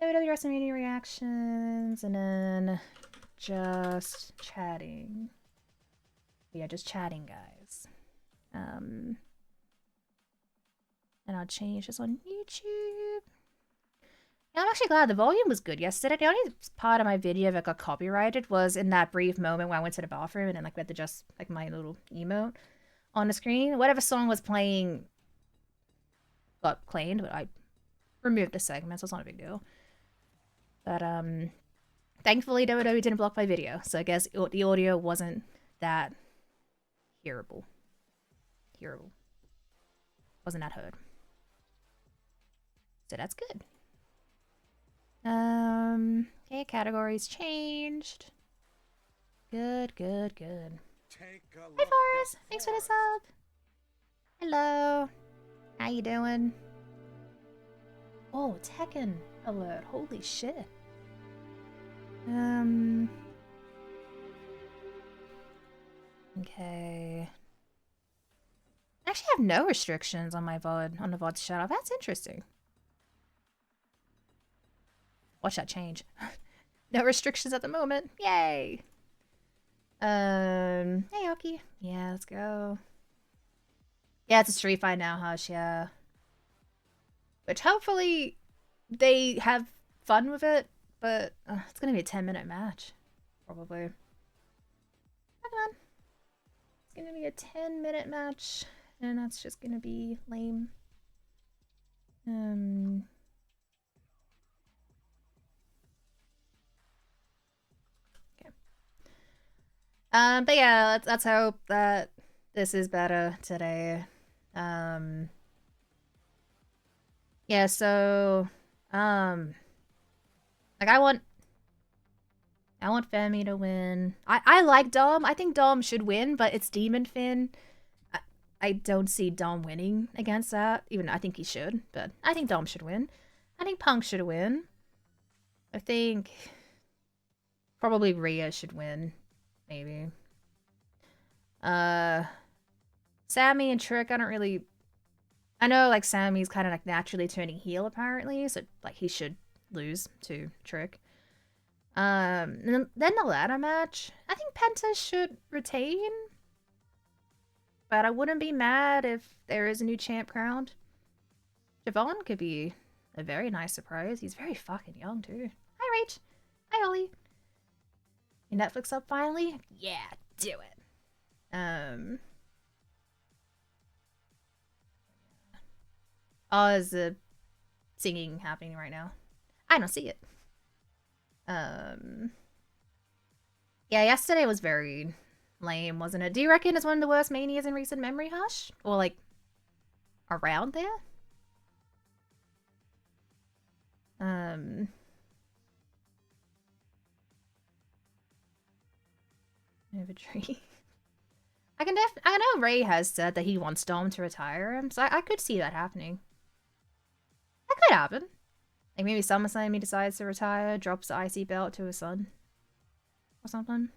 WWE WrestleMania reactions, and then just chatting. Yeah, just chatting, guys. And I'll change this on YouTube. Yeah, I'm actually glad the volume was good yesterday. The only part of my video that got copyrighted was in that brief moment when I went to the bathroom and then like we had to just like my little emote on the screen. Whatever song was playing got claimed, but I removed the segment, so it's not a big deal. But thankfully WWE didn't block my video, so I guess the audio wasn't that hearable. Wasn't that heard. So that's good. Okay, categories changed. Good. Hi, Forrest. Thanks for the sub. Hello. How you doing? Oh, Tekken alert. Holy shit. Okay. I actually have no restrictions on my VOD, on the VOD shut off. That's interesting. Watch that change. No restrictions at the moment. Yay! Hey, Oki. Yeah, let's go. Yeah, it's a street fight now, Hush, yeah. Which hopefully they have fun with it, but it's gonna be a 10-minute match. Probably. Come on. It's gonna be a 10-minute match, and that's just gonna be lame. But yeah, let's hope that this is better today. Yeah, so, like I want Femi to win. I like Dom. I think Dom should win, but it's Demon Finn. I don't see Dom winning against that, even though I think he should, but I think Dom should win. I think Punk should win. I think probably Rhea should win. Maybe. Sammy and Trick, I don't really... I know, like, Sammy's kind of, like, naturally turning heel, apparently, so, like, he should lose to Trick. And then the ladder match, I think Penta should retain. But I wouldn't be mad if there is a new champ crowned. Javon could be a very nice surprise. He's very fucking young, too. Hi, Rach. Hi, Ollie. Your Netflix up finally? Yeah, do it. Oh, is the singing happening right now? I don't see it. Yeah, yesterday was very lame, wasn't it? Do you reckon it's one of the worst manias in recent memory, Hush? Or, like, around there? I have a tree. I know Ray has said that he wants Dom to retire him, so I could see that happening. That could happen. Like maybe SummerSlam decides to retire, drops the IC belt to his son. Or something.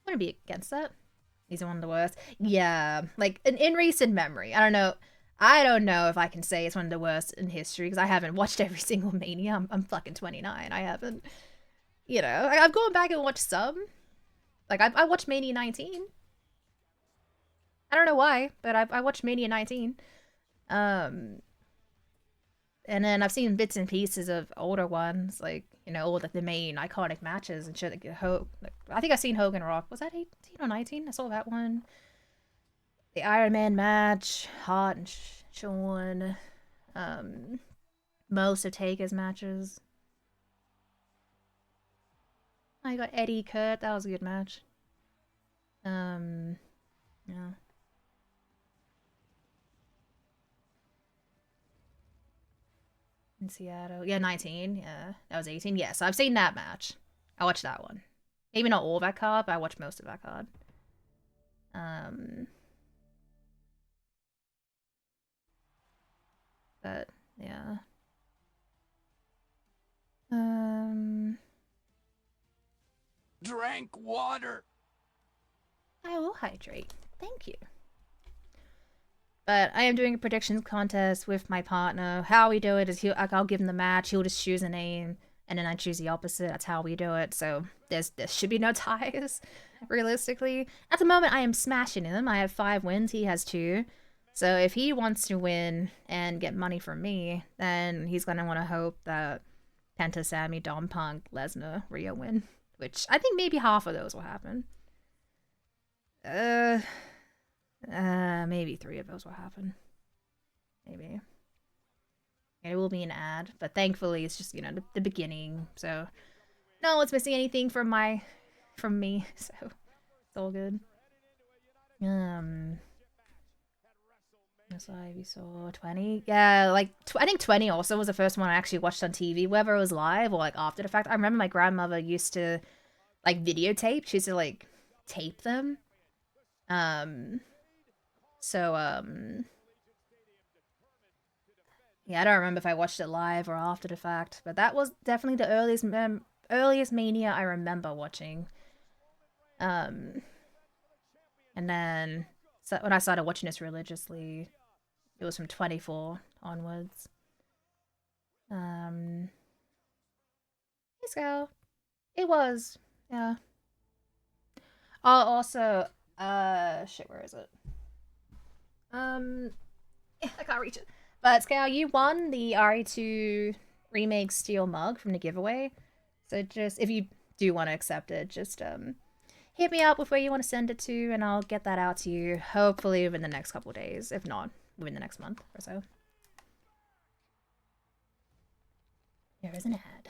Wouldn't be against that. He's one of the worst. Yeah, like in recent memory. I don't know if I can say it's one of the worst in history because I haven't watched every single Mania. I'm fucking 29. I haven't, you know, I've gone back and watched some. Like I watched Mania 19. I don't know why, but I watched Mania 19. And then I've seen bits and pieces of older ones, like, you know, all the main iconic matches and shit. Like, I think I've seen Hogan Rock. Was that 18 or 19? I saw that one. The Iron Man match, Hart and Shawn. Most of Taker's matches. I got Eddie Kurt. That was a good match. Yeah. In Seattle. Yeah, 19. Yeah. That was 18. Yeah, so I've seen that match. I watched that one. Maybe not all that card, but I watched most of that card. But, yeah. Drank water. I will hydrate. Thank you. But I am doing a predictions contest with my partner. How we do it is I'll give him the match. He'll just choose a name, and then I choose the opposite. That's how we do it. So there should be no ties, realistically. At the moment, I am smashing him. I have 5 wins. He has 2. So if he wants to win and get money from me, then he's gonna want to hope that Penta, Sammy, Dom, Punk, Lesnar, Rhea win. Which I think maybe half of those will happen. Maybe 3 of those will happen. Maybe. It will be an ad, but thankfully it's just, you know, the beginning. So no one's missing anything from me, so it's all good. That's why we saw 20. Yeah, like I think 20 also was the first one I actually watched on TV, whether it was live or like after the fact. I remember my grandmother used to like videotape. She used to like tape them. Yeah, I don't remember if I watched it live or after the fact, but that was definitely the earliest Mania I remember watching. And then when I started watching this religiously, it was from 24 onwards. Hey, Scout. It was, yeah. Oh, also, shit, where is it? I can't reach it. But Scout, you won the RE2 remake steel mug from the giveaway. So just if you do want to accept it, just hit me up with where you want to send it to, and I'll get that out to you. Hopefully within the next couple days, if not within the next month or so. There is an ad.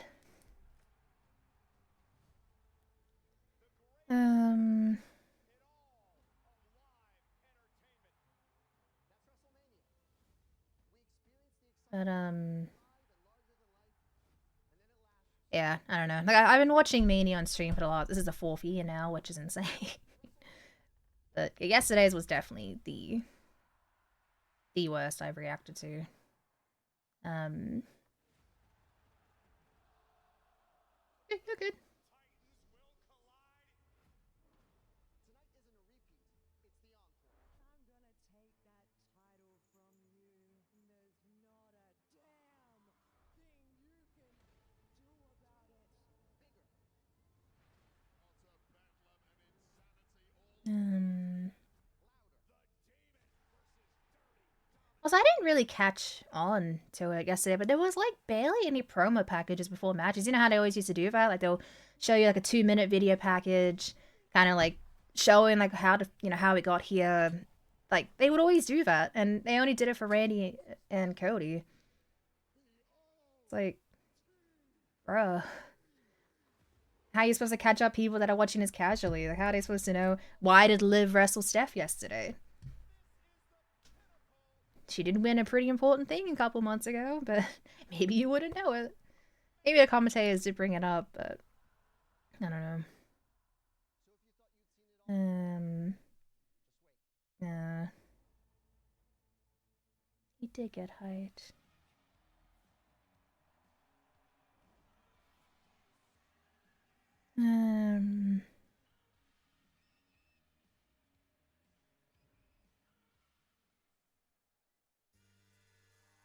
But yeah, I don't know. Like I've been watching Mania on stream for a lot. This is the 4th year now, which is insane. But yesterday's was definitely the worst I've reacted to. You're good. Also, I didn't really catch on to it yesterday, but there was like barely any promo packages before matches. You know how they always used to do that? Like they'll show you like a 2-minute video package, kind of like showing like how to, you know, how it got here. Like they would always do that, and they only did it for Randy and Cody. It's like, bruh, how are you supposed to catch up people that are watching this casually? Like, how are they supposed to know why did Liv wrestle Steph yesterday? She did win a pretty important thing a couple months ago, but maybe you wouldn't know it. Maybe the commentators did bring it up, but I don't know. Yeah. He did get height.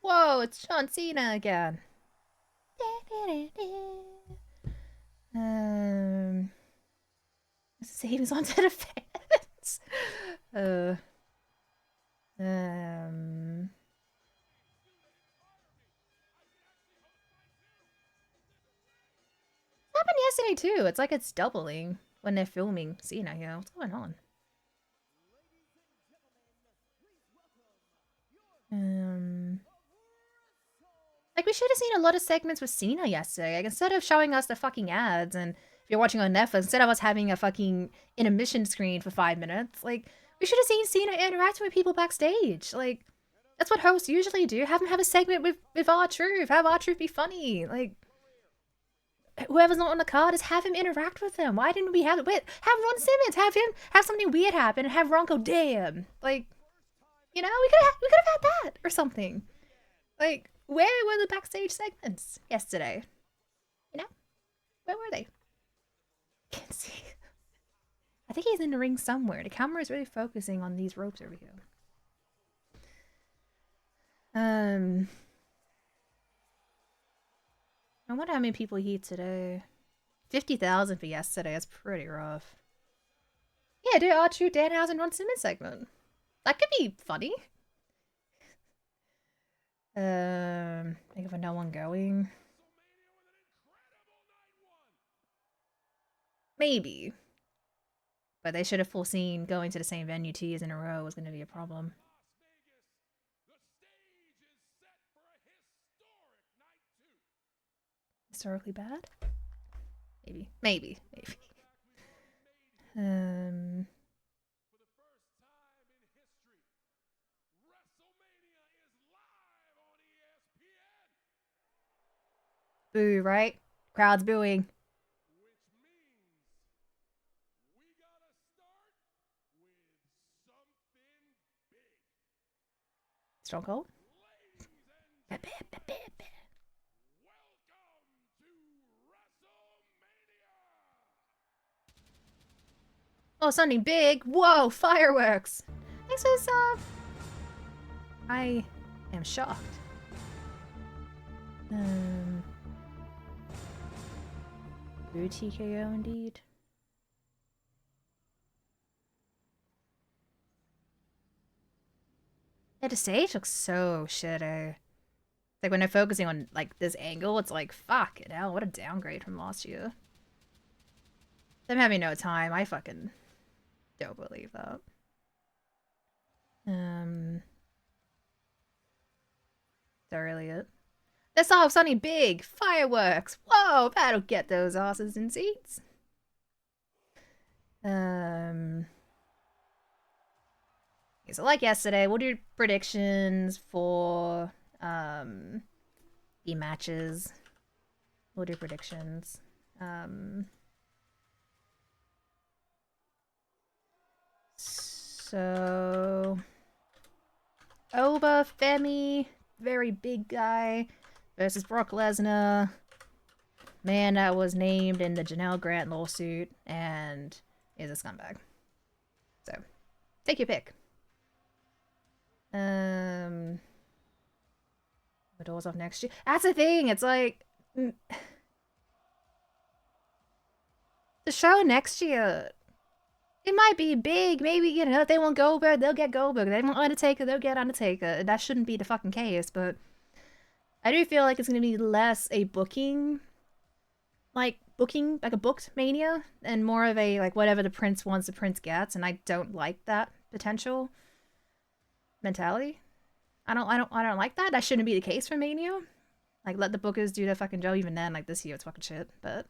Whoa, it's John Cena again. Saves onto the fence. Happened yesterday too. It's like it's doubling when they're filming Cena here. What's going on? Like we should have seen a lot of segments with Cena yesterday. Like instead of showing us the fucking ads, and if you're watching on Netflix, instead of us having a fucking intermission screen for 5 minutes, like we should have seen Cena interacting with people backstage. Like that's what hosts usually do. Have him have a segment with R-Truth. Have R-Truth be funny. Like whoever's not on the card, just have him interact with them. Why didn't we have it? Wait, have Ron Simmons have something weird happen and have Ron go, damn. Like, you know, we could have had that or something. Like, where were the backstage segments yesterday? You know? Where were they? Can't see. I think he's in the ring somewhere. The camera is really focusing on these ropes over here. I wonder how many people here today. 50,000 for yesterday. That's pretty rough. Yeah, do R-Truth, Danhausen, Ron Simmons segment. That could be funny. Think of no one going. Maybe. But they should have foreseen going to the same venue 2 years in a row was going to be a problem. Historically bad? Maybe. Maybe. Maybe. Boo, right? Crowd's booing. Stone Cold? Oh, something big! Whoa, fireworks! Thanks for the sub! I am shocked. Boo TKO indeed. Yeah, the stage looks so shitty. Like when they're focusing on like this angle, it's like fuck it hell, what a downgrade from last year. Them having no time, I fucking don't believe that. Is that really it? Let's all have something big! Fireworks! Whoa, that'll get those asses in seats. Okay, so like yesterday, we'll do predictions for the matches. We'll do predictions. So Oba Femi, very big guy, versus Brock Lesnar. Man that was named in the Janelle Grant lawsuit and is a scumbag. So, take your pick. The doors off next year. That's the thing. It's like the show next year. It might be big. Maybe, you know, if they want Goldberg, they'll get Goldberg. If they want Undertaker, they'll get Undertaker. That shouldn't be the fucking case, but I do feel like it's gonna be less a booking, like a booked Mania, and more of a like whatever the prince wants, the prince gets. And I don't like that potential mentality. I don't like that. That shouldn't be the case for Mania. Like, let the bookers do their fucking job. Even then, like this year, it's fucking shit. But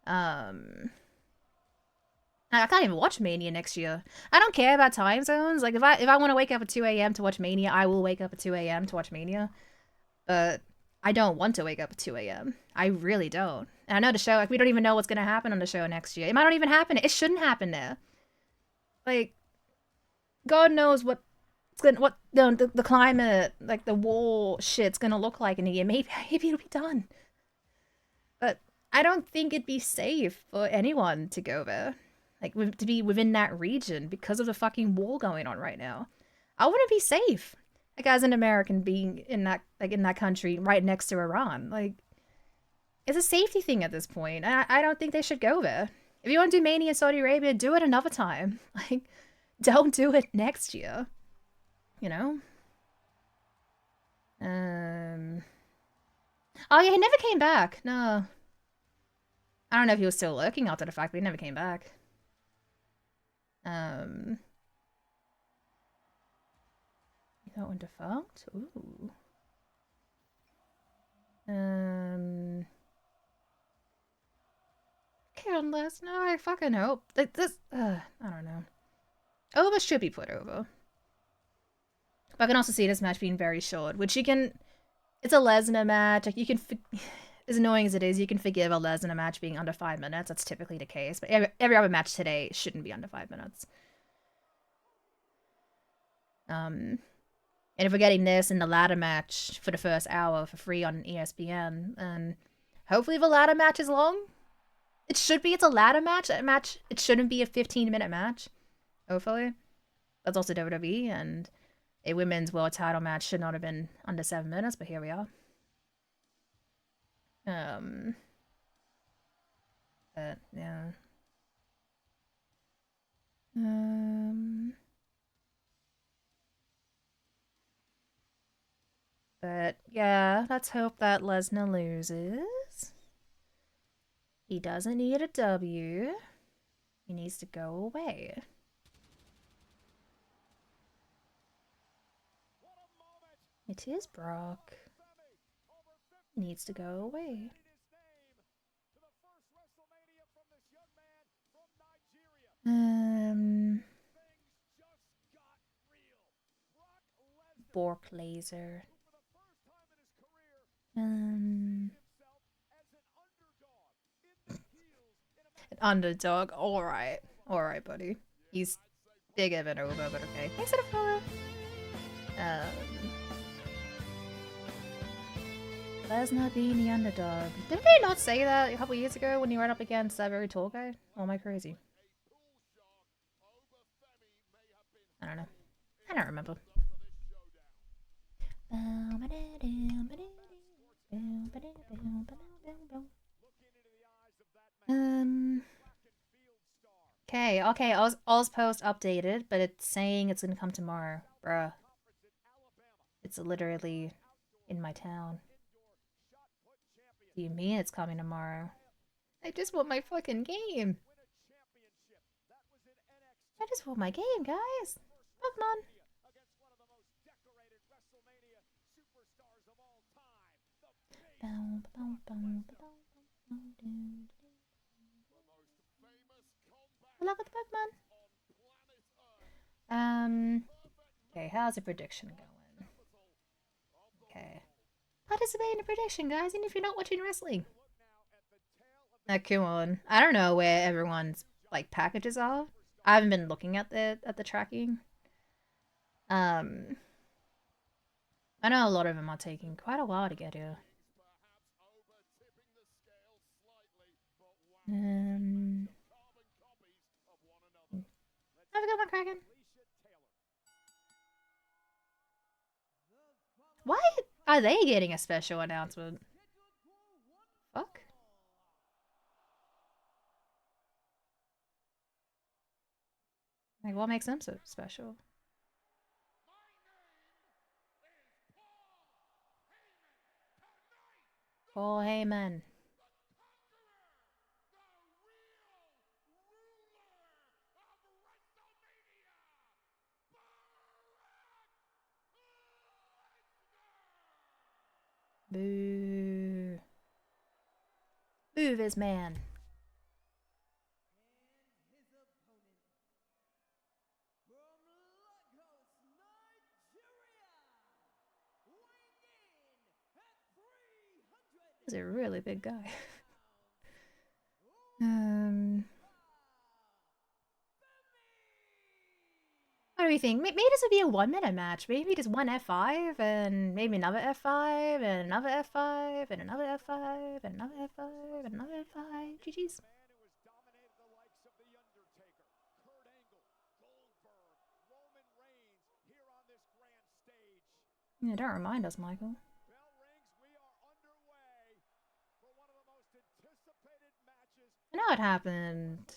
I can't even watch Mania next year. I don't care about time zones. Like, if I want to wake up at 2 a.m. to watch Mania, I will wake up at 2 a.m. to watch Mania. But I don't want to wake up at 2 a.m. I really don't. And I know the show, like, we don't even know what's gonna happen on the show next year. It might not even happen. It shouldn't happen there. Like, God knows what the climate, like the war shit's gonna look like in a year. Maybe it'll be done. But I don't think it'd be safe for anyone to go there. Like, to be within that region because of the fucking war going on right now. I wouldn't be safe. Like, as an American being in that country right next to Iran. Like, it's a safety thing at this point. I don't think they should go there. If you want to do Mania in Saudi Arabia, do it another time. Like, don't do it next year. You know? Oh yeah, he never came back. No. I don't know if he was still lurking after the fact, but he never came back. You that one defunct? Ooh. Karen Lesnar, I fucking hope. Like this, I don't know. Oba should be put over. But I can also see this match being very short, which you can. It's a Lesnar match. Like, you can, as annoying as it is, you can forgive a Lesnar match being under 5 minutes. That's typically the case. But every other match today shouldn't be under 5 minutes. And if we're getting this in the ladder match for the first hour for free on ESPN, and hopefully the ladder match is long. It should be. It's a ladder match. It shouldn't be a 15-minute match. Hopefully. That's also WWE, and a women's world title match should not have been under 7 minutes, but here we are. But yeah. But yeah, let's hope that Lesnar loses. He doesn't need a W. He needs to go away. It is Brock. He needs to go away. Bork laser. An underdog. Alright. Alright, buddy. He's big Evan over, but okay. Thanks for the follow. Lesnar being the underdog. Didn't they not say that a couple years ago when he ran up against that very tall guy? Or am I crazy? I don't know. I don't remember. Okay, Oz post updated, but it's saying it's gonna come tomorrow. Bruh. It's literally in my town. Do you mean it's coming tomorrow? I just want my fucking game. I just want my game, guys. Pokemon. Good luck with Pokemon. Okay, how's the prediction going? Okay. Participate in a prediction, guys, even if you're not watching wrestling. Come on. I don't know where everyone's like packages are. I haven't been looking at the tracking. I know a lot of them are taking quite a while to get here. Have a good one, Kraken. Why are they getting a special announcement? Fuck. Like, what makes them so special? Paul Heyman. Boo. Boo this man. He's a really big guy. What do we think? Maybe this would be a 1-minute match. Maybe just one F5 and maybe another F5 and another F5 and another F5 and another F5 and another F5. GG's. Yeah, don't remind us, Michael. I know it happened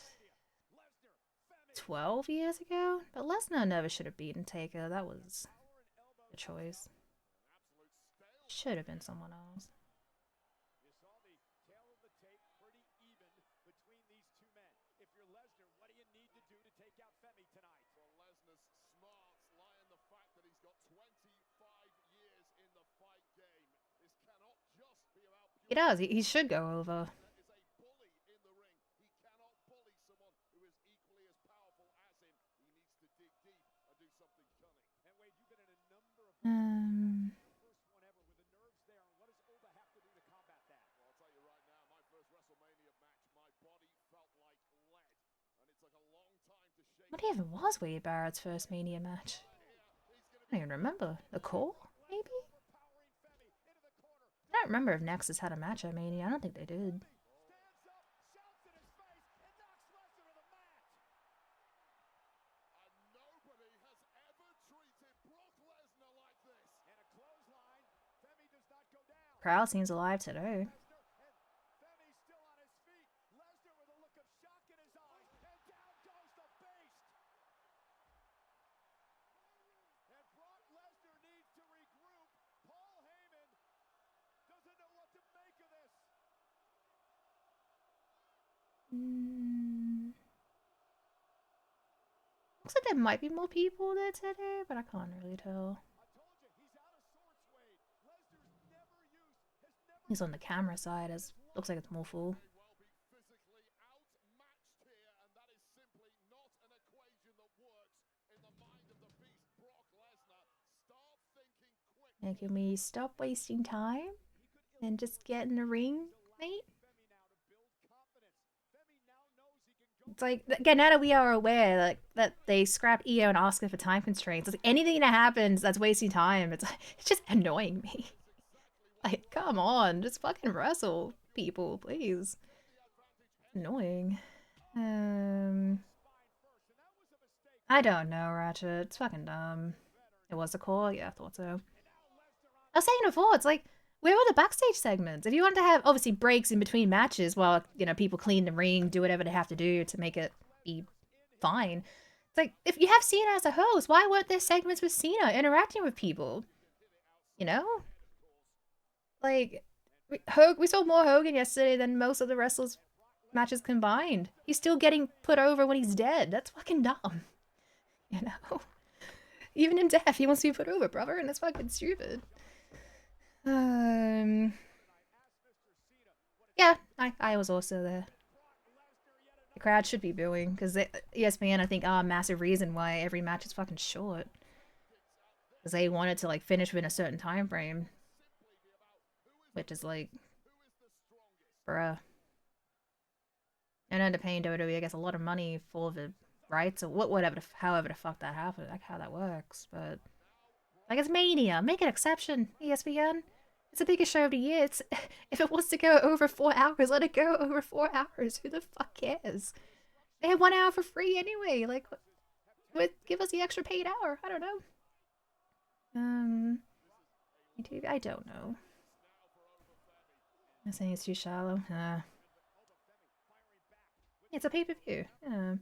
12 years ago, but Lesnar never should have beaten Taker. That was a choice. Should have been someone else. He does. He should go over. What even was Wade Barrett's first Mania match? I don't even remember. The Core, maybe? I don't remember if Nexus had a match at Mania. I don't think they did. Crowd seems alive today. Looks like there might be more people there today, but I can't really tell. He's on the camera side, as looks like it's more full. And can we stop wasting time and just get in the ring, mate? It's like, again, now that we are aware like, that they scrapped Io and Asuka for time constraints, it's like anything that happens that's wasting time, it's just annoying me. Like, come on, just fucking wrestle, people, please. Annoying. I don't know, Ratchet. It's fucking dumb. It was a call? Yeah, I thought so. I was saying before, it's like, where were the backstage segments? If you want to have, obviously, breaks in between matches while, you know, people clean the ring, do whatever they have to do to make it be fine. It's like, if you have Cena as a host, why weren't there segments with Cena interacting with people? You know? Like, we saw more Hogan yesterday than most of the wrestlers' matches combined. He's still getting put over when he's dead. That's fucking dumb. You know? Even in death, he wants to be put over, brother, and that's fucking stupid. Yeah, I was also there. The crowd should be booing, because ESPN, I think, are a massive reason why every match is fucking short. Because they wanted to, like, finish within a certain time frame. Which is, like, bruh. And end up paying WWE, I guess, a lot of money for the rights, or whatever, however the fuck that happened, like, how that works, but... Like, it's Mania. Make an exception, ESPN. It's the biggest show of the year. It's, if it wants to go over 4 hours, let it go over 4 hours. Who the fuck cares? They had 1 hour for free anyway. Like, give us the extra paid hour. I don't know. I don't know. I'm saying it's too shallow. Yeah, it's a pay-per-view. Yeah,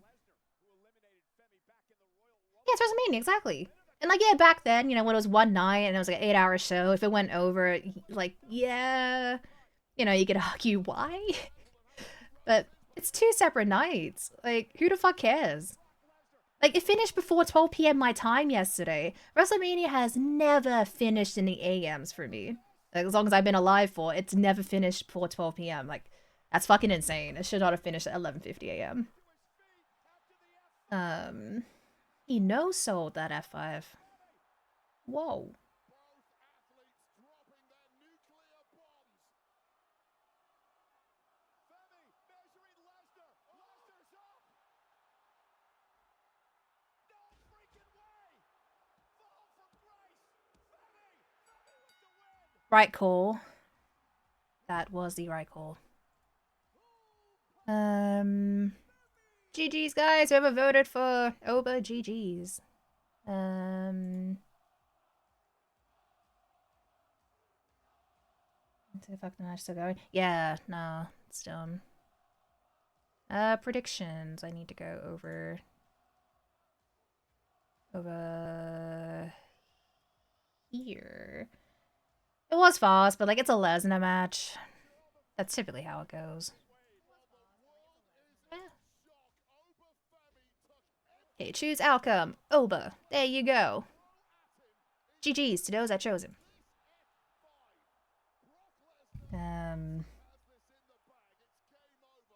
it's WrestleMania, exactly. And, like, yeah, back then, you know, when it was one night and it was like an 8-hour show, if it went over, like, yeah, you know, you could argue why. But it's 2 separate nights. Like, who the fuck cares? Like, it finished before 12 p.m. my time yesterday. WrestleMania has never finished in the AMs for me. Like, as long as I've been alive for, it's never finished before 12 p.m. Like, that's fucking insane. It should not have finished at 11:50 a.m. He no-sold that F5. Whoa. Right call. That was the right call. GG's, guys. Whoever voted for Oba, GG's. Let's see if I can match still going. Yeah, no, it's done. Predictions. I need to go over here. It was fast, but like it's a Lesnar match. That's typically how it goes. Yeah. Okay, choose outcome. Oba. There you go. GG's to those I chose him.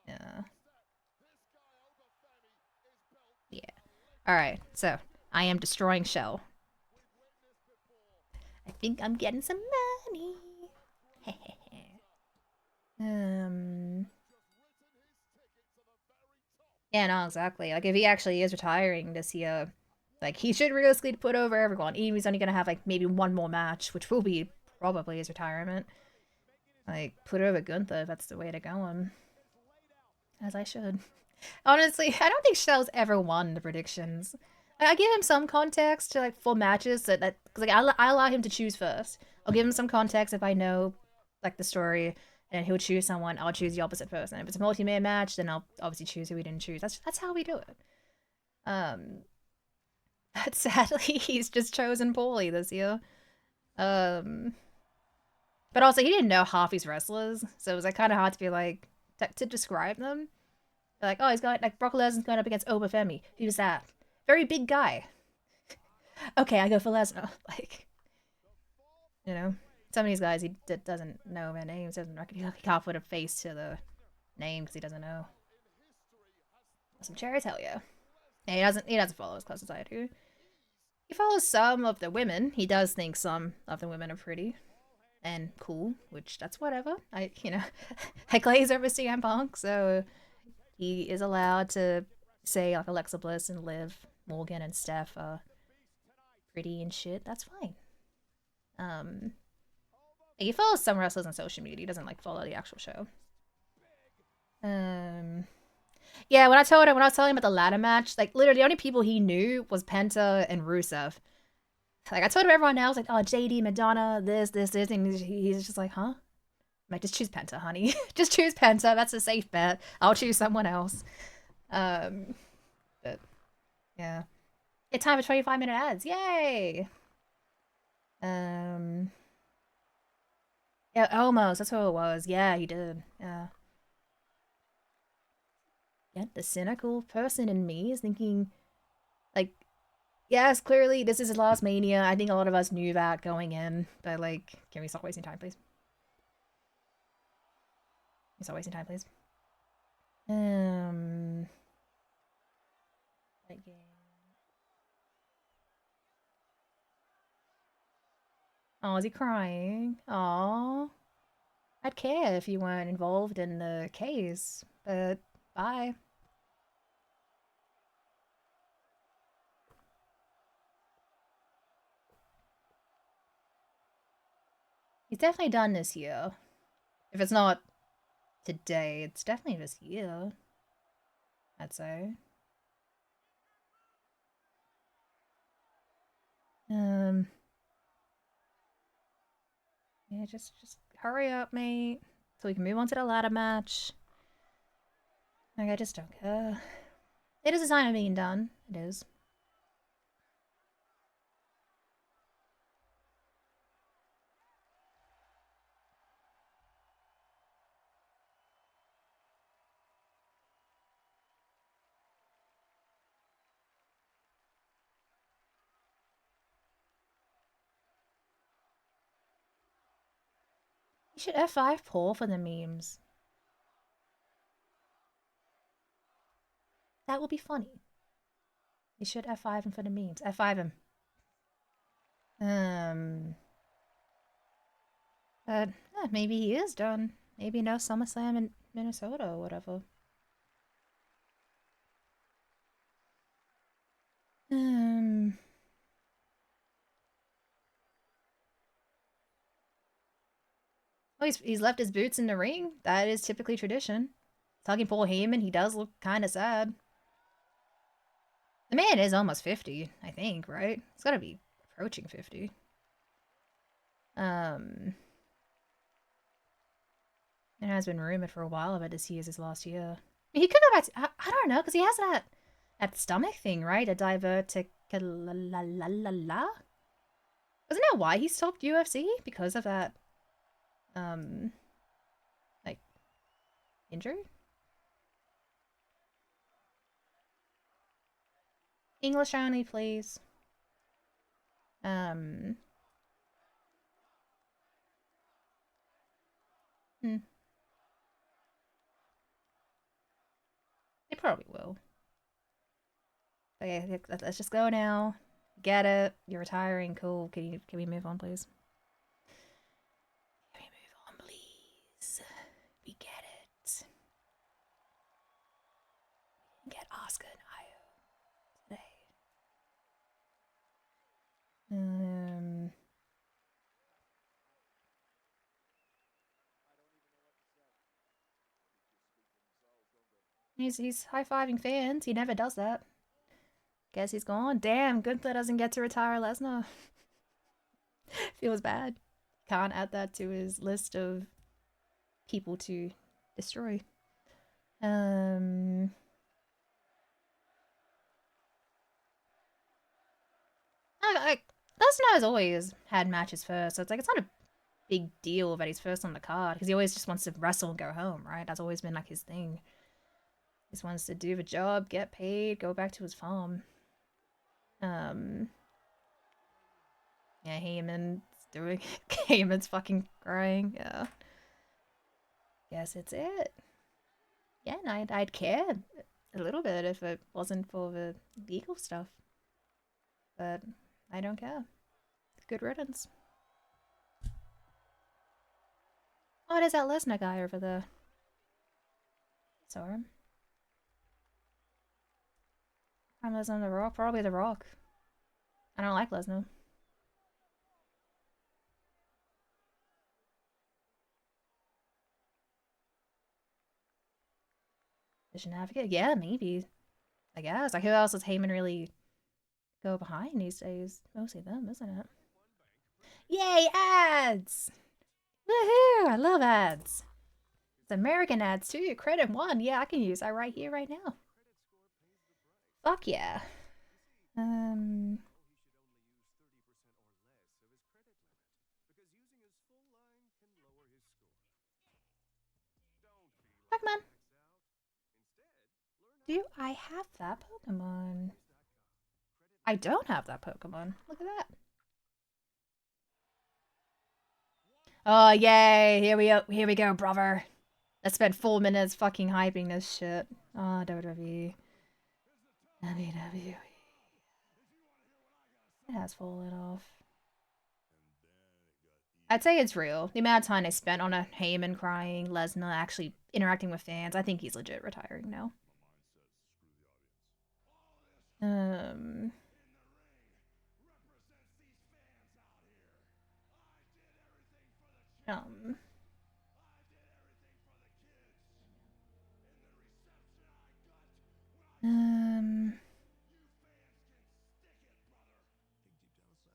Yeah. Yeah. Alright, so I am destroying Shell. I think I'm getting some money. Yeah, no, exactly. Like, if he actually is retiring this year, like, he should realistically put over everyone. Even if he's only gonna have, like, maybe one more match, which will be probably his retirement. Like, put over Gunther if that's the way to go him. As I should. Honestly, I don't think Shell's ever won the predictions. Like, I give him some context to, like, full matches, cause, like, I allow him to choose first. I'll give him some context if I know like the story, and he'll choose someone. I'll choose the opposite person. If it's a multi-man match, then I'll obviously choose who we didn't choose. That's how we do it. Um, but sadly, he's just chosen poorly this year. Um, but also he didn't know half his wrestlers, so it was like kind of hard to be like to describe them. Like, oh, he's got like Brock Lesnar's going up against Obafemi. Who's that? Very big guy. Okay, I go for Lesnar. Like, you know, some of these guys he doesn't know their names. Doesn't he can't put a face to the name because he doesn't know. Some cherries, hell yeah. And he doesn't follow as close as I do. He follows some of the women. He does think some of the women are pretty and cool, which that's whatever. I glaze over CM Punk, so he is allowed to say like Alexa Bliss and Liv Morgan and Steph are pretty and shit. That's fine. Um, he follows some wrestlers on social media. He doesn't like follow the actual show. Yeah, when I was telling him about the ladder match, like literally the only people he knew was Penta and Rusev. Like I told him everyone else, like, oh, JD, Madonna, this, and he's just like, huh? I'm like, just choose Penta, honey. Just choose Penta. That's a safe bet. I'll choose someone else. But yeah, it's time for 25-minute ads. Yay! Yeah, almost. That's who it was. Yeah, he did. Yeah. Yeah, the cynical person in me is thinking, like, yes, clearly this is his last Mania. I think a lot of us knew that going in, but like, can we stop wasting time, please? Can we stop wasting time, please? That game. Oh, is he crying? Oh, I'd care if you weren't involved in the case, but bye. He's definitely done this year. If it's not today, it's definitely this year, I'd say. Yeah, just hurry up, mate, so we can move on to the ladder match. Like, I just don't care. It is a sign of being done. It is. You should F5 Paul for the memes. That will be funny. You should F5 him for the memes. F5 him. But maybe he is done. Maybe no SummerSlam in Minnesota or whatever. Oh, he's left his boots in the ring. That is typically tradition. Talking Paul Heyman, he does look kind of sad. The man is almost 50, I think, right? He's got to be approaching 50. It has been rumored for a while about this year's his last year. He could go back to, I don't know, because he has that stomach thing, right? A diverticular. Wasn't that why he stopped UFC? Because of that, like, injury? English only, please. They probably will. Okay, let's just go now. Get it. You're retiring. Cool. Can we move on, please? Can we move on, please? We get it. We get Oscar and Io today. He's high-fiving fans. He never does that. Guess he's gone. Damn, Gunther doesn't get to retire Lesnar. Feels bad. can't add that to his list of people to destroy. Lesnar has always had matches first, so it's like it's not a big deal that he's first on the card because he always just wants to wrestle and go home, right? That's always been like his thing. He just wants to do the job, get paid, go back to his farm. Yeah, Heyman's doing Heyman's fucking crying. Yeah. Guess it's it. Yeah, and I'd care a little bit if it wasn't for the legal stuff. But I don't care. Good riddance. Oh, there's that Lesnar guy over there. Saw him. I'm Lesnar the Rock. Probably the Rock. I don't like Lesnar. Vision Advocate? Yeah, maybe. I guess. Like, who else does Heyman really go behind these days? Mostly them, isn't it? Yay, ads! Woohoo! I love ads. It's American ads too. Credit 1. Yeah, I can use that right here, right now. Fuck yeah. Pokemon. Do I have that Pokemon? I don't have that Pokemon. Look at that. Oh, yay. Here we go, brother. I spent 4 minutes fucking hyping this shit. Oh, WWE. WWE. It has fallen off. I'd say it's real. The amount of time I spent on a Heyman crying, Lesnar actually interacting with fans, I think he's legit retiring now. Um,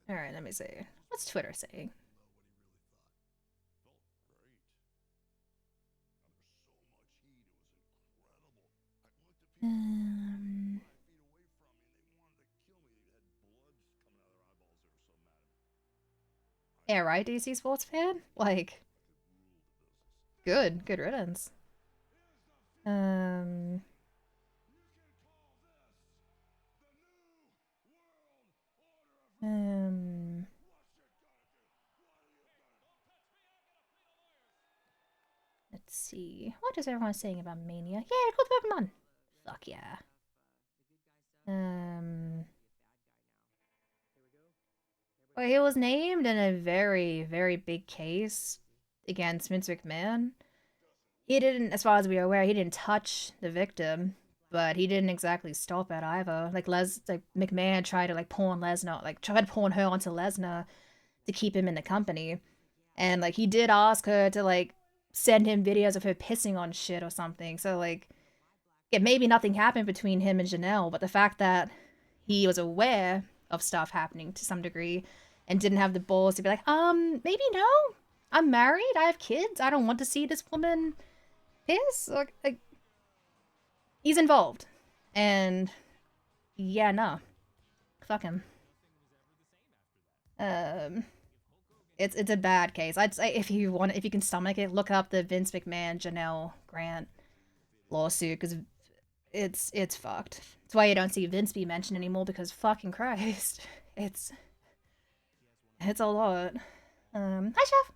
Alright, let me see. What's Twitter saying? Yeah, right, DC sports fan? Like, good riddance. Let's see. What is everyone saying about Mania? Yeah, go to Pokemon. Fuck yeah. Well, he was named in a very, very big case against Vince McMahon. He didn't, as far as we are aware, he didn't touch the victim, but he didn't exactly stop it either. Like McMahon tried to like pawn Lesnar, like tried to pawn her onto Lesnar to keep him in the company, and like he did ask her to like send him videos of her pissing on shit or something. So like, yeah, maybe nothing happened between him and Janelle, but the fact that he was aware of stuff happening to some degree and didn't have the balls to be like, maybe no. I'm married. I have kids. I don't want to see this woman piss. Like he's involved. And yeah, no. Fuck him. It's a bad case. I'd say if you can stomach it, look up the Vince McMahon Janelle Grant lawsuit because it's fucked. That's why you don't see Vince be mentioned anymore because fucking Christ, it's a lot. Hi Chef.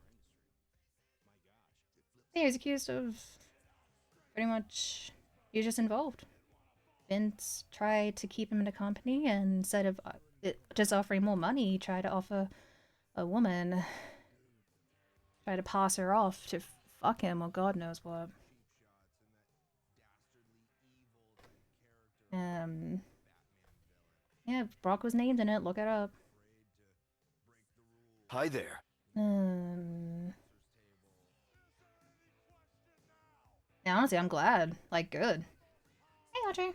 He was accused of pretty much he was just involved. Vince tried to keep him in the company, and instead of just offering more money, he tried to offer a woman, try to pass her off to fuck him or God knows what. Yeah, Brock was named in it. Look it up. Hi there. Yeah, honestly, I'm glad. Like, good. Hey, Audrey.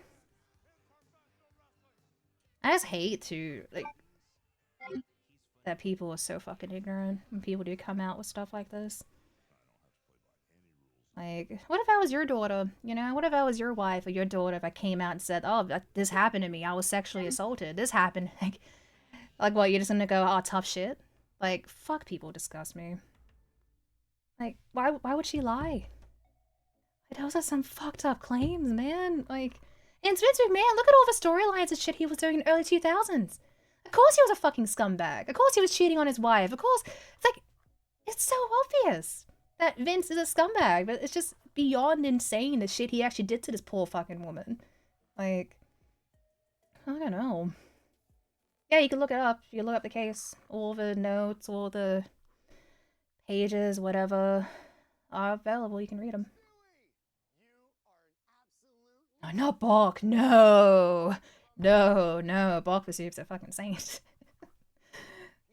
I just hate to, like, that people are so fucking ignorant when people do come out with stuff like this. Like, what if I was your daughter? You know, what if I was your wife or your daughter if I came out and said, oh, this happened to me. I was sexually assaulted. This happened. Like what, you're just gonna go, oh, tough shit? Like, fuck, people disgust me. Like, why would she lie? Those are some fucked up claims, man. Like, and Vince McMahon, look at all the storylines and shit he was doing in the early 2000s. Of course he was a fucking scumbag. Of course he was cheating on his wife. Of course, it's like, it's so obvious that Vince is a scumbag, but it's just beyond insane the shit he actually did to this poor fucking woman. Like, I don't know. Yeah, you can look it up. You can look up the case. All the notes, all the pages, whatever are available. You can read them. Oh, not Bach. No. No. Bach was a fucking saint.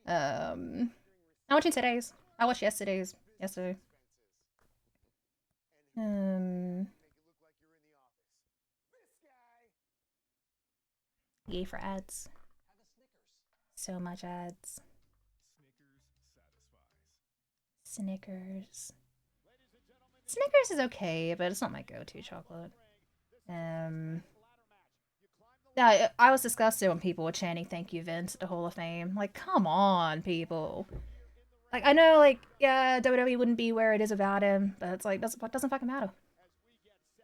I'm watching today's. I watched yesterday's. Yesterday. Yay for ads. So much ads. Snickers. Snickers is okay, but it's not my go-to chocolate. Yeah, I was disgusted when people were chanting "Thank you, Vince" at the Hall of Fame. Like, come on, people. Like, I know, like, yeah, WWE wouldn't be where it is without him, but it's like, doesn't fucking matter.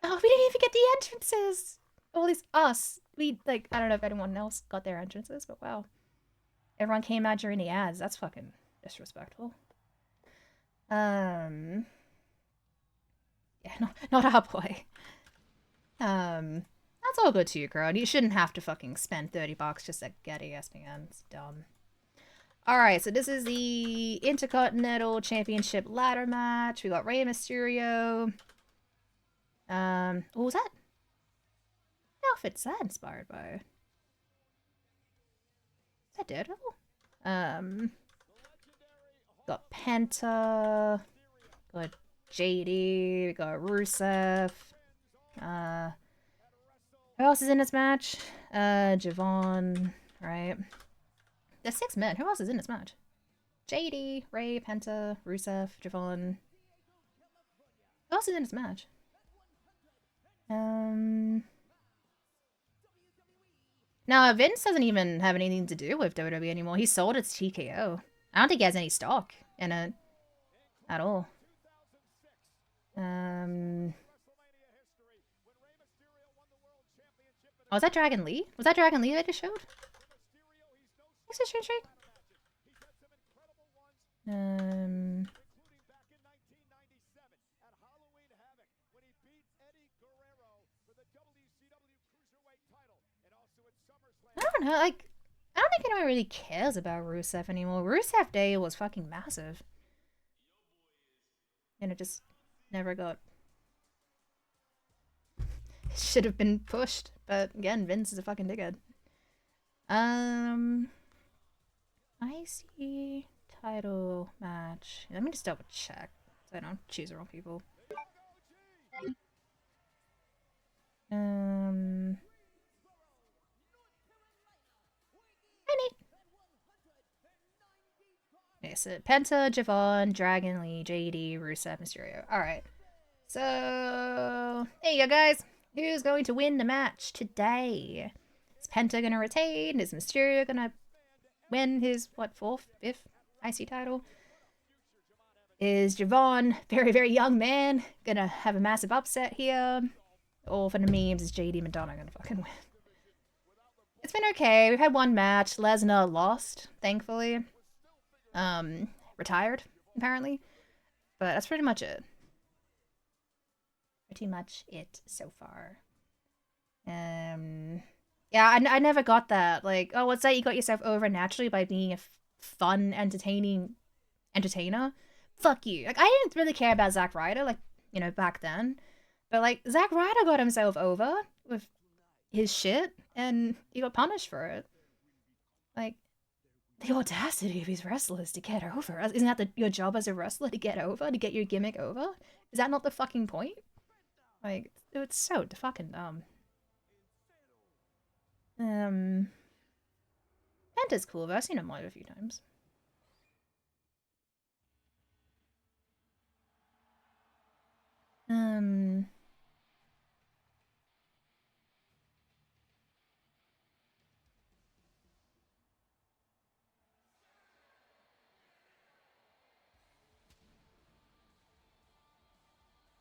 Oh, we didn't even get the entrances. All these us. We, like, I don't know if anyone else got their entrances, but wow. Everyone came out during the ads. That's fucking disrespectful. Yeah, no, not our boy. That's all good too, girl. You shouldn't have to fucking spend $30 just to get ESPN. It's dumb. Alright, so this is the Intercontinental Championship ladder match. We got Rey Mysterio. What was that? What outfit's that inspired by? Is that Daredevil? Got Penta. Got JD. We got Rusev. Who else is in this match? Javon, right? There's 6 men. Who else is in this match? JD, Rey, Penta, Rusev, Javon. Who else is in this match? No, Vince doesn't even have anything to do with WWE anymore. He sold it to TKO. I don't think he has any stock in it at all. Oh, was that Dragon Lee? Was that Dragon Lee that just showed? What's this stream? I don't know, like, I don't think anyone really cares about Rusev anymore. Rusev Day was fucking massive. And it just never got... It should have been pushed. But again, Vince is a fucking dickhead. IC title match. Let me just double check so I don't choose the wrong people. Okay, so Penta, Javon, Dragon Lee, JD, Rusev, Mysterio. Alright. So, there you go, guys. Who's going to win the match today? Is Penta gonna retain? Is Mysterio gonna win his, what, 4th, 5th IC title? Is Javon, very, very young man, gonna have a massive upset here? Or for the memes, is JD Madonna gonna fucking win? It's been okay. We've had one match. Lesnar lost, thankfully. Retired, apparently. But that's pretty much it. Pretty much it so far. Yeah, I never got that. Like, oh, what's that? You got yourself over naturally by being a fun, entertaining entertainer? Fuck you. Like, I didn't really care about Zack Ryder, like, you know, back then. But, like, Zack Ryder got himself over with his shit, and he got punished for it. Like, the audacity of these wrestlers to get over. Isn't that your job as a wrestler, to get over? To get your gimmick over? Is that not the fucking point? Like, it's so fucking dumb. Penta's cool, though. I've seen him live a few times. Um.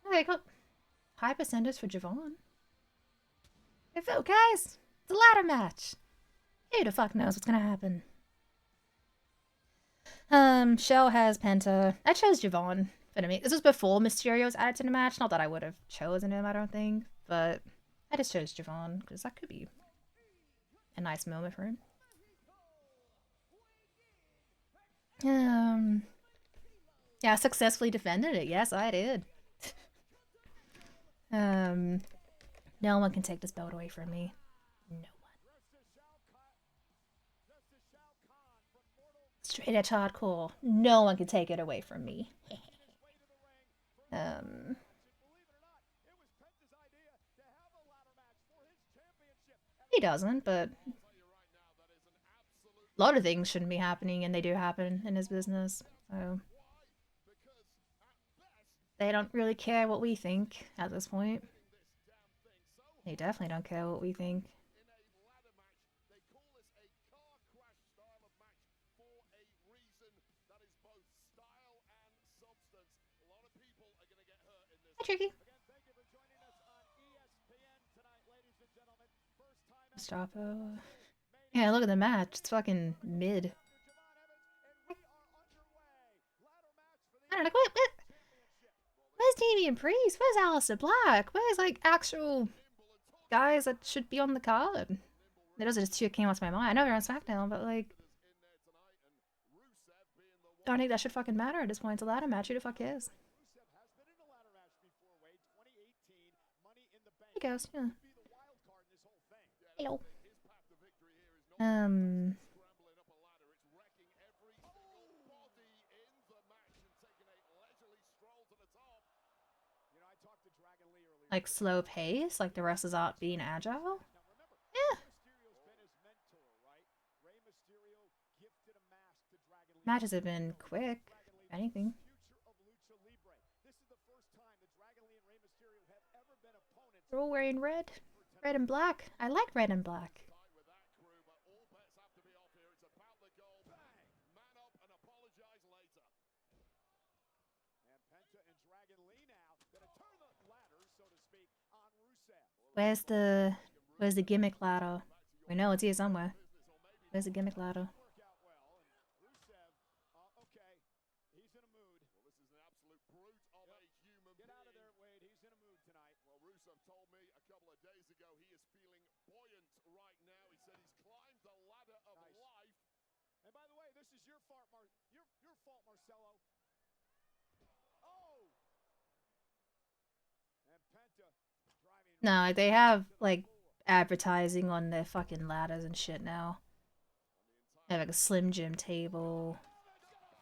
Okay, cool. High percentage for Javon. Hey, Phil, guys, it's a ladder match. Who the fuck knows what's gonna happen? Shell has Penta. I chose Javon. But I mean, this was before Mysterio was added to the match. Not that I would have chosen him, I don't think. But I just chose Javon because that could be a nice moment for him. Yeah, I successfully defended it. Yes, I did. No one can take this belt away from me. No one. Straight edge hardcore. No one can take it away from me. He doesn't, but a lot of things shouldn't be happening, and they do happen in his business. So they don't really care what we think at this point. They definitely don't care what we think. Hi, Tricky. Gestapo. Yeah, look at the match. It's fucking mid. I don't know. Where's Damian Priest? Where's Aleister Black? Where's like actual guys that should be on the card? Those are just two that came off my mind. I know they're on SmackDown, but like, I don't think that should fucking matter at this point. It's a ladder match. Who the fuck cares? He goes, yeah. Hello. Like slow pace, like the wrestlers aren't being agile. Yeah. Matches have been quick. If anything. They're all wearing red. Red and black. I like red and black. Where's the gimmick ladder? We know it's here somewhere. Where's the gimmick ladder? No, they have like advertising on their fucking ladders and shit now. They have like a Slim Jim table.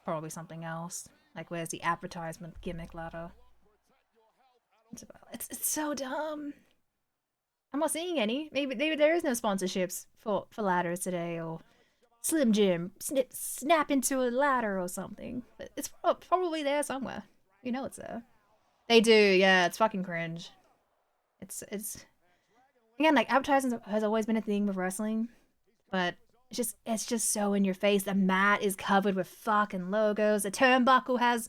Probably something else. Like, where's the advertisement gimmick ladder? It's so dumb. I'm not seeing any. Maybe there is no sponsorships for ladders today, or Slim Jim snap into a ladder or something. But it's probably there somewhere. You know it's there. They do, yeah. It's fucking cringe. It's again, like, advertising has always been a thing with wrestling, but it's just so in your face. The mat is covered with fucking logos. The turnbuckle has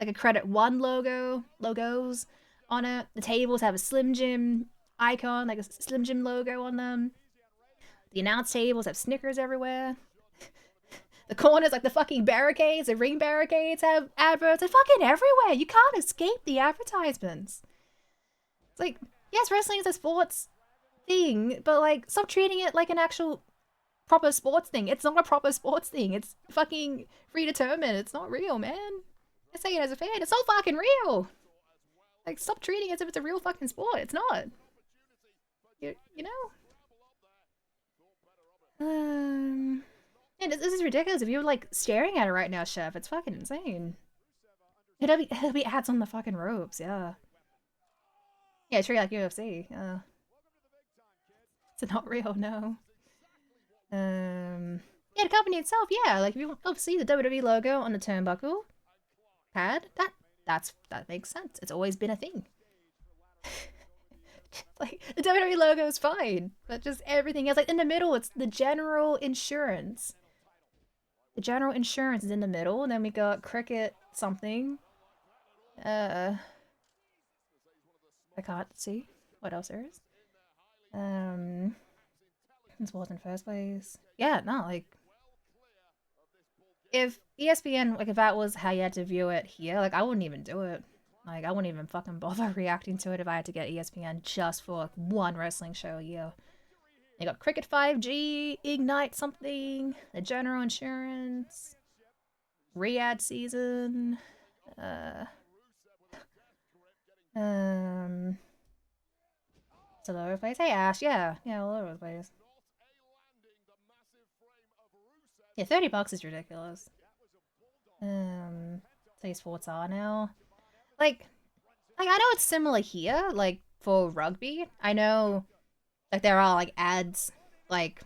like a Credit One logos on it. The tables have a Slim Jim icon, like a Slim Jim logo on them. The announce tables have Snickers everywhere. The corners, like the fucking barricades, the ring barricades have adverts. They're fucking everywhere. You can't escape the advertisements. It's like, yes, wrestling is a sports thing, but like, stop treating it like an actual proper sports thing. It's not a proper sports thing. It's fucking predetermined. It's not real, man. I say it as a fan. It's not fucking real. Like, stop treating it as if it's a real fucking sport. It's not. You know? Yeah, this is ridiculous. If you're like staring at it right now, Chef, it's fucking insane. It'll be ads on the fucking ropes, yeah. Yeah, treat like UFC. It's not real, no. Yeah, the company itself, yeah. Like, if you see the WWE logo on the turnbuckle pad, that makes sense. It's always been a thing. Like the WWE logo is fine, but just everything else, like in the middle, it's the general insurance. The general insurance is in the middle, and then we got cricket something. Uh, I can't see what else there is. This was in first place. Yeah, no, like if ESPN, like if that was how you had to view it here, like I wouldn't even do it. Like I wouldn't even fucking bother reacting to it if I had to get ESPN just for like one wrestling show a year. You got Cricket 5G, Ignite something, the General Insurance, Riyadh season, uh, um, it's all over the place. Hey Ash, yeah, all over the place. Yeah, $30 is ridiculous. Say sports are now. Like I know it's similar here, like for rugby. I know like there are like ads, like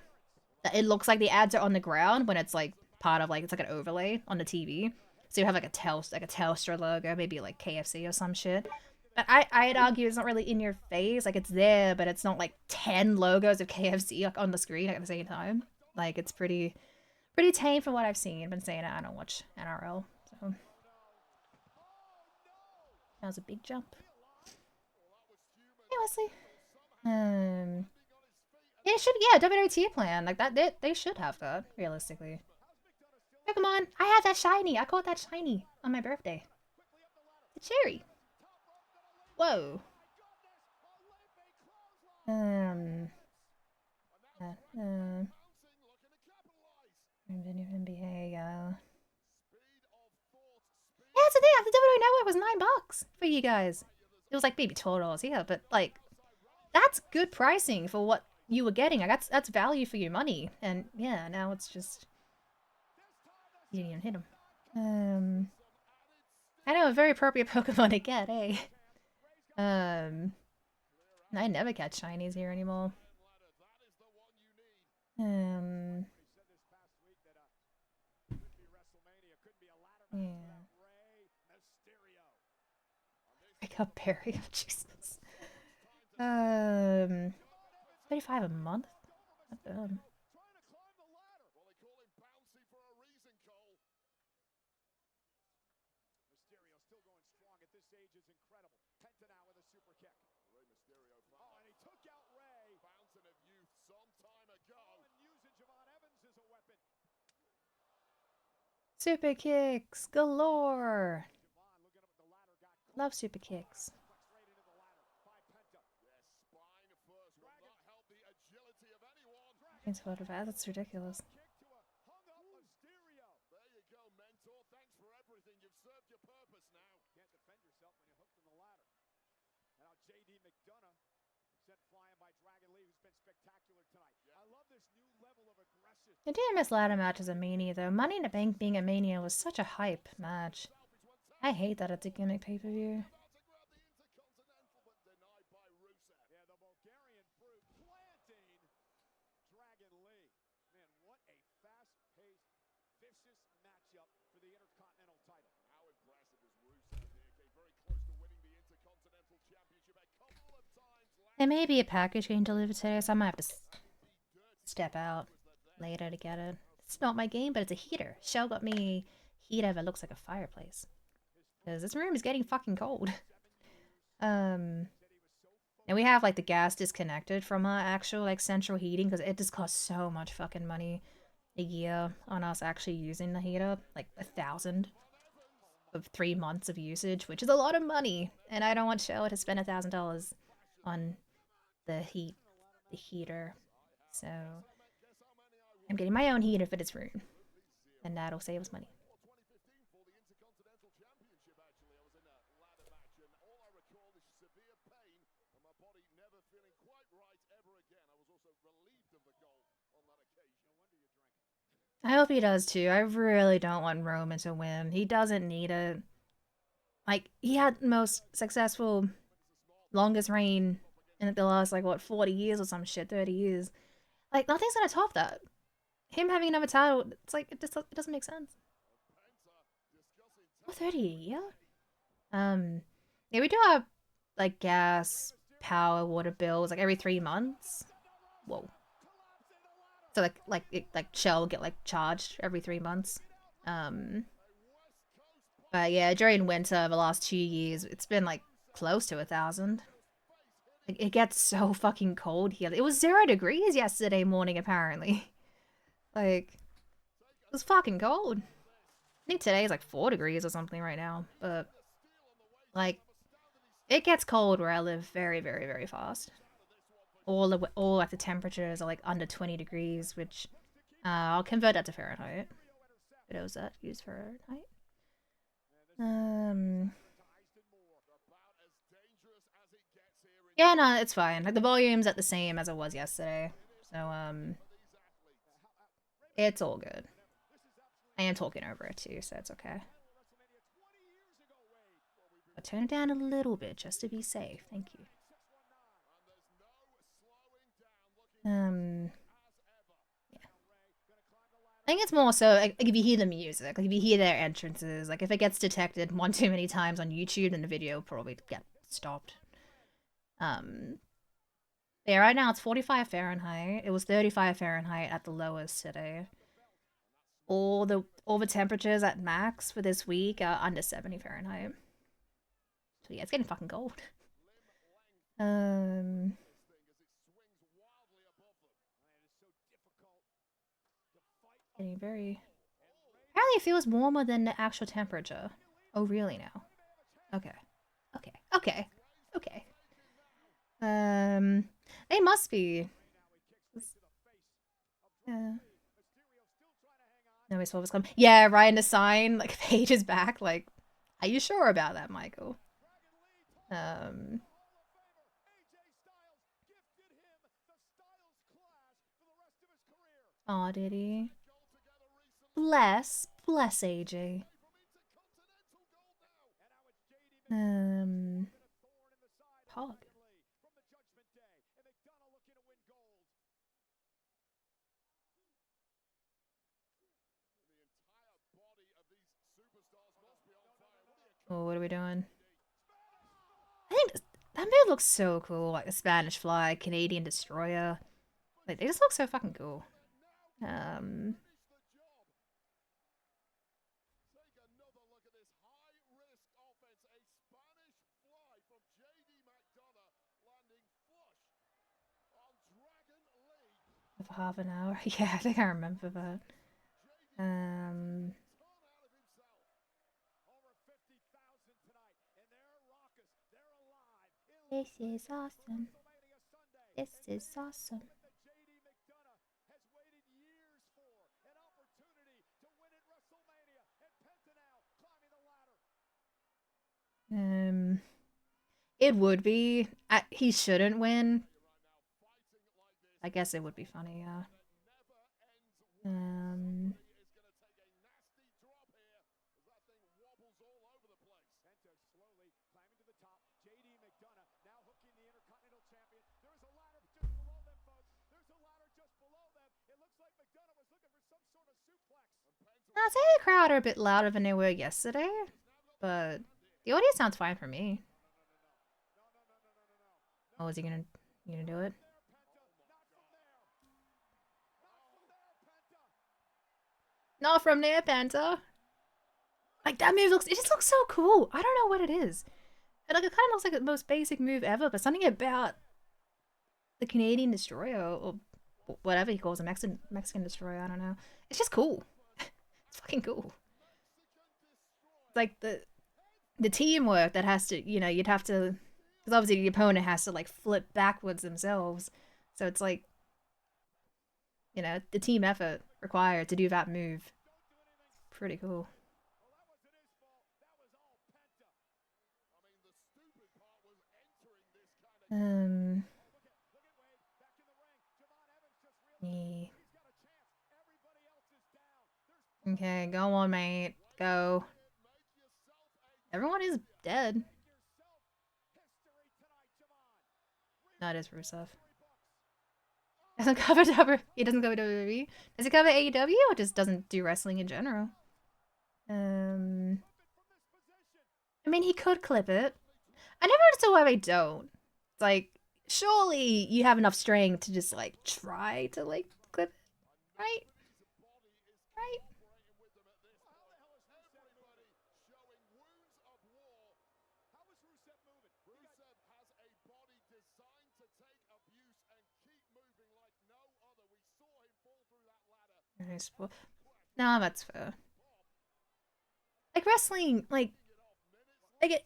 it looks like the ads are on the ground when it's like part of like it's like an overlay on the TV. So you have like a Telstra logo, maybe like KFC or some shit. But I'd argue it's not really in your face. Like it's there, but it's not like 10 logos of KFC like on the screen at the same time. Like it's pretty tame from what I've seen. I've been saying it, I don't watch NRL, so that was a big jump. Hey Wesley. Yeah, WWE tier plan like that. They should have that realistically. Pokemon, I had that shiny. I caught that shiny on my birthday. The cherry. Whoa. Um. NBA. Yeah, it's a thing. The WWE Network was $9 for you guys. It was like maybe $12 here, but like that's good pricing for what you were getting. Like that's value for your money. And yeah, now it's just you didn't even hit him. I know a very appropriate Pokemon to get, eh? I never catch shinies here anymore. Yeah. I got Barry. Jesus. 35 a month? Not bad. Super kicks galore. Love super kicks. That's ridiculous. I didn't miss ladder matches at Mania though. Money in the Bank being a Mania was such a hype match. I hate that it's a gimmick pay-per-view. There may be a package getting delivered today, so I might have to step out later to get it. It's not my game, but it's a heater. Shell got me heater that looks like a fireplace. Because this room is getting fucking cold. And we have like the gas disconnected from our actual like central heating because it just costs so much fucking money a year on us actually using the heater. Like 1,000 of 3 months of usage, which is a lot of money. And I don't want Shell to spend $1,000 on the heater. So I'm getting my own heater for this room. And that'll save us money. I hope he does too. I really don't want Roman to win. He doesn't need it. Like, he had the most successful, longest reign in the last, like, what, 40 years or some shit, 30 years. Like, nothing's gonna top that. Him having another title, it's like, it doesn't make sense. Oh, 30 a year? Yeah, we do have, like gas, power, water bills like every 3 months. Whoa. So like Shell will get like charged every 3 months. Um, but yeah, during winter the last 2 years, it's been like close to 1,000. Like it gets so fucking cold here. It was 0 degrees yesterday morning apparently. Like it was fucking cold. I think today is like 4 degrees or something right now. But like it gets cold where I live very, very, very fast. All like the temperatures are like under 20 degrees, which I'll convert that to Fahrenheit. What was that? Use Fahrenheit. Yeah, no, it's fine. Like the volume's at the same as it was yesterday, so it's all good. I am talking over it too, so it's okay. I'll turn it down a little bit just to be safe. Thank you. Yeah. I think it's more so like if you hear the music, like if you hear their entrances, like if it gets detected one too many times on YouTube, then the video will probably get stopped. Yeah, right now it's 45 Fahrenheit. It was 35 Fahrenheit at the lowest today. All the temperatures at max for this week are under 70 Fahrenheit. So yeah, it's getting fucking cold. Getting very. Apparently, it feels warmer than the actual temperature. Oh, really now? Okay. Okay. Okay. Okay. They must be. Yeah. No, we saw come. Yeah, Ryan the sign like pages back. Like, are you sure about that, Michael? Oh, did he? Bless AJ. Pog. Oh, what are we doing? I think that move looks so cool. Like the Spanish Fly, Canadian Destroyer. Like they just look so fucking cool. For half an hour. Yeah, I think I remember that. This is awesome. This is awesome. It would be. He shouldn't win. I guess it would be funny, yeah. I'd say the crowd are a bit louder than they were yesterday, but the audio sounds fine for me. Oh, is he gonna do it? Not from there, Penta. Like that move looks, it just looks so cool. I don't know what it is. Like it kind of looks like the most basic move ever, but something about the Canadian Destroyer or whatever he calls a Mexican Destroyer. I don't know. It's just cool. It's fucking cool. Like the teamwork that has to, you'd have to, because obviously the opponent has to like flip backwards themselves. So it's like, the team effort required to do that move. Pretty cool. Yeah. Okay, go on, mate. Go. Everyone is dead. No, it is Rusev. Doesn't cover WWE. He doesn't cover WWE. Does he cover AEW or just doesn't do wrestling in general? I mean, he could clip it. I never understood why they don't. It's like, surely you have enough strength to just like try to like clip it, right? Right? No, that's fair. Like wrestling, like it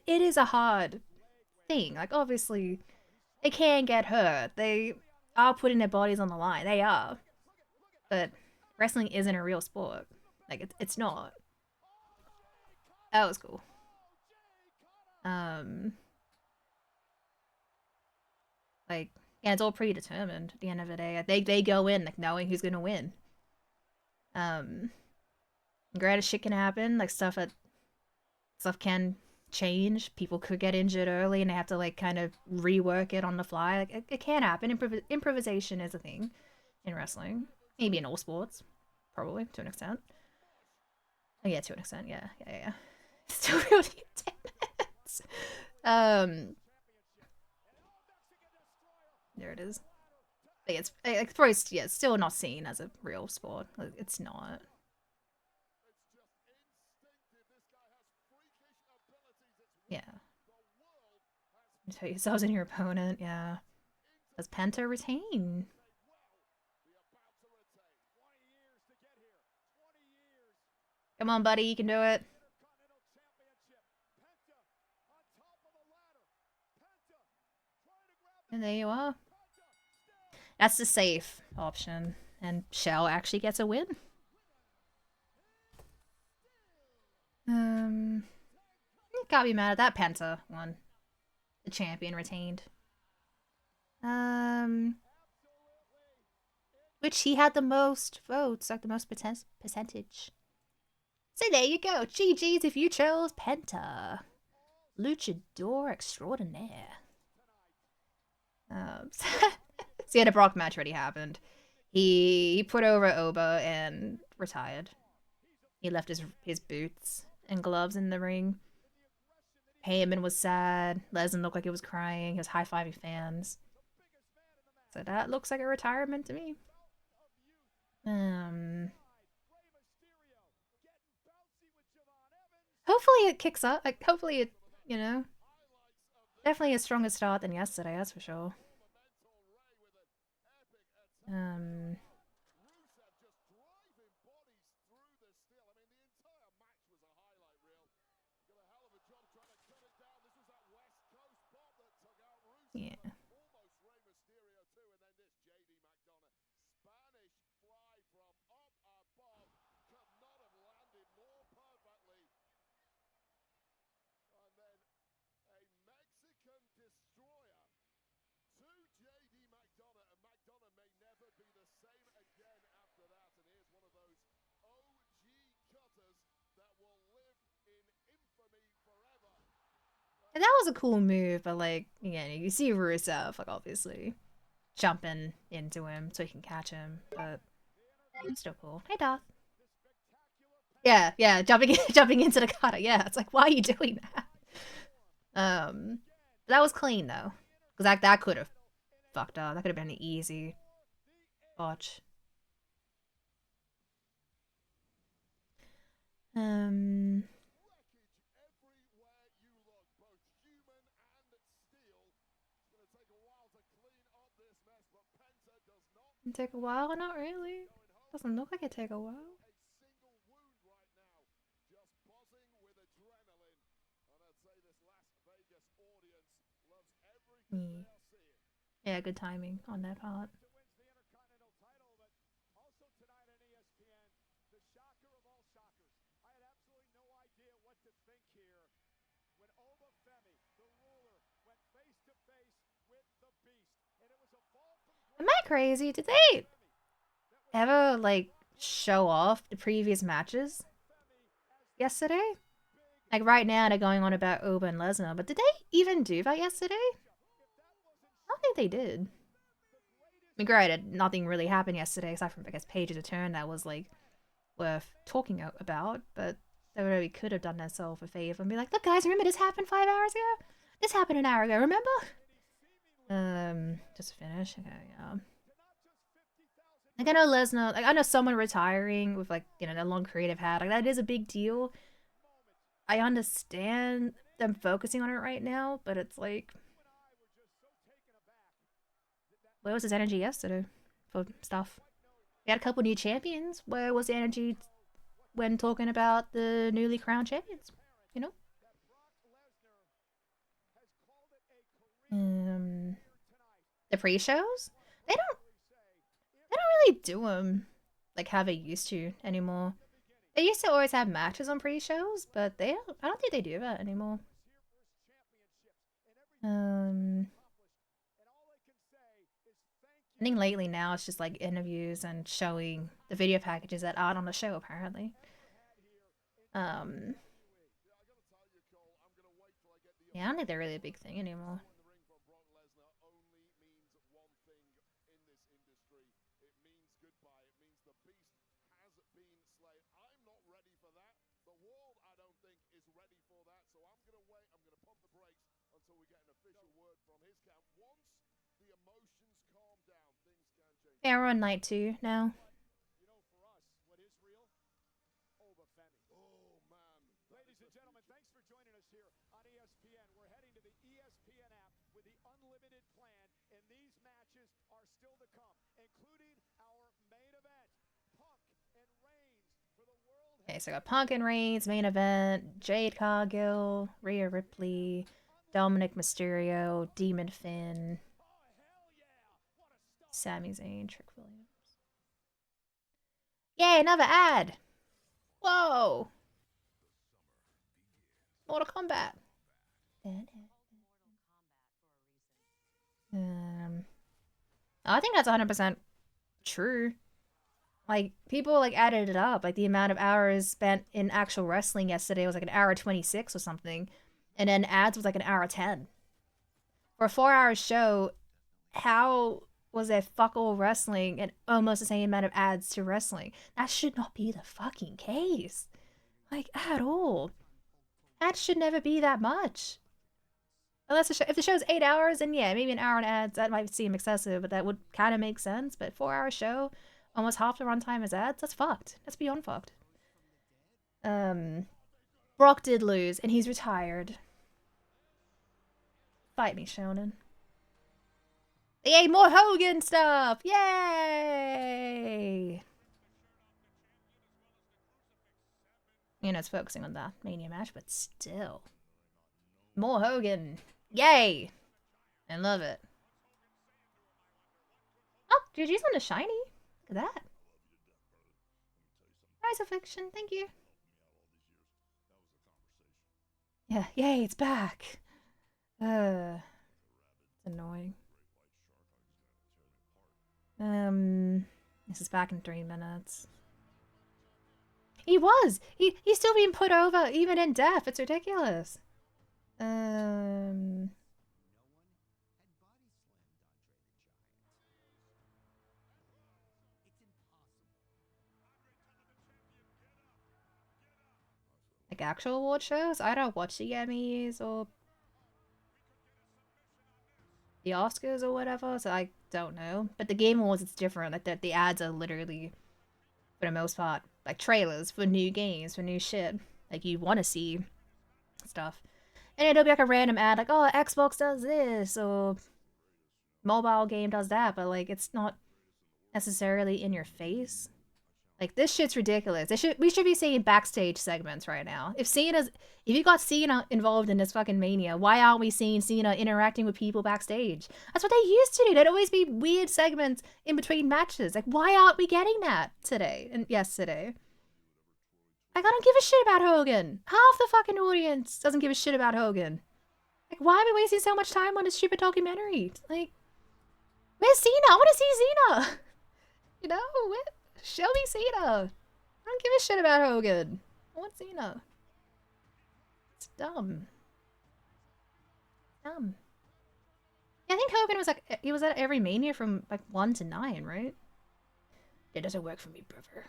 is a hard thing. Like obviously they can get hurt. They are putting their bodies on the line. They are. But wrestling isn't a real sport. Like it's not. That was cool. Um like yeah, it's all predetermined at the end of the day. They go in like knowing who's gonna win. Um Greatest shit can happen, like stuff can change. People could get injured early and they have to like kind of rework it on the fly. Like it can happen. Improvisation is a thing in wrestling. Maybe in all sports, probably to an extent. Oh yeah, to an extent. Yeah. Still really intense. Um, there it is. But yeah, it's probably yeah, it's still not seen as a real sport. Like, it's not. Yeah. You tell yourselves and your opponent. Yeah. Does Penta retain? Come on, buddy, you can do it. And there you are. That's the safe option. And Shell actually gets a win. Can't be mad at that. Penta won. The champion retained. Which he had the most votes, like the most percentage. So there you go. GG's if you chose Penta. Luchador extraordinaire. So yeah, the Brock match already happened. He put over Oba and retired. He left his boots and gloves in the ring. Heyman was sad. Lesnar looked like he was crying. He was high-fiving fans. So that looks like a retirement to me. Hopefully it kicks up. Like hopefully it, definitely a stronger start than yesterday. That's for sure. Yeah. And that was a cool move, but like, again, you see Rusev, like obviously jumping into him so he can catch him, but it's still cool. Hey, Darth. Yeah, jumping into the cutter. Yeah, it's like, why are you doing that? That was clean though, because that could have fucked up. That could have been an easy botch. Take a while? Not really. Doesn't look like it take a while. Mm. Yeah, good timing on that part. Am I crazy? Did they ever like show off the previous matches yesterday? Like right now they're going on about Oba and Lesnar, but did they even do that yesterday? I don't think they did. I mean, granted, nothing really happened yesterday aside from I guess Paige's return that was like worth talking about, but WWE could have done themselves a favor and be like, look guys, remember this happened 5 hours ago? This happened an hour ago, remember? Just finish. Okay, yeah. Like I know Lesnar, like I know someone retiring with like, you know, a long career they've had. Like that is a big deal. I understand them focusing on it right now, but it's like, where was his energy yesterday for stuff? We had a couple new champions. Where was the energy when talking about the newly crowned champions? You know? The pre-shows? They don't really do them like how they used to anymore. They used to always have matches on pre-shows, but I don't think they do that anymore. I think lately now it's just like interviews and showing the video packages that aren't on the show apparently. Um, yeah, I don't think they're really a big thing anymore. Yeah, we're on night 2 now. Okay, so I got Punk and Reigns, main event, Jade Cargill, Rhea Ripley, Dominic Mysterio, Demon Finn, Sami Zayn, Trick Williams. Yay, another ad! Whoa! Mortal Kombat. I think that's 100% true. Like, people, like, added it up. Like, the amount of hours spent in actual wrestling yesterday was, like, an hour 26 or something. And then ads was, like, an hour 10. For a 4-hour show, how was there fuck all wrestling and almost the same amount of ads to wrestling? That should not be the fucking case. Like, at all. Ads should never be that much. Unless if the show's 8 hours, then yeah, maybe an hour in ads, that might seem excessive, but that would kind of make sense. But 4-hour show, almost half the runtime is ads, that's fucked. That's beyond fucked. Brock did lose, and he's retired. Fight me, Shonen. Yay, more Hogan stuff! Yay! You know, it's focusing on the Mania match, but still. More Hogan. Yay! I love it. Oh, GG's on the shiny. Look at that. Rise Affliction, thank you. Yeah, yay, it's back. It's annoying. This is back in 3 minutes. He was! He's still being put over, even in death. It's ridiculous. Like actual award shows? I don't watch the Emmys or the Oscars or whatever, so I don't know. But the Game Awards, it's different. Like the ads are literally, for the most part, like trailers for new games, for new shit. Like you want to see stuff. And it'll be like a random ad, like, oh, Xbox does this, or mobile game does that, but like it's not necessarily in your face. Like this shit's ridiculous. We should be seeing backstage segments right now. If you got Cena involved in this fucking Mania, why aren't we seeing Cena interacting with people backstage? That's what they used to do. There'd always be weird segments in between matches. Like, why aren't we getting that today and yesterday? Like, I don't give a shit about Hogan. Half the fucking audience doesn't give a shit about Hogan. Like, why are we wasting so much time on this stupid documentary? Like, where's Cena? I want to see Cena. You know, show me Cena. I don't give a shit about Hogan. I want Cena. It's dumb. Dumb. Yeah, I think Hogan was like, he was at every Mania from like 1 to 9, right? It doesn't work for me, brother.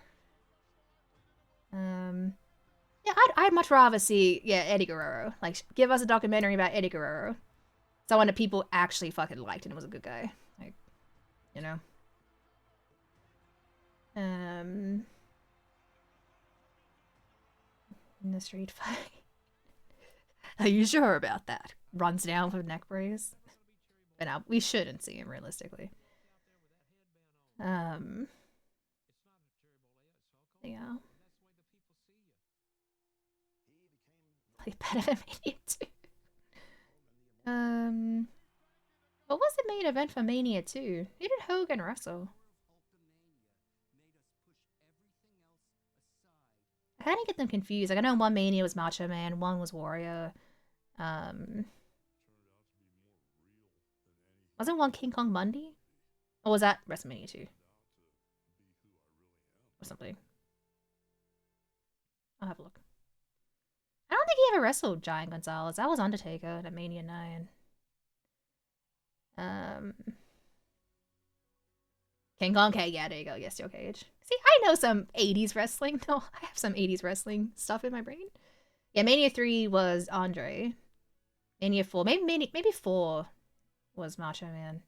Yeah, Yeah, I'd much rather see, yeah, Eddie Guerrero. Like, give us a documentary about Eddie Guerrero. Someone that people actually fucking liked and was a good guy. Like, you know? In the street fight. Are you sure about that? Runs down with a neck brace. But now, we shouldn't see him realistically. Yeah. Like better than Mania 2. What was the main event for Mania 2? Who did Hogan wrestle? I kind of get them confused. Like, I know one Mania was Macho Man, one was Warrior. Wasn't one King Kong Bundy? Or was that WrestleMania 2? Or something. I'll have a look. I don't think he ever wrestled Giant Gonzalez. That was Undertaker at Mania 9. King Kong, okay, yeah, there you go. Yes, Steel Cage. See, I know some 80s wrestling. No, I have some 80s wrestling stuff in my brain. Yeah, Mania 3 was Andre. Mania 4, maybe 4 was Macho Man.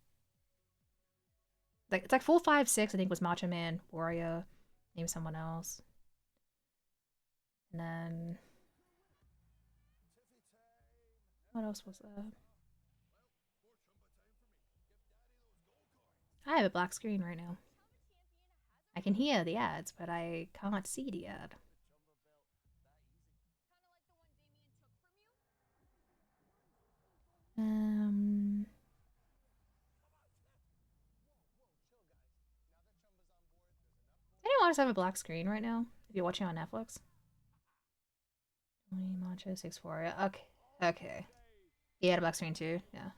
Like, it's like 4, 5, 6, I think, was Macho Man, Warrior, maybe someone else. And then... what else was there? I have a black screen right now. I can hear the ads, but I can't see the ad. Anyone else have a black screen right now? If you're watching on Netflix? 20 Macho 6-4. Yeah. Okay. Okay. He had a black screen too. Yeah.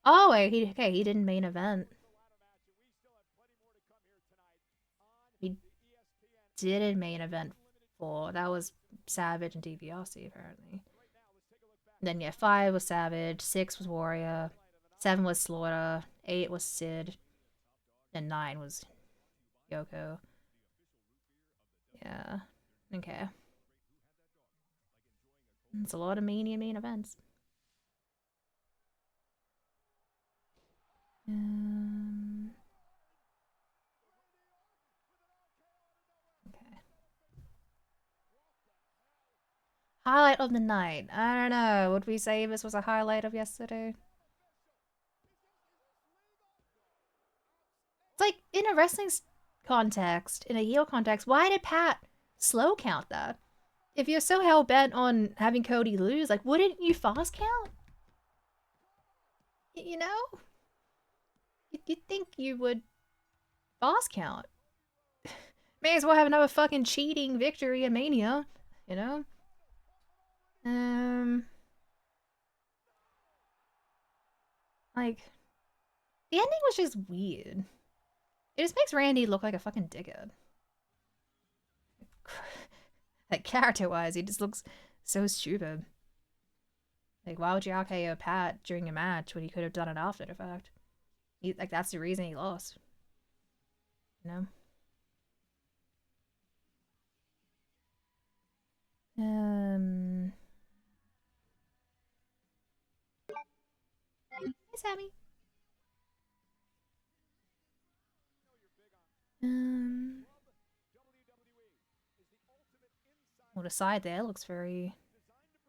Oh wait, he didn't main event. He did main event 4. That was Savage and DiBiase apparently. Then yeah, 5 was Savage, 6 was Warrior, 7 was Slaughter, 8 was Sid, and 9 was Yoko. Yeah. Okay. It's a lot of main events. Okay. Highlight of the night. I don't know. Would we say this was a highlight of yesterday? It's like, in a wrestling context, in a heel context, why did Pat slow count that? If you're so hell-bent on having Cody lose, like, wouldn't you fast count? You know? You'd think you would fast count. May as well have another fucking cheating victory in Mania, you know? Like, the ending was just weird. It just makes Randy look like a fucking dickhead. Like, character-wise, he just looks so stupid. Like, why would you RKO Pat during a match when he could have done it after the fact? Like, that's the reason he lost. You know? Hey, Sammy. Well, the side there looks very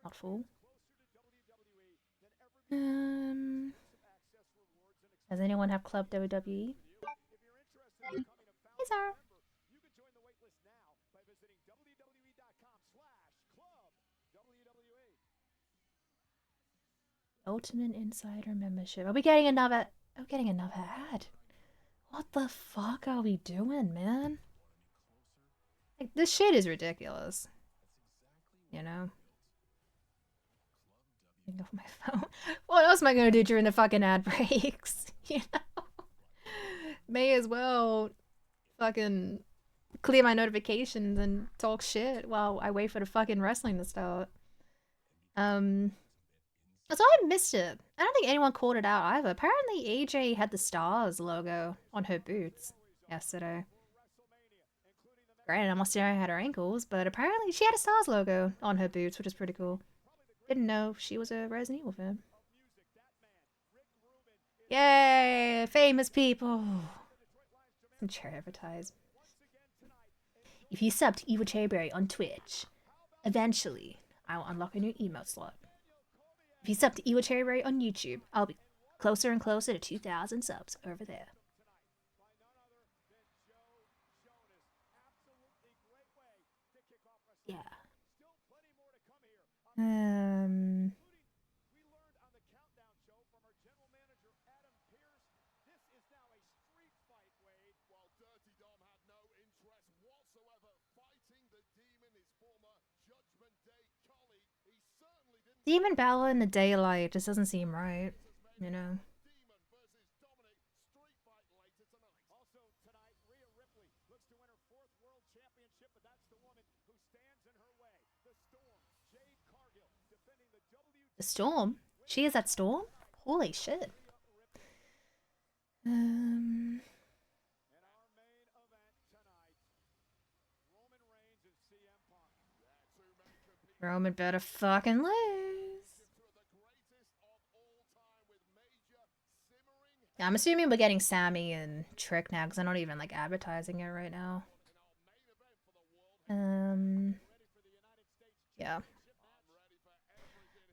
not full. Does anyone have Club WWE? Hey, Zara. Ultimate Insider membership. Are we getting another? Oh, getting another ad. What the fuck are we doing, man? Like, this shit is ridiculous. You know? Off my phone. What else am I gonna do during the fucking ad breaks? You know? May as well fucking clear my notifications and talk shit while I wait for the fucking wrestling to start. So I missed it. I don't think anyone called it out either. Apparently AJ had the Stars logo on her boots yesterday. Granted, I'm not staring at her ankles, but apparently she had a Stars logo on her boots, which is pretty cool. Didn't know she was a Resident Evil fan. Yay! Famous people! Some chair advertise. If you sub to Evil Cherryberry on Twitch, eventually I will unlock a new emote slot. If you sub to Evil Cherryberry on YouTube, I'll be closer and closer to 2,000 subs over there. Yeah. Demon Battle in the daylight just doesn't seem right, you know? The Storm? She is that Storm? Holy shit. Roman better fucking lose. I'm assuming we're getting Sammy and Trick now because I'm not even like advertising it right now. Yeah.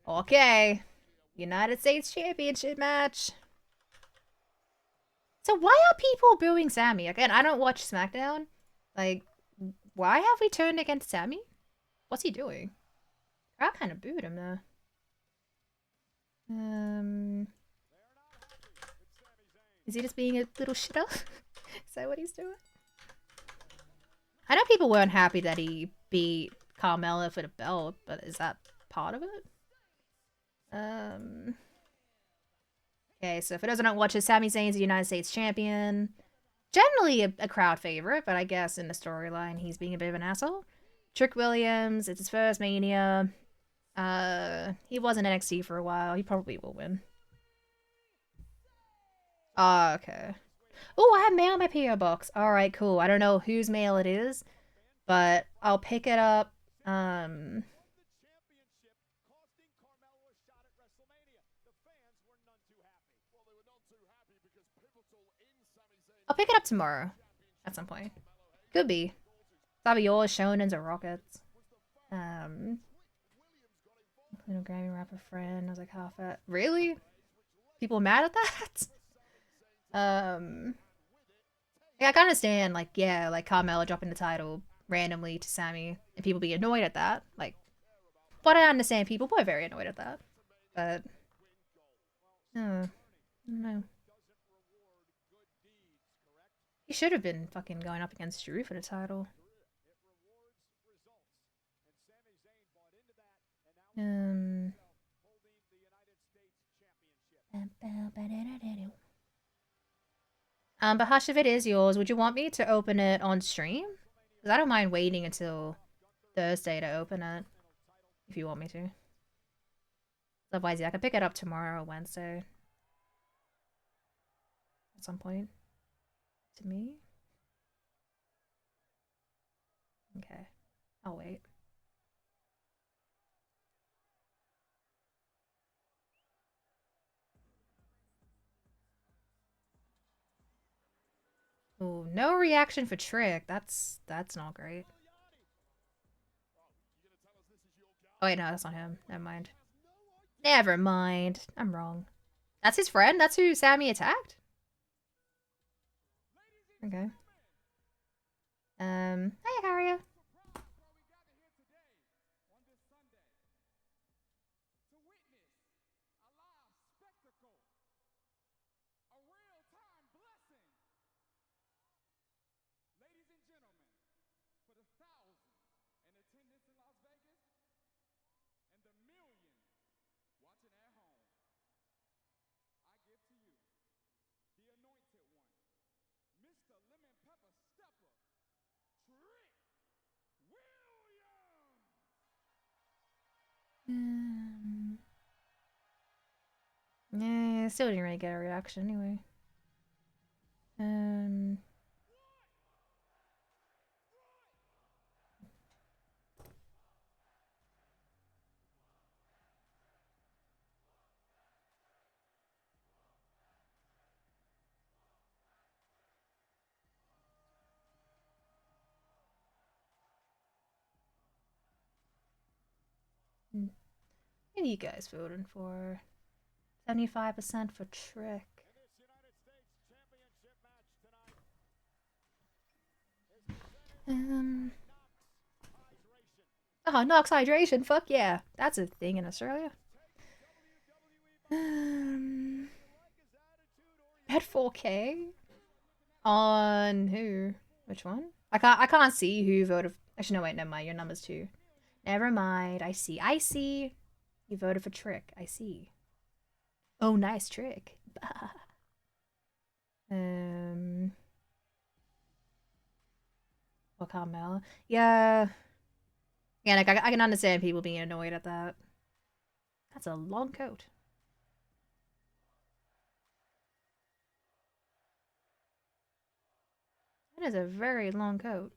Okay. United States Championship match. So why are people booing Sammy? Again, I don't watch SmackDown. Like, why have we turned against Sammy? What's he doing? I kind of booed him though. Is he just being a little shitter? Is that what he's doing? I know people weren't happy that he beat Carmella for the belt, but is that part of it? Okay, so for those who don't watch it, Sami Zayn's the United States champion. Generally a crowd favorite, but I guess in the storyline he's being a bit of an asshole. Trick Williams, it's his first Mania. He was in NXT for a while. He probably will win. Oh, okay. Oh, I have mail in my PO box. Alright, cool. I don't know whose mail it is, but I'll pick it up. I'll pick it up tomorrow at some point. Could be. Probably yours, Shonen's, or Rockets. Little Grammy rapper friend. I was like, half it. Really? People mad at that? Yeah, I can understand, like, yeah, like Carmella dropping the title randomly to Sammy and people be annoyed at that. Like, but I understand people were very annoyed at that. But, no. He should have been fucking going up against Drew for the title. But Hush, if it is yours, would you want me to open it on stream? Because I don't mind waiting until Thursday to open it, if you want me to. Otherwise, yeah, I can pick it up tomorrow or Wednesday. At some point. To me? Okay. I'll wait. Ooh, no reaction for Trick. That's not great. Oh wait, no, that's not him. Never mind. Never mind. I'm wrong. That's his friend? That's who Sammy attacked? Okay. Hiya, Haria. Yeah, still didn't really get a reaction anyway. What are you guys voting for? 75% for Trick. Oh, Nox Hydration. Fuck yeah. That's a thing in Australia. At 4K? On who? Which one? I can't see who voted. Actually, no, wait, never mind. Your number's 2. Never mind. I see. I see. You voted for Trick. I see. Oh, nice Trick. Well, Carmel. Yeah. Yeah, like I can understand people being annoyed at that. That's a long coat. That is a very long coat.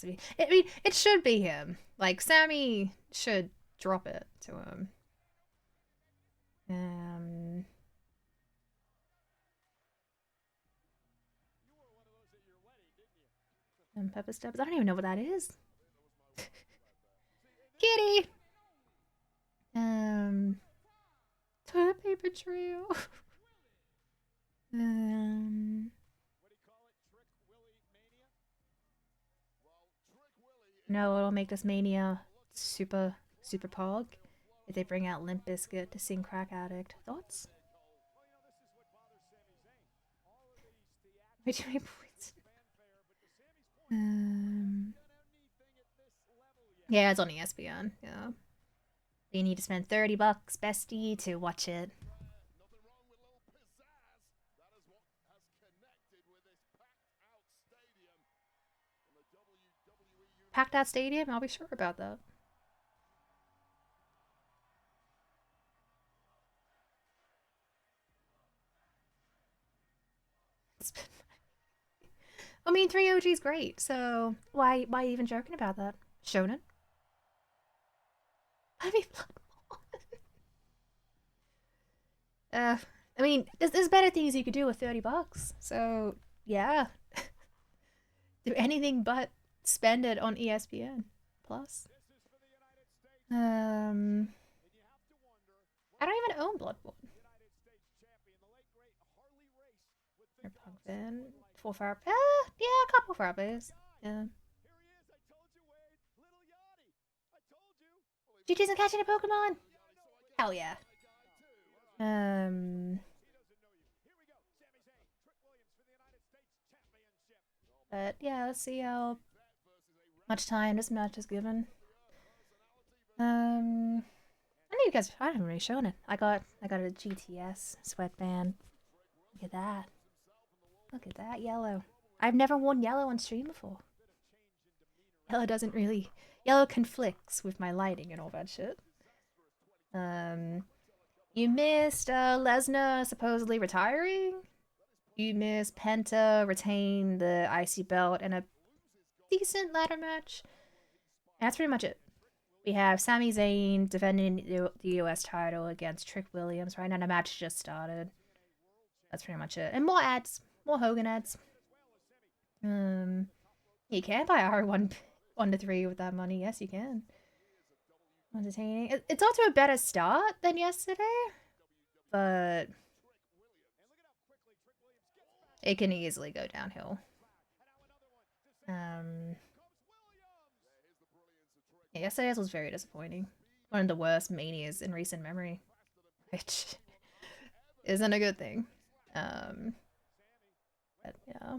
I mean, it should be him. Like, Sammy should drop it to him. And Pepper Steps. I don't even know what that is. Kitty! Toilet paper trio. No, it'll make this mania super, super pog if they bring out Limp Bizkit to sing Crack Addict. Thoughts? Way too many points. Yeah, it's on ESPN. Yeah. You need to spend $30, bestie, to watch it. Packed out stadium? I'll be sure about that. I mean, 3OG is great, so why even joking about that? Shonen? I mean, I mean, there's better things you could do with $30. So yeah, do anything but spend it on ESPN Plus. I don't even own Bloodborne. Punk fan. 4 fire. Yeah, a couple fire players. Yeah. GG isn't catching a Pokemon. Hell yeah. But yeah, let's see how much time this match is given. I know you guys. I haven't really shown it. I got a GTS sweatband. Look at that. Look at that yellow. I've never worn yellow on stream before. Yellow doesn't really. Yellow conflicts with my lighting and all that shit. You missed Lesnar supposedly retiring. You missed Penta retain the IC belt and a decent ladder match. And that's pretty much it. We have Sami Zayn defending the US title against Trick Williams right now. The match just started. That's pretty much it. And more ads. More Hogan ads. You can buy R1 to 3 with that money. Yes, you can. Entertaining. It's off to a better start than yesterday, but it can easily go downhill. Yeah, yesterday's was very disappointing. One of the worst manias in recent memory, which isn't a good thing. But yeah.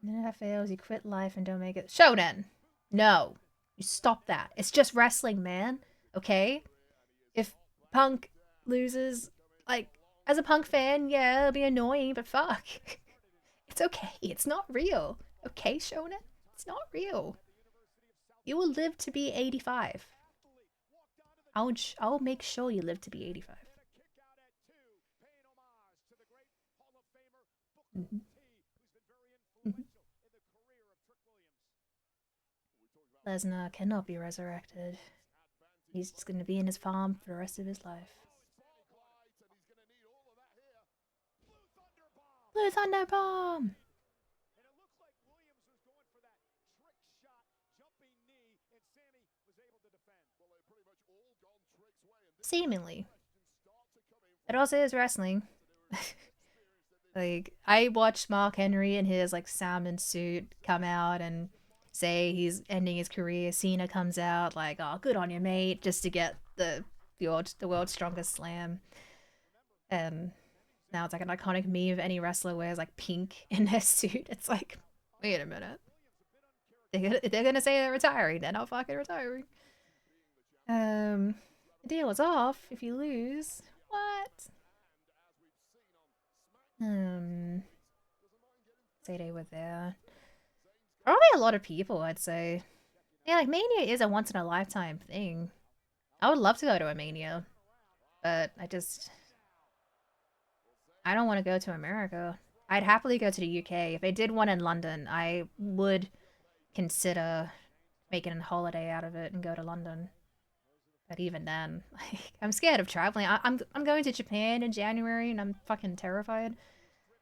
And then if that fails, you quit life and don't make it. Shonen! No! You stop that. It's just wrestling, man. Okay? If Punk loses, like, as a Punk fan, yeah, it'll be annoying, but fuck. It's okay. It's not real. Okay, Shonen? It's not real. You will live to be 85. I'll make sure you live to be 85. Mm-hmm. Mm-hmm. Lesnar cannot be resurrected. He's just going to be in his farm for the rest of his life. Blue Thunder Bomb! Seemingly. It also is wrestling. Like, I watched Mark Henry in his, like, salmon suit come out and say he's ending his career. Cena comes out, like, oh, good on you, mate, just to get the world's strongest slam. And now it's like an iconic meme of any wrestler wears, like, pink in their suit. It's like, wait a minute. They're gonna say they're retiring, they're not fucking retiring. The deal is off if you lose. What? Say they were there. Probably a lot of people, I'd say. Yeah, like Mania is a once in a lifetime thing. I would love to go to a Mania, but I don't want to go to America. I'd happily go to the UK. If they did one in London, I would consider making a holiday out of it and go to London. But even then, like, I'm scared of traveling. I'm going to Japan in January and I'm fucking terrified.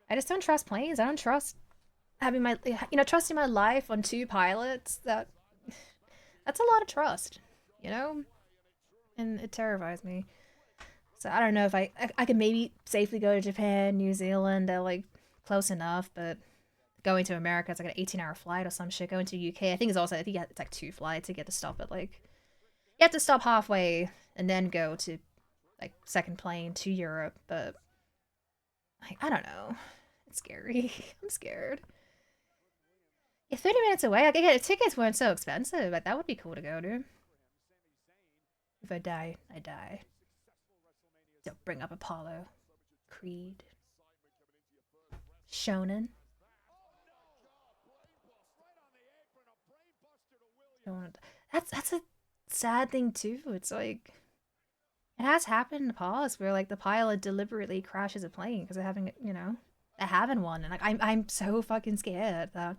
I just don't trust planes. I don't trust having my trusting my life on two pilots. That's a lot of trust, you know? And it terrifies me. So I don't know if I could maybe safely go to Japan, New Zealand, they're like close enough, but going to America, it's like an 18-hour flight or some shit. Going to the UK, I think it's like 2 flights. You get to stop at like, you have to stop halfway and then go to like second plane to Europe. But like, I don't know, it's scary. I'm scared. Yeah, 30 minutes away. Like, again, the tickets weren't so expensive, but that would be cool to go to. If I die, I die. Don't bring up Apollo. Creed. Shonen. That's a sad thing too. It's like, it has happened in the past where like the pilot deliberately crashes a plane because they're having one, and like I'm so fucking scared that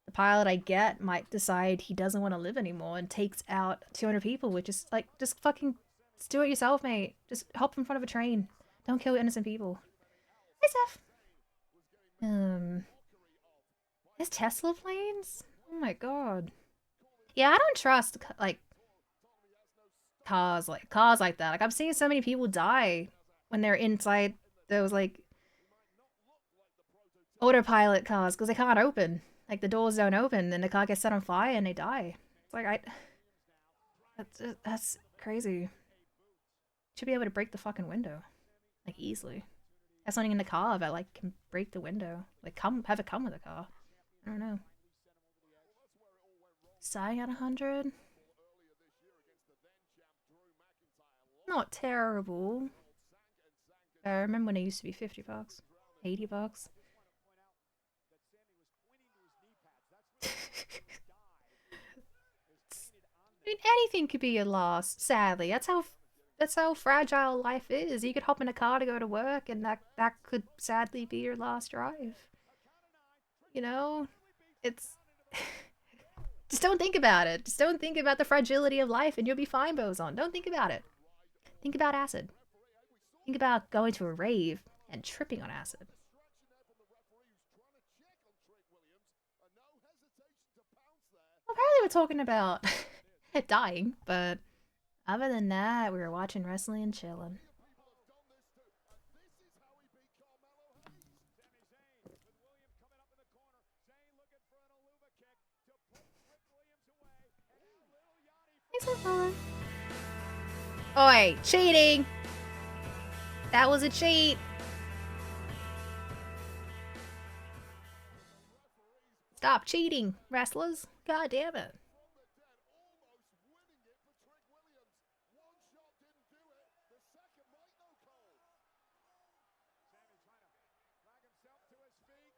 the pilot I get might decide he doesn't want to live anymore and takes out 200 people, which is like, just fucking just do it yourself, mate. Just hop in front of a train. Don't kill innocent people. Hi, Seth. There's Tesla planes? Oh my god. Yeah, I don't trust like cars like that. Like, I'm seeing so many people die when they're inside those like autopilot cars because they can't open. Like, the doors don't open and the car gets set on fire and they die. It's like, that's crazy. Should be able to break the fucking window, like, easily. Have something in the car that like can break the window. Like, have it come with the car. I don't know. Starting at 100. Not terrible. I remember when it used to be $50, $80. I mean, anything could be your last. Sadly, that's how fragile life is. You could hop in a car to go to work, and that could sadly be your last drive. You know, it's just don't think about it. Just don't think about the fragility of life, and you'll be fine, Boson. Don't think about it. Think about acid. Think about going to a rave and tripping on acid. Well, apparently we're talking about dying, but other than that, we were watching wrestling and chilling. Thanks for following. Oi, cheating! That was a cheat! Stop cheating, wrestlers! God damn it.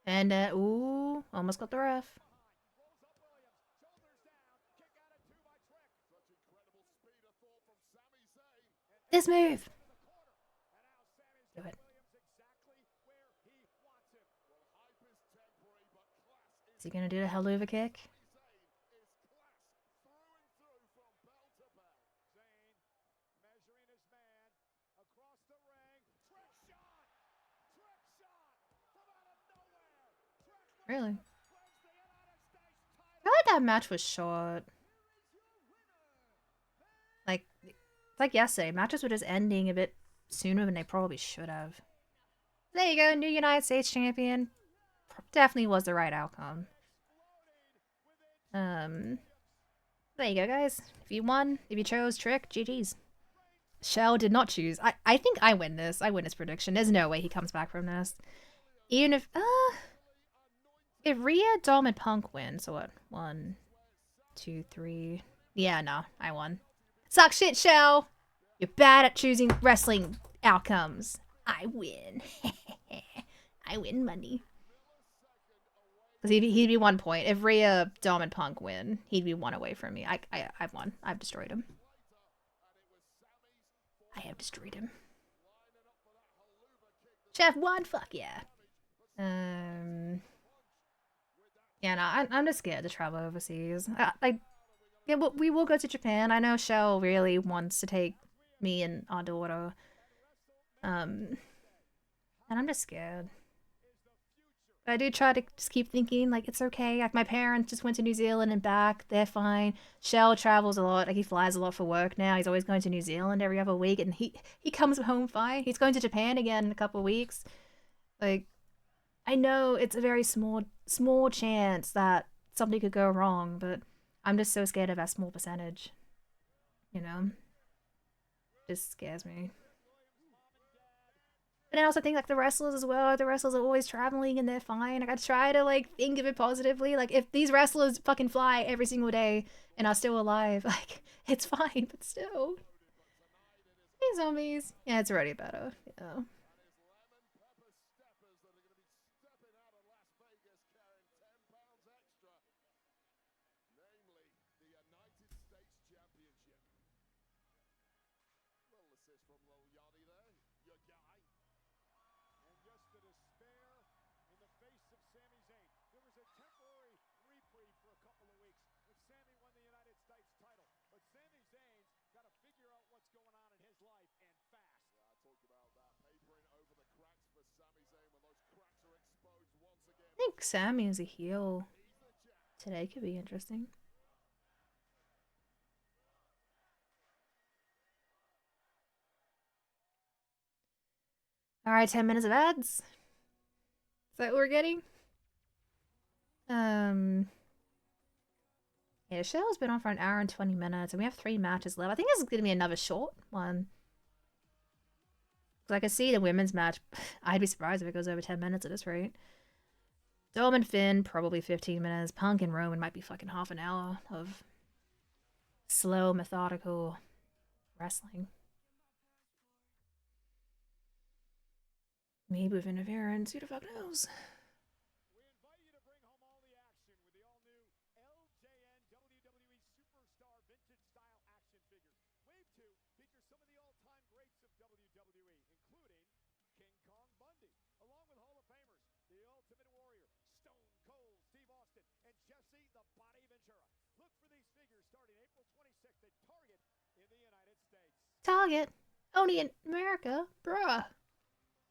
And, ooh, almost got the ref. This move! Do it. Is he gonna do the Helluva kick? Really? I feel like that match was short. Like, It's like yesterday, matches were just ending a bit sooner than they probably should have. There you go, new United States champion. Definitely was the right outcome. There you go, guys. If you won, if you chose Trick, GG's. Shell did not choose. I think I win this. I win this prediction. There's no way he comes back from this. Even if Rhea, Dom, and Punk win, so what? 1, 2, 3. Yeah, no, I won. Suck shit, Shell. You're bad at choosing wrestling outcomes. I win. I win money. Because he'd be 1 point. If Rhea, Dom, and Punk win, he'd be 1 away from me. I've won. I've destroyed him. I have destroyed him. Chef won. Fuck yeah. Yeah, no, I'm just scared to travel overseas. Yeah, we will go to Japan. I know Shell really wants to take me and our daughter. And I'm just scared. But I do try to just keep thinking, like, it's okay. Like, my parents just went to New Zealand and back. They're fine. Shell travels a lot. Like, he flies a lot for work now. He's always going to New Zealand every other week. And he comes home fine. He's going to Japan again in a couple of weeks. Like, I know it's a very small chance that something could go wrong. But I'm just so scared of that small percentage. You know? It just scares me. But I also think, like, the wrestlers as well. The wrestlers are always traveling and they're fine. Like, I try to, like, think of it positively. Like, if these wrestlers fucking fly every single day and are still alive, like, it's fine, but still. Hey, zombies. Yeah, it's already better. Yeah. I think Sammy is a heel. Today could be interesting. Alright, 10 minutes of ads. Is that what we're getting? Yeah, the show's been on for an hour and 20 minutes, and we have 3 matches left. I think this is going to be another short one. Because I can see the women's match. I'd be surprised if it goes over 10 minutes at this rate. Dom and Finn, probably 15 minutes. Punk and Roman might be fucking half an hour of slow, methodical wrestling. Maybe with interference, who the fuck knows? Target? Only in America? Bruh.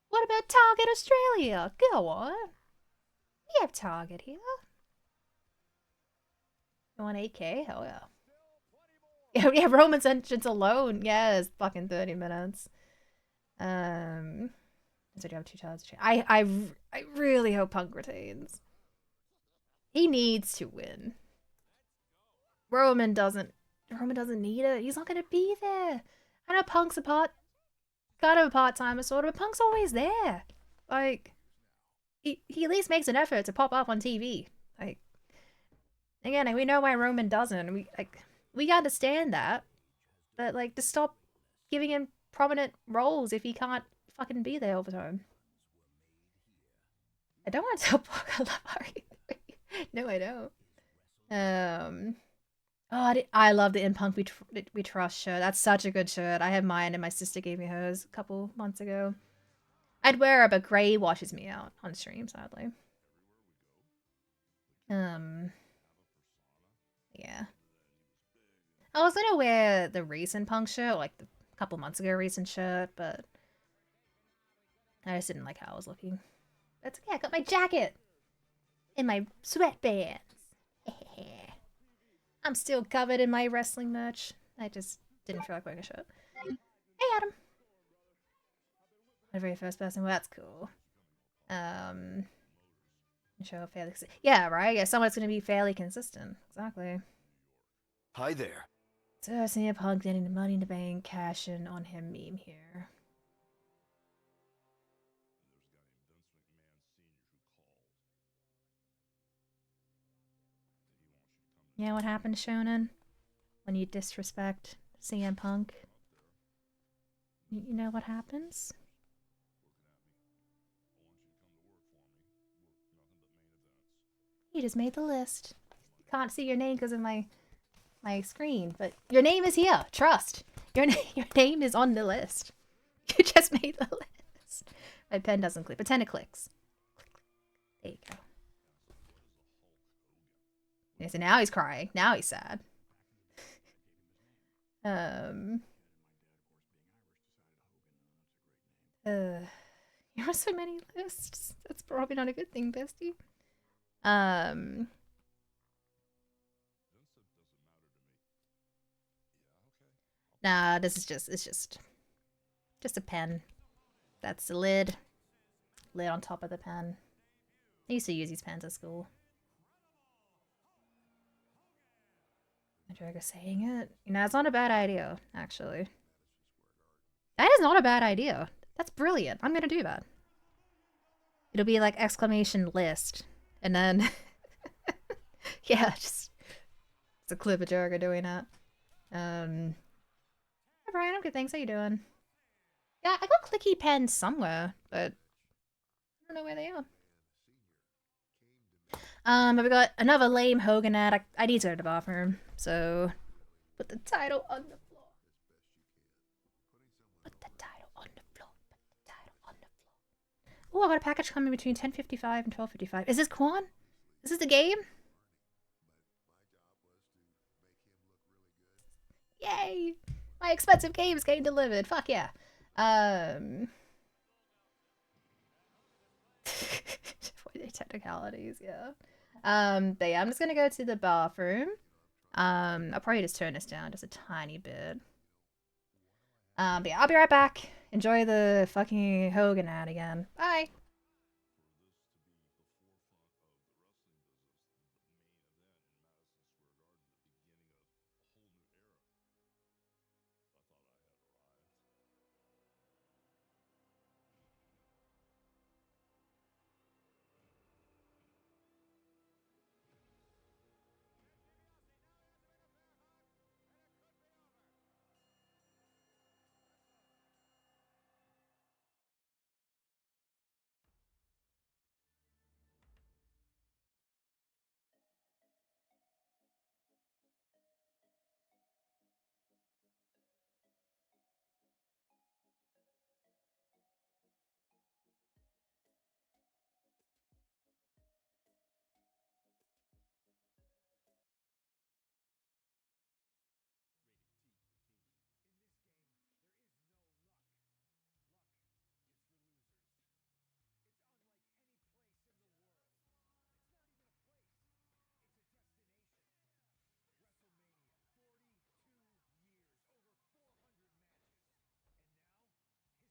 What about Target Australia? Go on. We have Target here. You want 8K? Hell yeah. Yeah, Roman's entrance alone. Yeah, it's fucking 30 minutes. So do you have 2 times? I really hope Punk retains. He needs to win. Roman doesn't need it. He's not gonna be there. I know Punk's kind of a part-timer sort of, but Punk's always there. Like, he at least makes an effort to pop up on TV. Like, again, we know why Roman doesn't. We understand that, but like, to stop giving him prominent roles if he can't fucking be there all the time. I don't want to tell Punk I love RE3. No, I don't. Oh, I love the In Punk We Trust shirt. That's such a good shirt. I have mine and my sister gave me hers a couple months ago. I'd wear it, but Gray washes me out on stream, sadly. Yeah. I was gonna wear the recent Punk shirt, like the couple months ago recent shirt, but I just didn't like how I was looking. That's okay, I got my jacket! And my sweatbands. I'm still covered in my wrestling merch. I just didn't feel like wearing a shirt. Hey, Adam. My very first person. Well, that's cool. Show fairly. Yeah, right. Yeah, someone's gonna be fairly consistent. Exactly. Hi there. So CM Punk getting the Money in the Bank cash in on him meme here. Yeah, what happened to Shonen when you disrespect CM Punk? You know what happens? You just made the list. Can't see your name because of my screen, but your name is here. Trust. Your name is on the list. You just made the list. My pen doesn't click. Pretend it clicks. There you go. Yeah, so now he's crying. Now he's sad. You're on so many lists. That's probably not a good thing, bestie. Nah, this is just a pen. That's the lid. Lid on top of the pen. I used to use these pens at school. Drago saying it. You know, it's not a bad idea, actually. That is not a bad idea. That's brilliant. I'm gonna do that. It'll be like exclamation list. And then yeah, just it's a clip of Drago doing that. Hey Brian, I'm good, thanks. How you doing? Yeah, I got clicky pens somewhere, but I don't know where they are. But we got another lame Hogan ad. I need to go to the bathroom, so put the title on the floor. Put the title on the floor. Put the title on the floor. Oh, I got a package coming between 10:55 and 12:55. Is this Quan? Is this the game? Yay! My expensive game is getting delivered. Fuck yeah. For the technicalities, yeah. But yeah, I'm just gonna go to the bathroom. I'll probably just turn this down just a tiny bit. But yeah, I'll be right back. Enjoy the fucking Hogan ad again. Bye.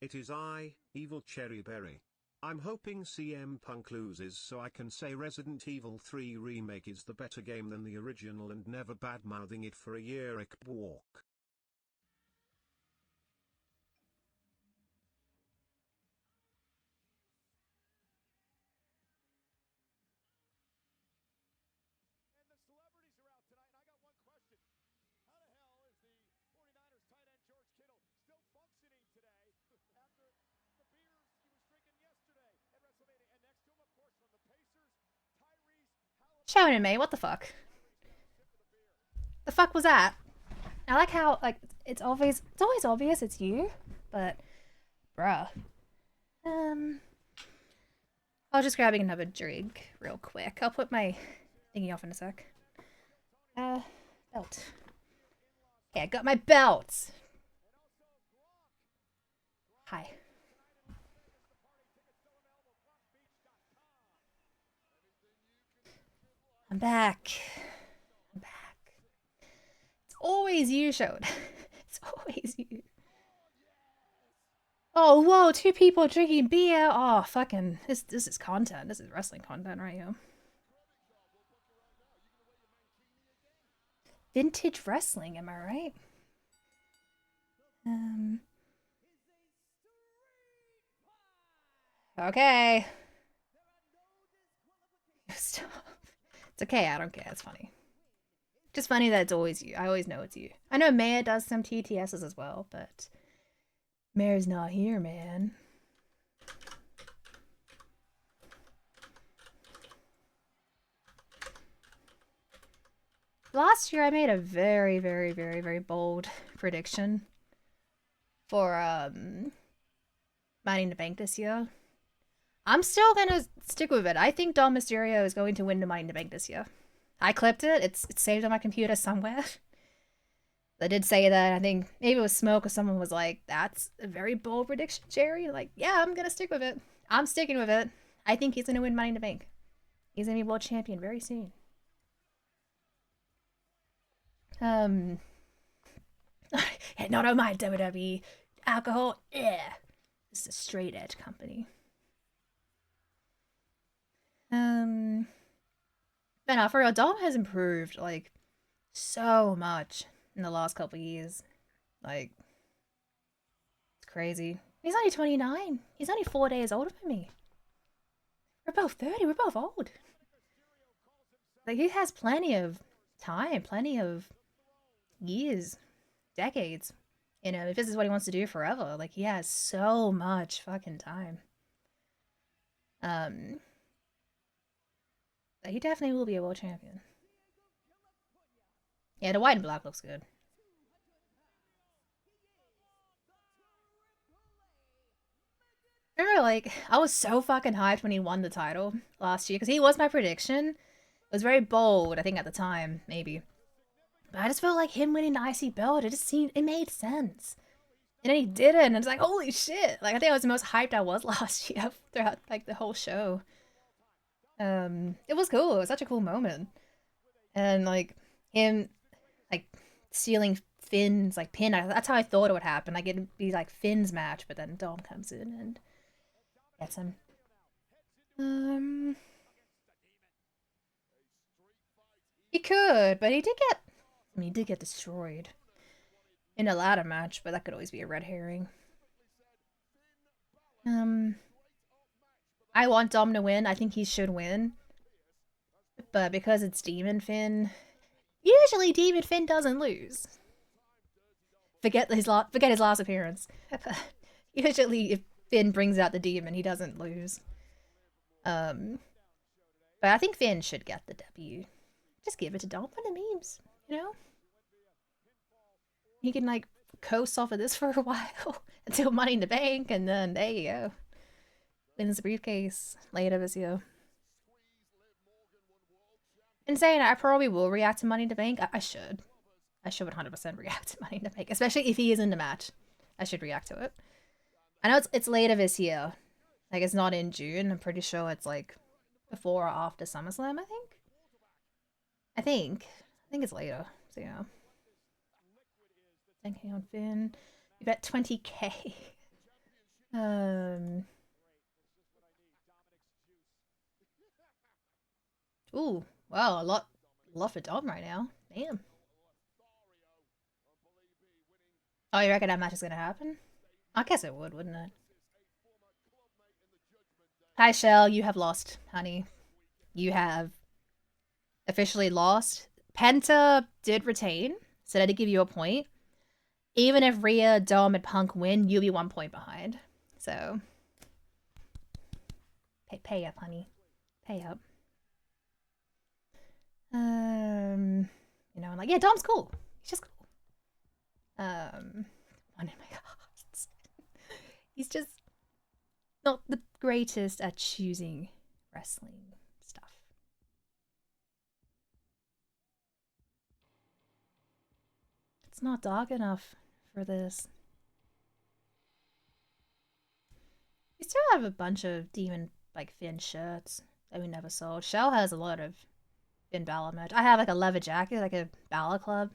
It is I, Evil Cherry Berry. I'm hoping CM Punk loses so I can say Resident Evil 3 Remake is the better game than the original and never bad-mouthing it for a year. Walk. Showing me, what the fuck? The fuck was that? I like how like it's always obvious it's you, but bruh. I was just grabbing another drink real quick. I'll put my thingy off in a sec. Belt. Okay, I got my belt. Hi. I'm back. I'm back. It's always you, Shode. It's always you. Oh, whoa, two people drinking beer. Oh, fucking, this is content. This is wrestling content right here. Vintage wrestling, am I right? Okay. Stop. It's okay, I don't care, it's funny. Just funny that it's always you. I always know it's you. I know Mayor does some TTSs as well, but Mayor's not here, man. Last year I made a very, very, very, very bold prediction for Money in the Bank this year. I'm still gonna stick with it. I think Dom Mysterio is going to win the Money in the Bank this year. I clipped it. It's saved on my computer somewhere. I did say that. I think maybe it was Smoke or someone was like, "That's a very bold prediction, Jerry." Like, yeah, I'm gonna stick with it. I'm sticking with it. I think he's gonna win Money in the Bank. He's gonna be world champion very soon. Not on my WWE alcohol. Yeah, this is a straight edge company. But no, for real, Dom has improved like so much in the last couple years. Like, it's crazy. He's only 29. He's only 4 days older than me. We're both 30. We're both old. Like, he has plenty of time, plenty of years, decades. You know, if this is what he wants to do forever, like, he has so much fucking time. But he definitely will be a world champion. Yeah, the white and black looks good. Remember, like, I was so fucking hyped when he won the title last year, because he was my prediction. It was very bold, I think, at the time, maybe. But I just felt like him winning the IC belt, it made sense. And then he didn't, and it's like, holy shit. Like, I think I was the most hyped I was last year throughout, like, the whole show. It was cool. It was such a cool moment. And, like, him, like, stealing Finn's, like, pin. That's how I thought it would happen. Like, it'd be, like, Finn's match, but then Dom comes in and gets him. He could, but he did get destroyed in a ladder match, but that could always be a red herring. I want Dom to win. I think he should win. But because it's Demon Finn, usually Demon Finn doesn't lose. Forget his last appearance. Usually if Finn brings out the demon, he doesn't lose. But I think Finn should get the W. Just give it to Dom for the memes, you know? He can, like, coast off of this for a while until Money in the Bank, and then there you go. Wins the briefcase later this year. Insane, I probably will react to Money in the Bank. I should. I should 100% react to Money in the Bank, especially if he is in the match. I should react to it. I know it's later this year. Like, it's not in June. I'm pretty sure it's, like, before or after SummerSlam, I think. I think it's later. So, yeah. 10k on Finn. You bet 20k. Ooh, wow, a lot for Dom right now. Damn. Oh, you reckon that match is gonna happen? I guess it would, wouldn't it? Hi, Shell. You have lost, honey. You have officially lost. Penta did retain, so that did give you a point. Even if Rhea, Dom, and Punk win, you'll be 1 point behind. So, pay up, honey. Pay up. You know, like, yeah, Dom's cool. He's just cool. One in my heart. He's just not the greatest at choosing wrestling stuff. It's not dark enough for this. We still have a bunch of Demon, like, Finn shirts that we never sold. Shell has a lot of Finn Balor merch. I have, like, a leather jacket, like a Balor Club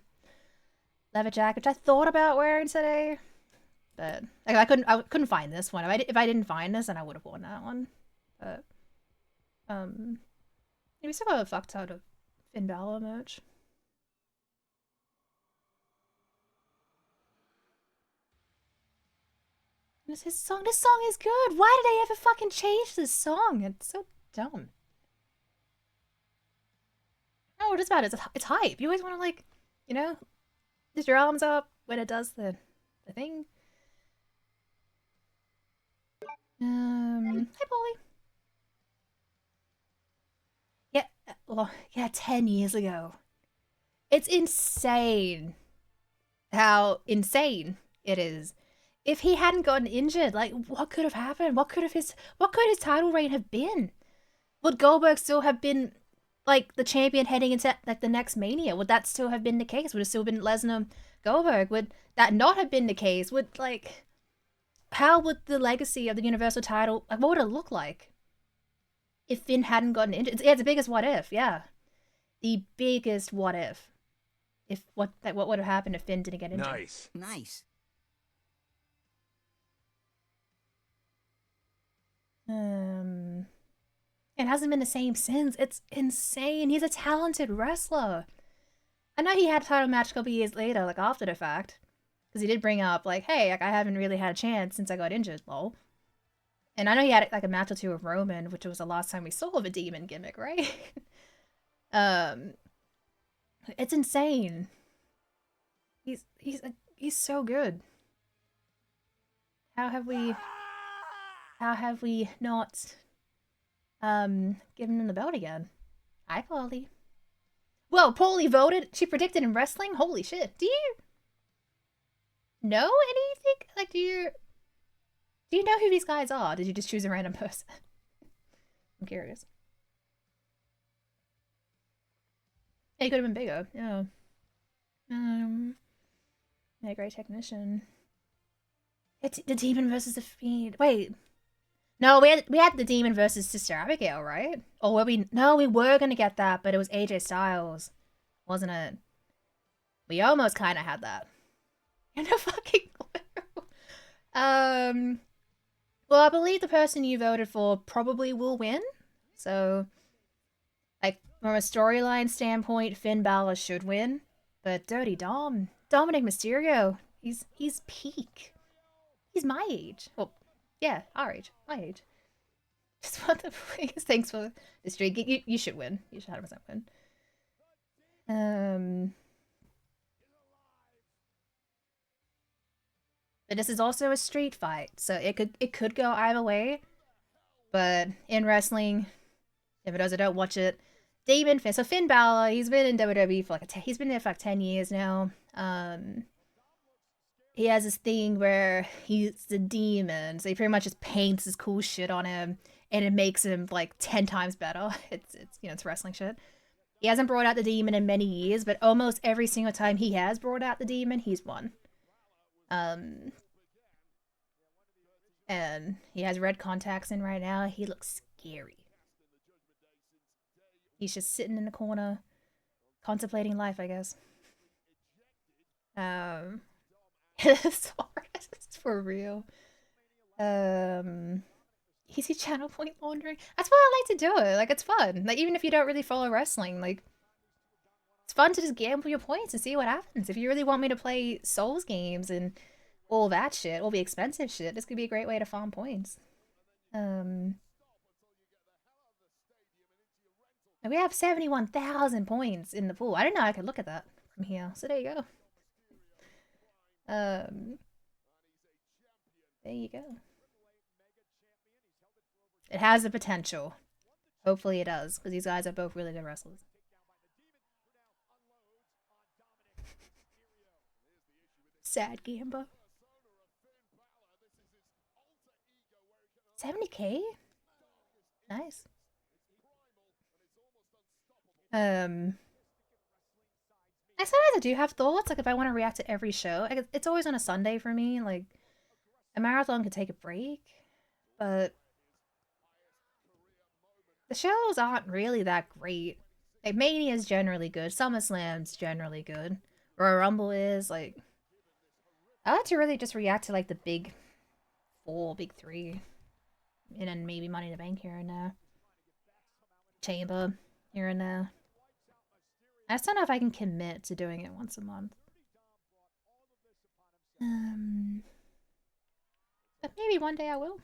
leather jacket, which I thought about wearing today. But like, I couldn't find this one. If I didn't find this, then I would have won that one. But we still got a fuck ton of Finn Balor merch. This his song. This song is good. Why did they ever fucking change this song? It's so dumb. Oh, what is about it? It's hype. You always want to like, you know, lift your arms up when it does the thing. Hi, Polly. Yeah, well, yeah, 10 years ago. It's insane how insane it is. If he hadn't gotten injured, like, what could have happened? What could his title reign have been? Would Goldberg still have been like the champion heading into like the next Mania? Would that still have been the case? Would it still been Lesnar Goldberg? Would that not have been the case? Would like, how would the legacy of the Universal title, like, what would it look like if Finn hadn't gotten injured? It's the biggest what if, yeah. The biggest what if. If what would have happened if Finn didn't get injured? Nice. It hasn't been the same since. It's insane. He's a talented wrestler. I know he had a title match a couple years later, like after the fact, because he did bring up like, hey, like I haven't really had a chance since I got injured, lol. And I know he had like a match or two with Roman, which was the last time we saw the demon gimmick, right? It's insane. He's so good. How have we not given him the belt again? Hi, Paulie. Whoa, Paulie voted. She predicted in wrestling. Holy shit! Do you know anything? Like, do you know who these guys are? Did you just choose a random person? I'm curious. Yeah, he could have been bigger. Yeah. Yeah, great technician. It's the Demon versus the Fiend. Wait. No, we had the Demon versus Sister Abigail, right? Or were we? No, we were gonna get that, but it was AJ Styles, wasn't it? We almost kind of had that. In a fucking clue. Well, I believe the person you voted for probably will win. So, like, from a storyline standpoint, Finn Balor should win. But Dirty Dom, Dominic Mysterio, he's peak. He's my age. Well, yeah, our age. My age. Just want to please. Thanks for the streak. You should win. You should 100% win. But this is also a street fight, so it could go either way. But in wrestling, if it does, I don't watch it. Demon Finn. So Finn Balor, he's been in WWE for like he's been there for like 10 years now. He has this thing where he's the demon, so he pretty much just paints his cool shit on him, and it makes him like 10 times better. It's it's wrestling shit. He hasn't brought out the demon in many years, but almost every single time he has brought out the demon, he's won. And he has red contacts in right now. He looks scary. He's just sitting in the corner, contemplating life, I guess. It's for real. Easy channel point laundering. That's why I like to do it. Like, it's fun. Like, even if you don't really follow wrestling, like, it's fun to just gamble your points and see what happens. If you really want me to play Souls games and all that shit, all the expensive shit, this could be a great way to farm points. We have 71,000 points in the pool. I didn't know I could look at that from here. So there you go. There you go. It has the potential. Hopefully it does, because these guys are both really good wrestlers. Sad Gamba. 70k? Nice. I sometimes I do have thoughts, like if I want to react to every show. It's always on a Sunday for me. Like, a marathon could take a break, but the shows aren't really that great. Like, Mania's generally good. SummerSlam's generally good. Royal Rumble is, like, I like to really just react to like the big four, big three, and then maybe Money in the Bank here and there, Chamber here and there. I just don't know if I can commit to doing it once a month. But maybe one day I will.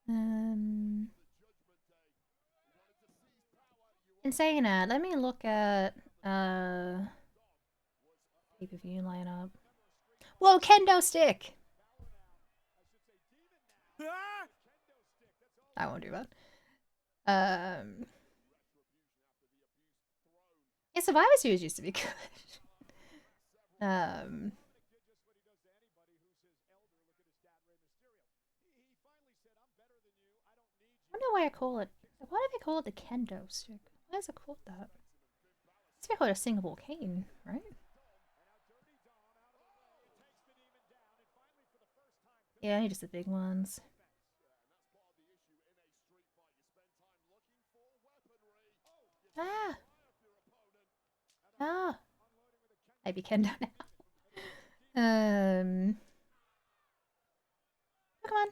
In saying that, let me look at pay-per-view lineup. Whoa, kendo stick! I won't do that. Yeah, Survivor Series used to be good. I wonder why I call it. Why do they call it the kendo stick? Why is it called that? It's called a singable cane, right? Yeah, only just the big ones. Ah! Ah! Maybe kendo now. Oh, come on.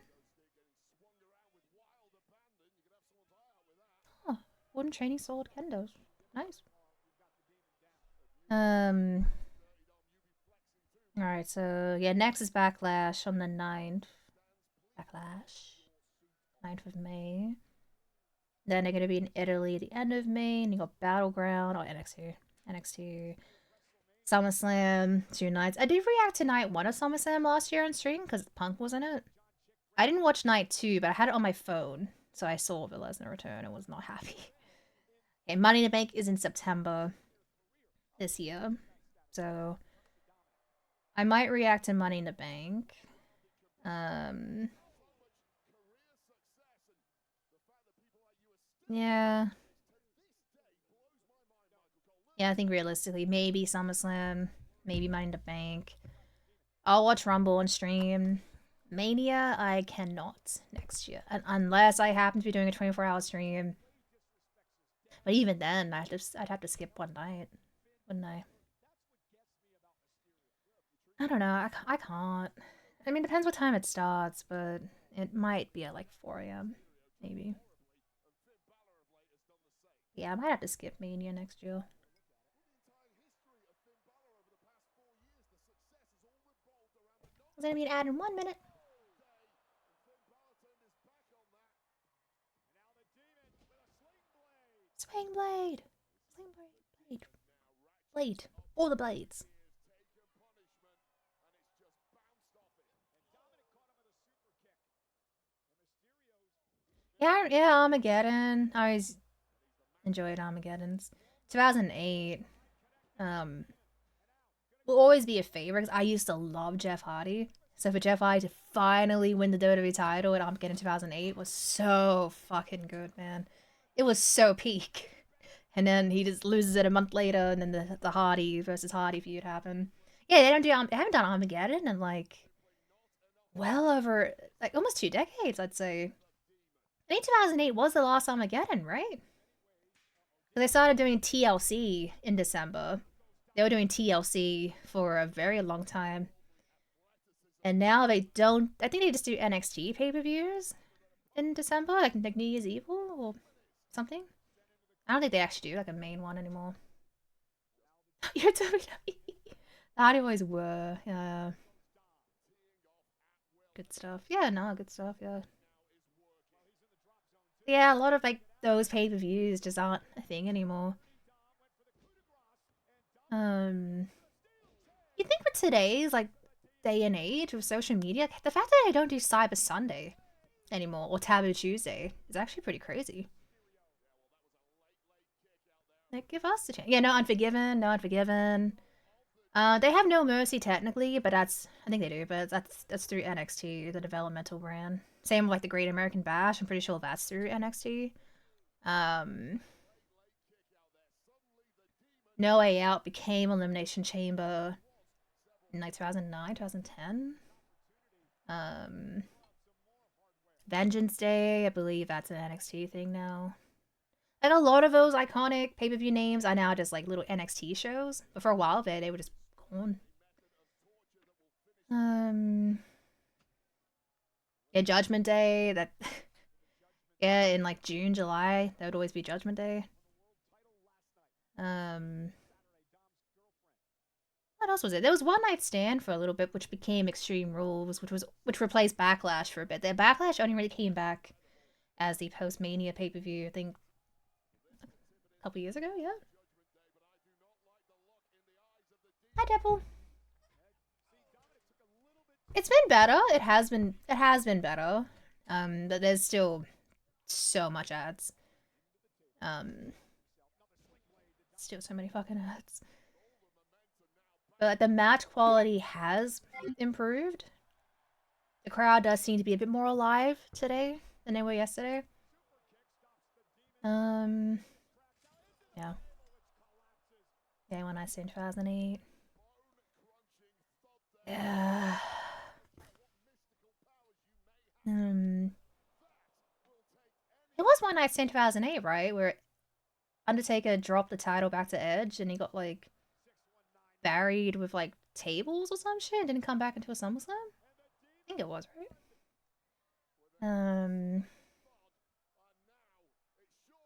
Oh, wooden training sword kendos. Nice. Alright, so yeah, next is Backlash on the 9th. Backlash. 9th of May. Then they're gonna be in Italy at the end of May, and you got Battleground, or NXT. NXT. SummerSlam, 2 nights. I did react to night 1 of SummerSlam last year on stream, because Punk was in it. I didn't watch night 2, but I had it on my phone, so I saw the Lesnar return and was not happy. Okay, Money in the Bank is in September this year, so I might react to Money in the Bank. Yeah. Yeah, I think realistically, maybe SummerSlam, maybe Money in the Bank. I'll watch Rumble on stream. Mania, I cannot next year, unless I happen to be doing a 24-hour stream. But even then, I'd have to skip one night, wouldn't I? I don't know. I can't. I mean, it depends what time it starts, but it might be at like 4 a.m. Maybe. Yeah, I might have to skip Mania next year. It's gonna be an ad in 1 minute. Swing blade! Swing blade! Blade! All the blades! Yeah, Armageddon. I always enjoyed Armageddon's. 2008. Will always be a favorite because I used to love Jeff Hardy. So for Jeff Hardy to finally win the WWE title at Armageddon 2008 was so fucking good, man. It was so peak. And then he just loses it a month later, and then the Hardy versus Hardy feud happened. Yeah, they haven't done Armageddon in like well over like almost 2 decades, I'd say. I think 2008 was the last Armageddon, right? So they started doing TLC in December. They were doing TLC for a very long time. And now they don't. I think they just do NXT pay-per-views in December, like New Year's Eve or something. I don't think they actually do like a main one anymore. You're WWE. They always were. Yeah. Good stuff. Yeah, no, good stuff. Yeah. Yeah, a lot of like those pay-per-views just aren't a thing anymore. You think with today's like day and age with social media, the fact that I don't do Cyber Sunday anymore or Taboo Tuesday is actually pretty crazy. Like, give us a chance. Yeah, no Unforgiven, no Unforgiven. They have No Mercy technically, but I think they do, but that's through NXT, the developmental brand. Same with like the Great American Bash. I'm pretty sure that's through NXT. No Way Out became Elimination Chamber in like 2009, 2010. Vengeance Day, I believe that's an NXT thing now. Like a lot of those iconic pay-per-view names are now just like little NXT shows. But for a while they were just gone. Yeah, Judgment Day. That yeah, in like June, July, that would always be Judgment Day. Um, what else was it? There was One Night Stand for a little bit, which became Extreme Rules, which replaced Backlash for a bit. The Backlash only really came back as the post Mania pay per view. I think a couple years ago. Yeah. Hi, Devil. It's been better. It has been. It has been better. But there's still so much ads. Still so many fucking ads. But like, the match quality has improved. The crowd does seem to be a bit more alive today than they were yesterday. Yeah. Yeah, when I say 2008. Yeah. It was One Night Stand 2008, right? Where Undertaker dropped the title back to Edge and he got like buried with like tables or some shit and didn't come back until SummerSlam? I think it was, right?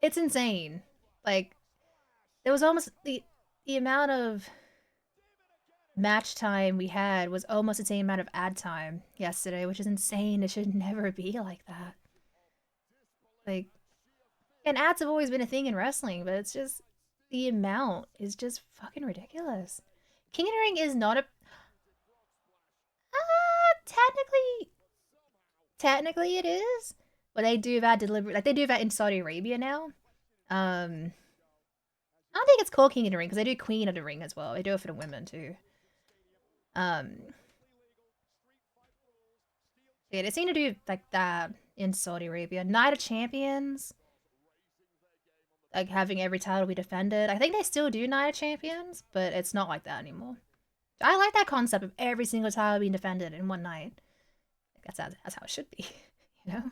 It's insane. Like there was almost the amount of match time we had was almost the same amount of ad time yesterday, which is insane. It should never be like that. Like, and ads have always been a thing in wrestling, but it's just the amount is just fucking ridiculous. King of the Ring is not a technically it is, but they do that deliberate. Like they do that in Saudi Arabia now. I don't think it's called King of the Ring because they do Queen of the Ring as well. They do it for the women too. Yeah, they seem to do like that in Saudi Arabia. Night of Champions, like having every title be defended. I think they still do Night of Champions, but it's not like that anymore. I like that concept of every single title being defended in one night. Like, that's how it should be, you know.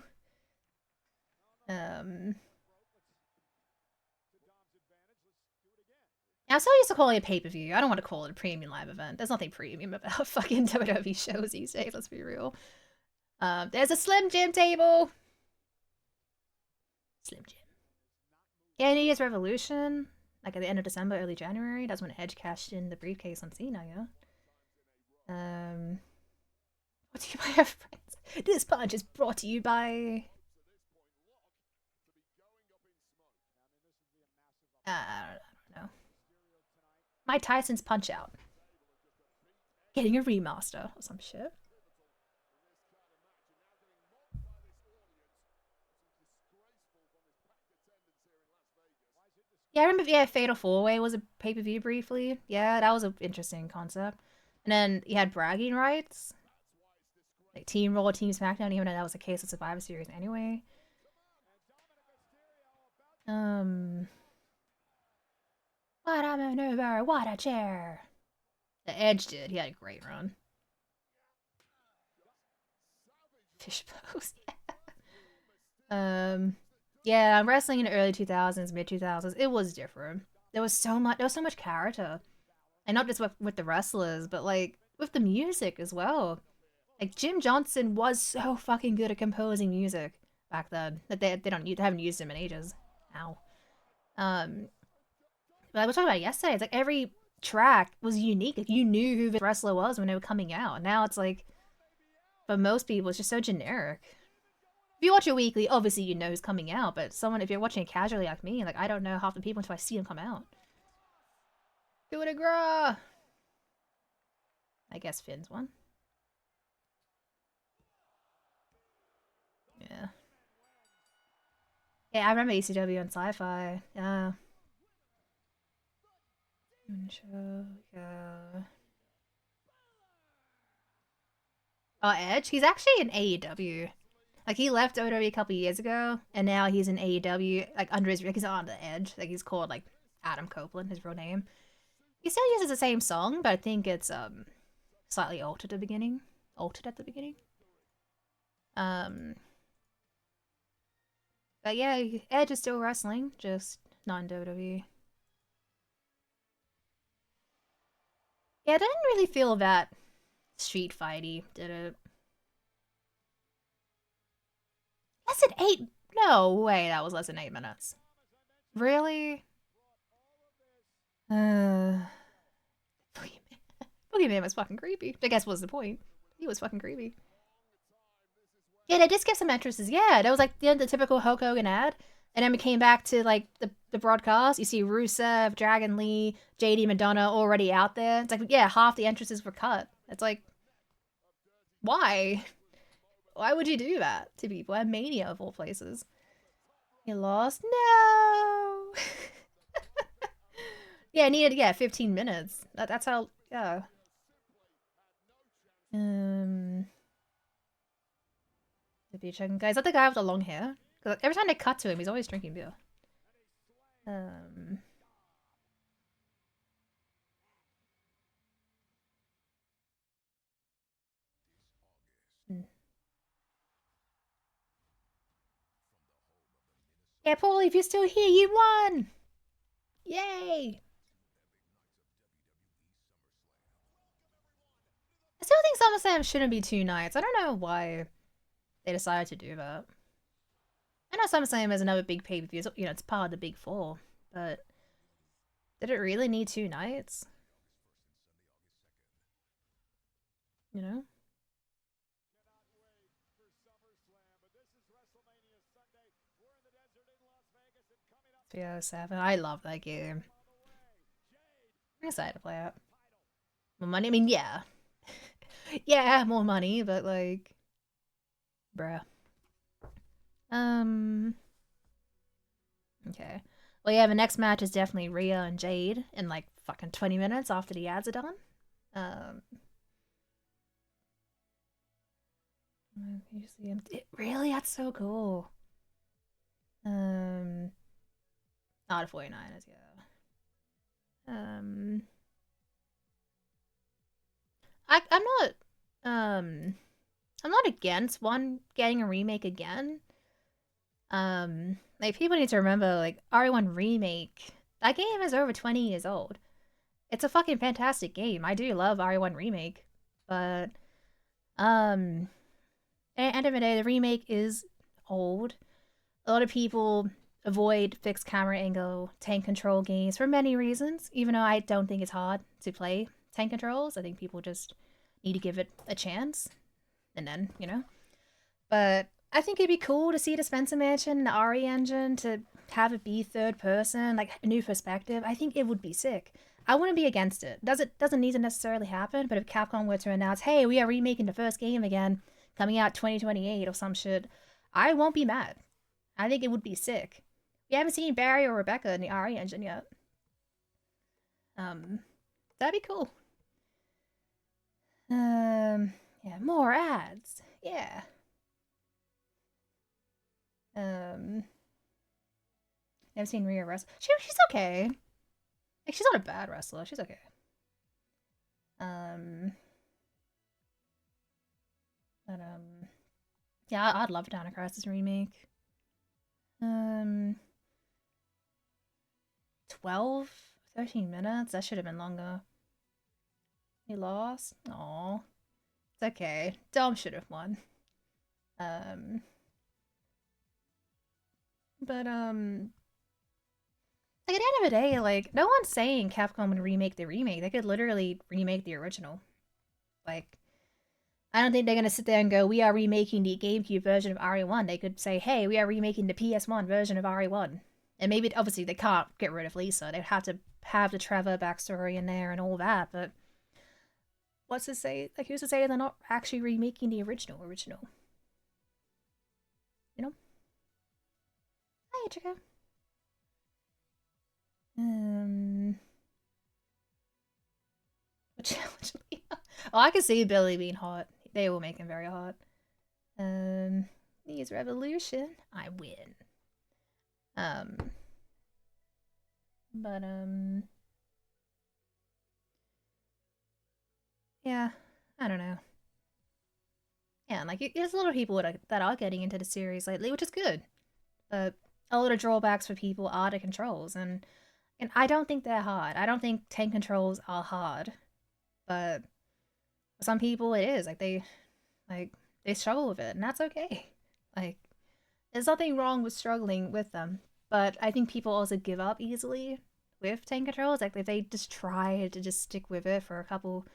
I'm so used to calling it pay per view. I don't want to call it a premium live event. There's nothing premium about fucking WWE shows these days. Let's be real. There's a Slim Jim table. Slim Jim. Yeah, New Year's Revolution, like at the end of December, early January. That's when Edge cashed in the briefcase on Cena. Yeah. What do you buy, friends? This punch is brought to you by. I don't know. Mike Tyson's Punch Out. Getting a remaster or some shit. Yeah, I remember. Yeah, Fatal 4-Way was a pay per view briefly. Yeah, that was an interesting concept. And then you had bragging rights, like Team Raw, Team SmackDown. Even though that was the case of Survivor Series anyway. What a maneuver! What a chair! The Edge did. He had a great run. Fish pose. Yeah. Yeah, wrestling in the early 2000s, mid 2000s, it was different. There was so much character, and not just with the wrestlers, but like with the music as well. Like Jim Johnson was so fucking good at composing music back then that they haven't used him in ages now. But I was talking about it yesterday. It's like every track was unique. Like you knew who the wrestler was when they were coming out. Now it's like, for most people, it's just so generic. If you watch it weekly, obviously you know who's coming out. But if you're watching it casually like me, like I don't know half the people until I see them come out. Coup de grace. I guess Finn's one. Yeah. Yeah, I remember ECW on Sci-Fi. Yeah. Yeah. Oh, Edge? He's actually in AEW. Like, he left WWE a couple years ago, and now he's in AEW, like, under his, like, he's on the Edge. Like, he's called, like, Adam Copeland, his real name. He still uses the same song, but I think it's, slightly altered at the beginning. But yeah, Edge is still wrestling, just not in WWE. Yeah, I didn't really feel that street fighty did it. Less than 8. No way, that was less than 8 minutes. Really? Boogeyman. Boogeyman was fucking creepy. I guess was the point. He was fucking creepy. Yeah, they did skip some entrances. Yeah, that was like the typical Hulk Hogan ad. And then we came back to like the broadcast. You see Rusev, Dragon Lee, JD Madonna already out there. It's like, yeah, half the entrances were cut. It's like, why? Why would you do that to people at Mania of all places? You lost? No! Yeah, I needed, 15 minutes. That's how, yeah. The beer checking guy. Is that the guy with the long hair? Because every time they cut to him, he's always drinking beer. Yeah, Paulie, if you're still here, you won! Yay! I still think SummerSlam shouldn't be 2 nights. I don't know why they decided to do that. I know SummerSlam is another big pay-per-view. You know, it's part of the big four. But did it really need 2 nights? You know? 307. I love that game. I'm excited to play it. More money? I mean, yeah. Yeah, more money, but like... Bruh. Okay. Well, yeah, the next match is definitely Rhea and Jade in like fucking 20 minutes after the ads are done. Really? That's so cool. The 49ers, yeah. I'm not against one getting a remake again. Like people need to remember, like RE1 remake. That game is over 20 years old. It's a fucking fantastic game. I do love RE1 remake, but at the end of the day, the remake is old. A lot of people avoid fixed camera angle tank control games for many reasons. Even though I don't think it's hard to play tank controls, I think people just need to give it a chance, and then But I think it'd be cool to see the Spencer Mansion and the RE engine to have it be third person, like a new perspective. I think it would be sick. I wouldn't be against it. Doesn't need to necessarily happen, but if Capcom were to announce, hey, we are remaking the first game again, coming out 2028 or some shit, I won't be mad. I think it would be sick. We haven't seen Barry or Rebecca in the RE engine yet. That'd be cool. Yeah, more ads. Yeah. Never seen Rhea wrestle. She's okay. Like, she's not a bad wrestler. She's okay. But yeah, I'd love a Dino Crisis remake. 12, 13 minutes. That should have been longer. He lost. Aw, it's okay. Dom should have won. But like at the end of the day, like no one's saying Capcom would remake the remake. They could literally remake the original. Like, I don't think they're gonna sit there and go, "We are remaking the GameCube version of RE1." They could say, "Hey, we are remaking the PS1 version of RE1." And maybe obviously they can't get rid of Lisa. They'd have to have the Trevor backstory in there and all that. But what's to say? Like, who's to say they're not actually remaking the original? You know? Hi, Chico. Challenge me. Oh, I can see Billy being hot. They will make him very hot. Needs revolution. I win. But yeah, I don't know. Yeah, and like there's a lot of people that are getting into the series lately, which is good. But a lot of drawbacks for people are the controls, and I don't think they're hard. I don't think tank controls are hard, but Some people it is like they struggle with it, and that's okay. Like there's nothing wrong with struggling with them, but I think people also give up easily with tank controls. Like if they just try to just stick with it for a couple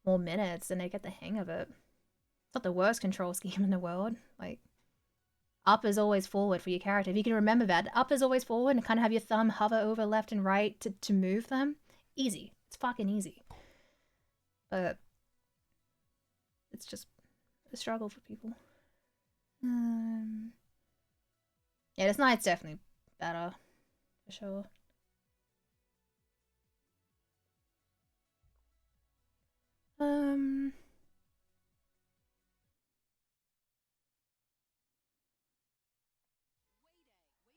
more minutes, and they get the hang of it. It's not the worst control scheme in the world. Like up is always forward for your character. If you can remember that, up is always forward and kind of have your thumb hover over left and right to move them. Easy. It's fucking easy. But it's just a struggle for people. Yeah, this night's definitely better. For sure.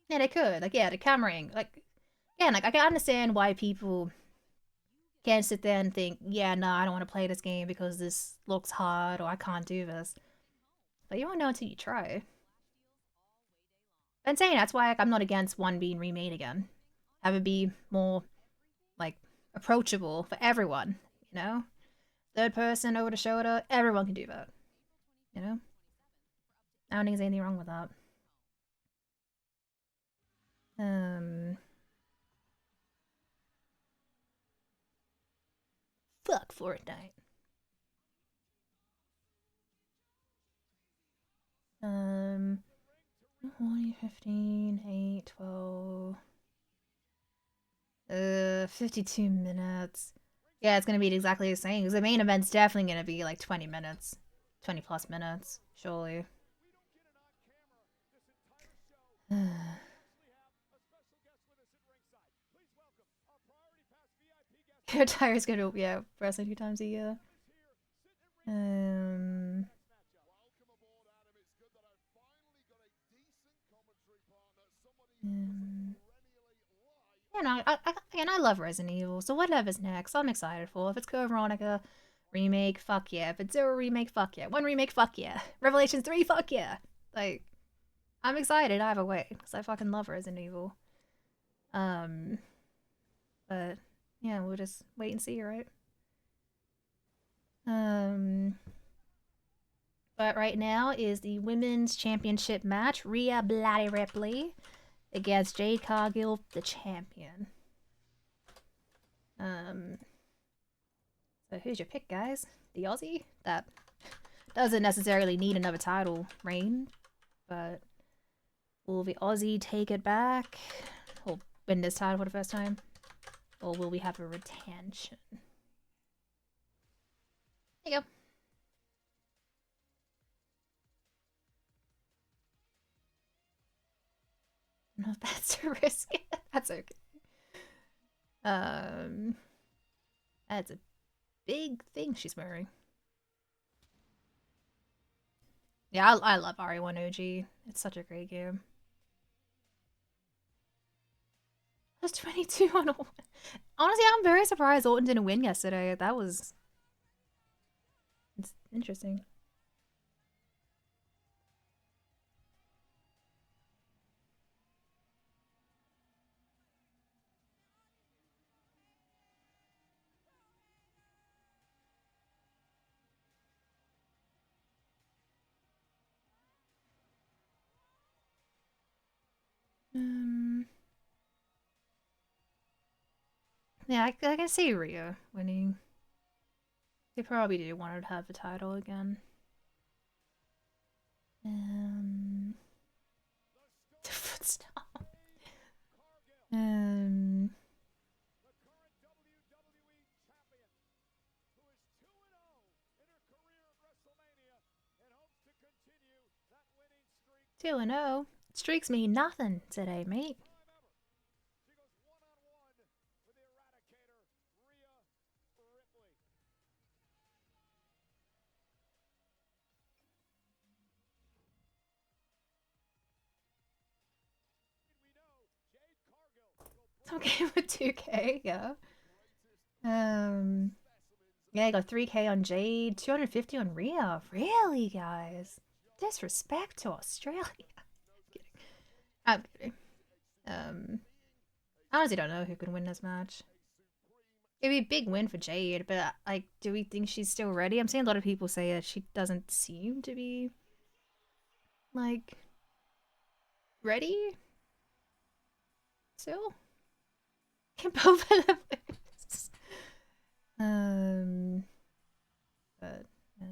Yeah, they could. Like, yeah, the camera angle. Like, yeah, like I can understand why people can't sit there and think, yeah, no, I don't want to play this game because this looks hard or I can't do this. But you won't know until you try. I'm saying that's why like, I'm not against one being remade again. Have it be more like approachable for everyone, you know? Third person over the shoulder, everyone can do that. You know? I don't think there's anything wrong with that. Fuck Fortnite. 20, 15, 8, 12. 52 minutes. Yeah, it's gonna be exactly the same because the main event's definitely gonna be like 20 minutes, 20 plus minutes, surely. Your tire's gonna wrestling 2 times a year. Um, You know, I love Resident Evil, so whatever's next, I'm excited for. If it's Code Veronica remake, fuck yeah. If it's Zero remake, fuck yeah. One remake, fuck yeah. Revelations 3, fuck yeah. Like, I'm excited either way because I fucking love Resident Evil. But yeah, we'll just wait and see, right? But right now is the women's championship match: Rhea Bloody Ripley against Jade Cargill, the champion. So who's your pick, guys? The Aussie? That doesn't necessarily need another title reign, but will the Aussie take it back? Or win this title for the first time? Or will we have a retention? There you go. I don't know if that's a risk. That's okay. That's a big thing she's wearing. Yeah, I love RE1 OG. It's such a great game. That's 22 on a. Honestly, I'm very surprised Orton didn't win yesterday. That was. It's interesting. Yeah, I can see Rhea winning. They probably do want her to have the title again. The foot stomp. Two and 0. Streaks mean nothing today, mate. It's okay with 2K, yeah. Yeah, I got 3K on Jade, 250 on Rhea. Really, guys? Disrespect to Australia. I'm kidding. I honestly don't know who can win this match. It'd be a big win for Jade, but like, do we think she's still ready? I'm seeing a lot of people say that she doesn't seem to be like ready still. Can both of them lose? But yeah.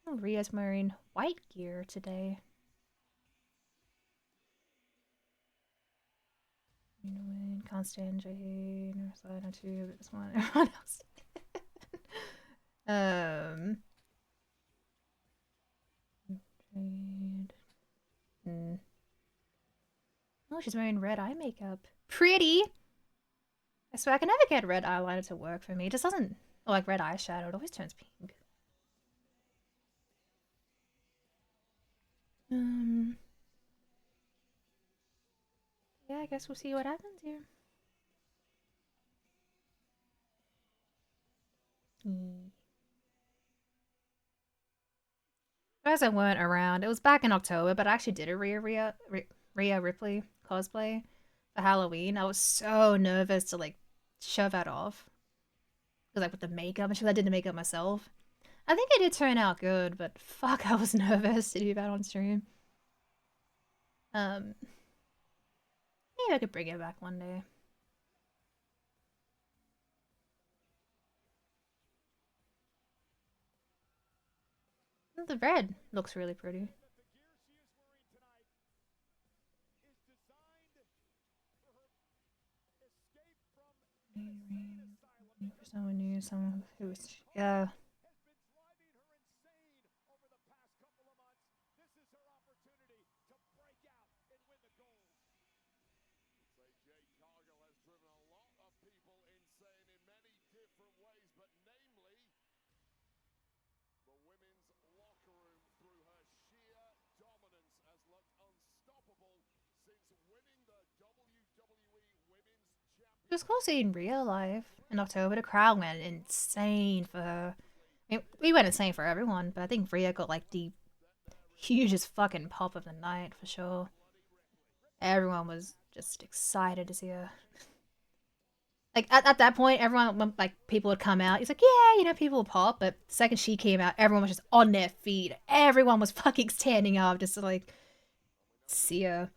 Oh, Rhea's wearing white gear today. Constant, Jade, Ursula, two, but this one, everyone else. Jade. Oh, she's wearing red eye makeup. Pretty! I swear I can never get red eyeliner to work for me. It just doesn't, or like red eyeshadow, it always turns pink. Yeah, I guess we'll see what happens here. You guys weren't around. It was back in October, but I actually did a Rhea Ripley cosplay for Halloween. I was so nervous to like shove that off. Because like with the makeup and shit, I did the makeup myself. I think it did turn out good, but fuck, I was nervous to do that on stream. Maybe I could bring it back one day. The red looks really pretty. For someone new, someone who was, yeah. It was cool seeing real life in October. The crowd went insane for her. I mean, we went insane for everyone, but I think Rhea got like the hugest fucking pop of the night for sure. Everyone was just excited to see her. Like at that point, everyone like people would come out. He's like, yeah, you know, people would pop. But the second she came out, everyone was just on their feet. Everyone was fucking standing up just to like see her.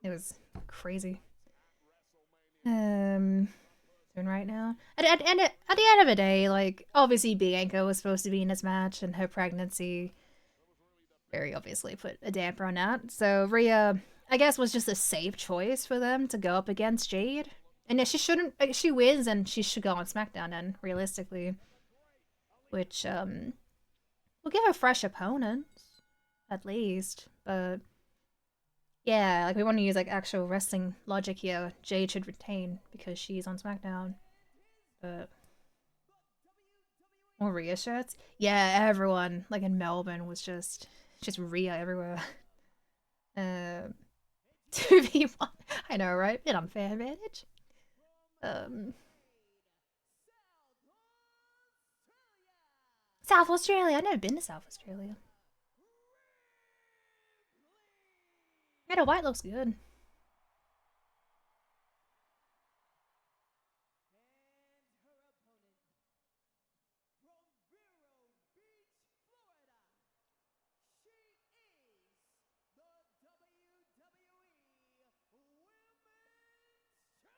It was crazy. Doing right now. At the end of the day, like obviously Bianca was supposed to be in this match, and her pregnancy very obviously put a damper on that. So Rhea, I guess, was just a safe choice for them to go up against Jade. And yeah, she shouldn't. She wins, and she should go on SmackDown. Then realistically, which will give her fresh opponents at least. But yeah, like we want to use like actual wrestling logic here. Jade should retain because she's on SmackDown. But more Rhea shirts. Yeah, everyone like in Melbourne was just Rhea everywhere. 2v1. I know, right? An unfair advantage. South Australia. I've never been to South Australia. Yeah, the white looks good.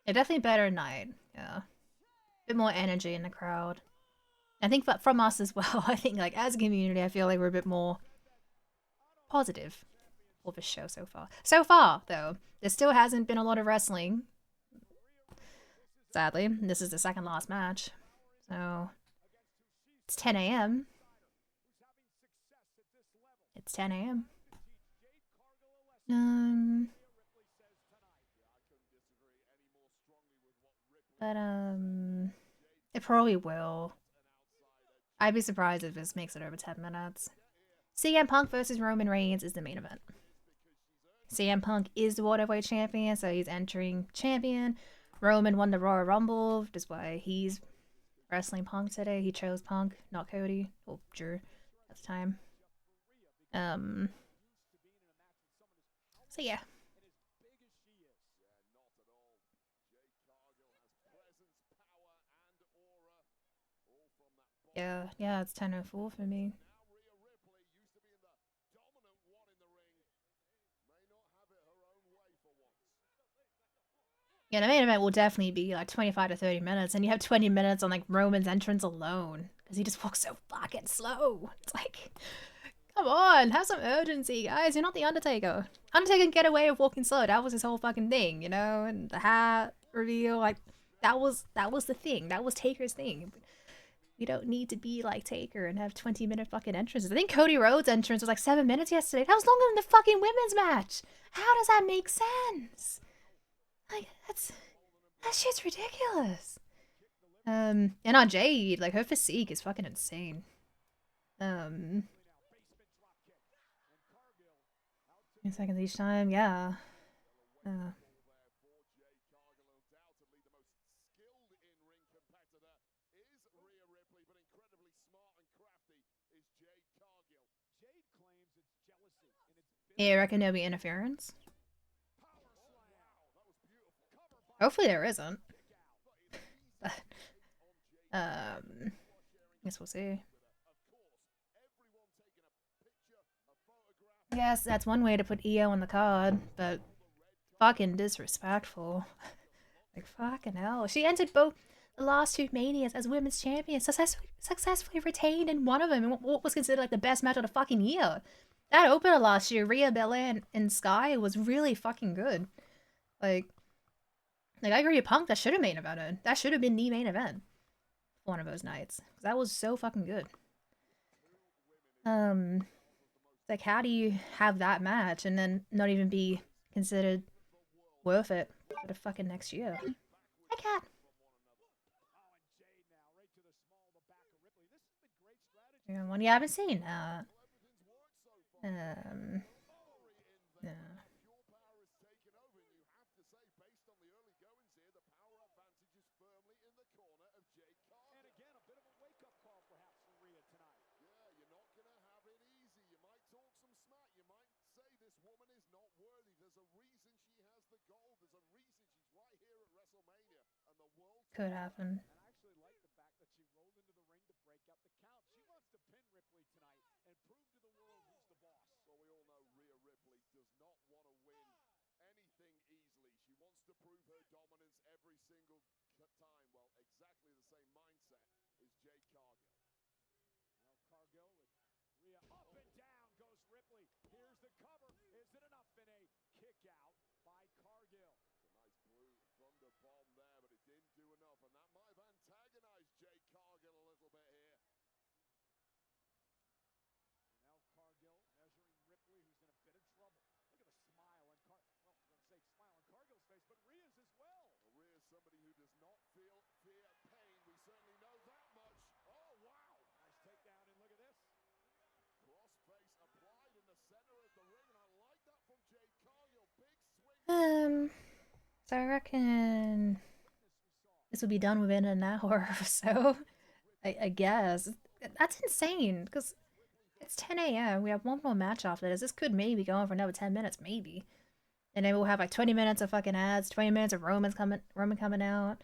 Yeah, definitely better night. Yeah. A bit more energy in the crowd. I think that from us as well. I think like as a community, I feel like we're a bit more positive for the show so far. So far, though, there still hasn't been a lot of wrestling. Sadly, this is the second last match. So it's 10 a.m. It's 10 a.m. But it probably will. I'd be surprised if this makes it over 10 minutes. CM Punk versus Roman Reigns is the main event. CM Punk is the World Heavyweight Champion, so he's entering champion. Roman won the Royal Rumble, which is why he's wrestling Punk today. He chose Punk, not Cody or Drew at the time. So yeah. Yeah, it's 10:04 for me. Yeah, the main event will definitely be like 25 to 30 minutes, and you have 20 minutes on like Roman's entrance alone because he just walks so fucking slow. It's like, come on, have some urgency, guys. You're not the Undertaker. Undertaker can get away with walking slow. That was his whole fucking thing, you know. And the hat reveal, like that was the thing. That was Taker's thing. We don't need to be like Taker and have 20-minute fucking entrances. I think Cody Rhodes' entrance was like 7 minutes yesterday. That was longer than the fucking women's match. How does that make sense? Like that shit's ridiculous. And on Jade, like her physique is fucking insane. 10 seconds each time, yeah. Yeah, I reckon there'll be interference. Hopefully there isn't. But, guess we'll see. Yes, that's one way to put EO on the card, but fucking disrespectful. Like, fucking hell. She entered both the last two Manias as women's champion, successfully retained in one of them in what was considered like the best match of the fucking year. That opener last year, Rhea Belair and Sky, was really fucking good. Like I agree with Punk, that should have main evented. That should have been the main event for one of those nights. That was so fucking good. Like, how do you have that match and then not even be considered worth it for the fucking next year? Hi, Cat. Yeah, I haven't seen that. Yeah. Could happen. So I reckon this will be done within an hour or so. I guess. That's insane, because it's 10 a.m. We have one more match after this. This could maybe go on for another 10 minutes, maybe. And then we'll have like 20 minutes of fucking ads, 20 minutes of Roman coming out,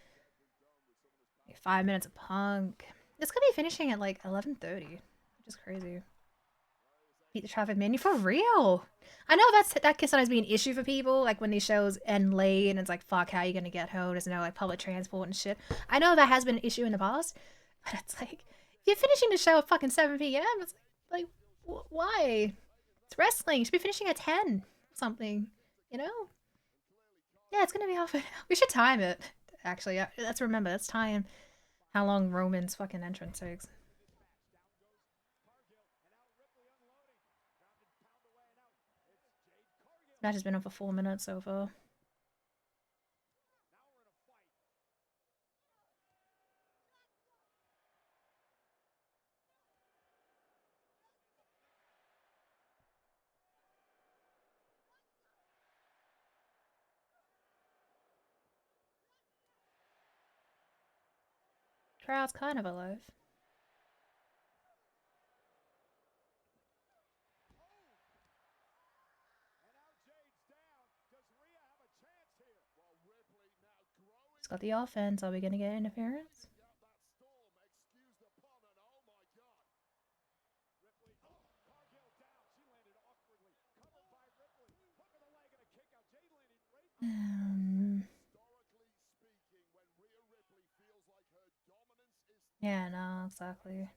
like 5 minutes of Punk. This could be finishing at like 11:30, which is crazy. Beat the traffic menu for real. I know that can sometimes be an issue for people, like when these shows end late and it's like, fuck, how are you gonna get home? There's no like public transport and shit. I know that has been an issue in the past, but it's like, if you're finishing the show at fucking 7 p.m., it's like why? It's wrestling. You should be finishing at 10 something, you know? Yeah, it's gonna be off. We should time it. Actually, let's remember. Let's time how long Roman's fucking entrance takes. This match has been on for 4 minutes so far. Crowd's kind of alive. It's got the offense. Are we gonna get interference? Yeah, no, exactly.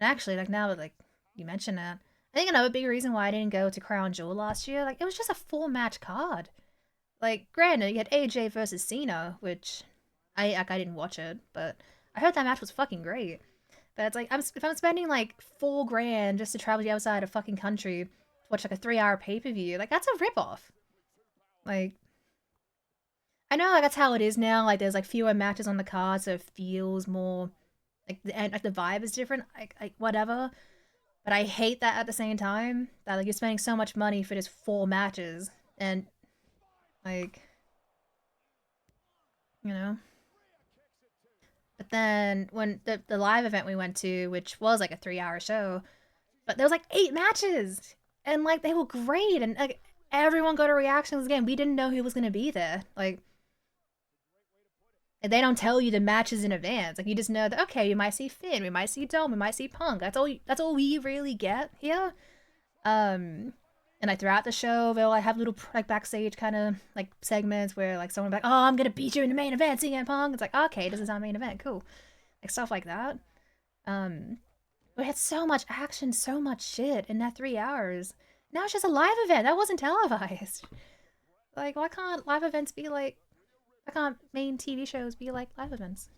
And actually, like now that like you mentioned that, I think another big reason why I didn't go to Crown Jewel last year, like it was just a full match card. Like, granted, you had AJ versus Cena, which I didn't watch it, but I heard that match was fucking great. But it's like if I'm spending like $4,000 just to travel to the outside of fucking country to watch like a 3-hour pay-per-view, like that's a ripoff. Like I know like that's how it is now. Like there's like fewer matches on the card, so it feels more like the vibe is different. Like whatever. But I hate that at the same time that like you're spending so much money for just 4 matches and like you know. But then when the live event we went to, which was like a 3-hour show, but there was like 8 matches, and like they were great, and like everyone got a reaction again. We didn't know who was gonna be there. Like they don't tell you the matches in advance. Like you just know that okay, we might see Finn, we might see Dom, we might see Punk. That's all we really get here. And like throughout the show, they'll like have little like backstage kind of like segments where like someone will be like, "Oh, I'm gonna beat you in the main event, CM Punk." It's like, okay, this is our main event, cool, like stuff like that. Um, we had so much action, so much shit in that 3 hours. Now it's just a live event that wasn't televised. Like, why can't live events be like? Why can't main TV shows be like live events?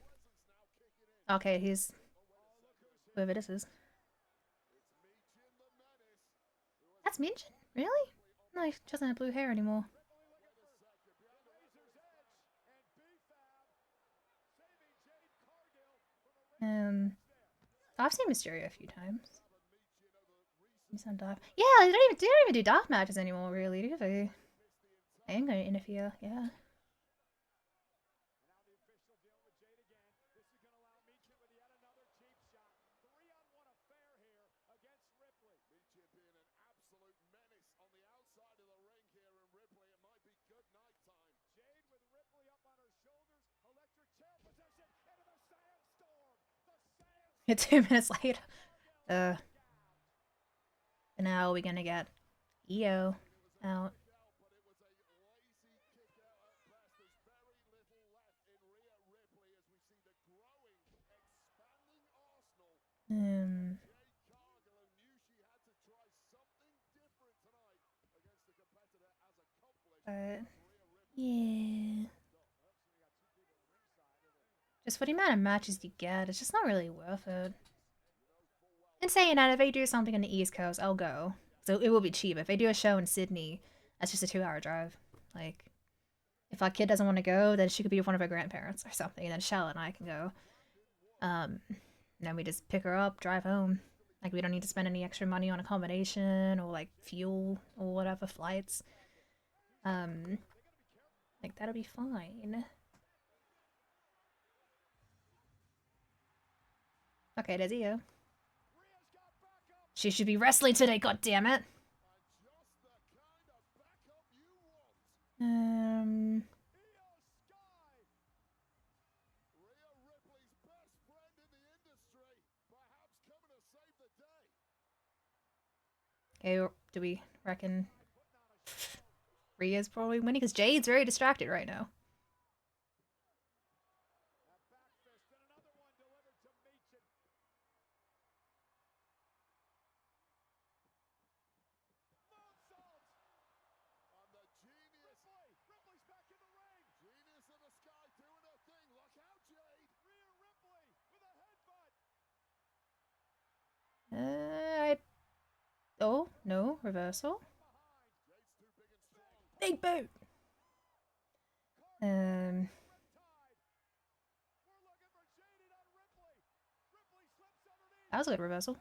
Okay, he's whoever this is. That's Minchin, really? No, he doesn't have blue hair anymore. Um, I've seen Mysterio a few times. He's on dark. Yeah, they don't even do dark matches anymore, really, do they? I am gonna interfere. Yeah. It's 2 minutes later. Uh, and now we're gonna get EO out. Um, but yeah, just for the amount of matches you get, it's just not really worth it. And saying that, if they do something on the East Coast, I'll go. So it will be cheap. If they do a show in Sydney, that's just a 2-hour drive. Like, if our kid doesn't want to go, then she could be with one of her grandparents or something, and then Shell and I can go. And then we just pick her up, drive home. Like, we don't need to spend any extra money on accommodation or like fuel or whatever flights. Um, like that'll be fine. Okay, there's Io. She should be wrestling today. God damn it. Um. Okay, do we reckon Rhea's probably winning? Because Jade's very distracted right now. I... Oh, no. Reversal. Big boot. Um... That was a good reversal.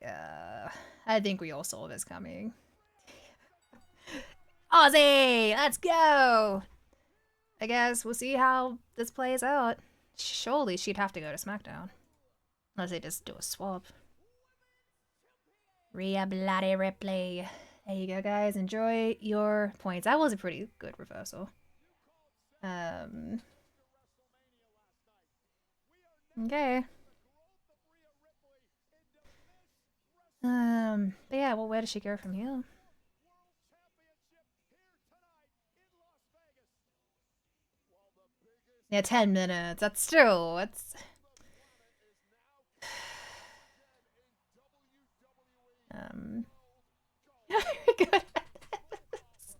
Yeah, I think we all saw this coming. Aussie! Let's go! I guess we'll see how this plays out. Surely she'd have to go to SmackDown. Unless they just do a swap. Rhea Bloody Ripley. There you go, guys. Enjoy your points. That was a pretty good reversal. Okay. But yeah, well, where does she go from here? Yeah, 10 minutes. That's still, it's... very good at this.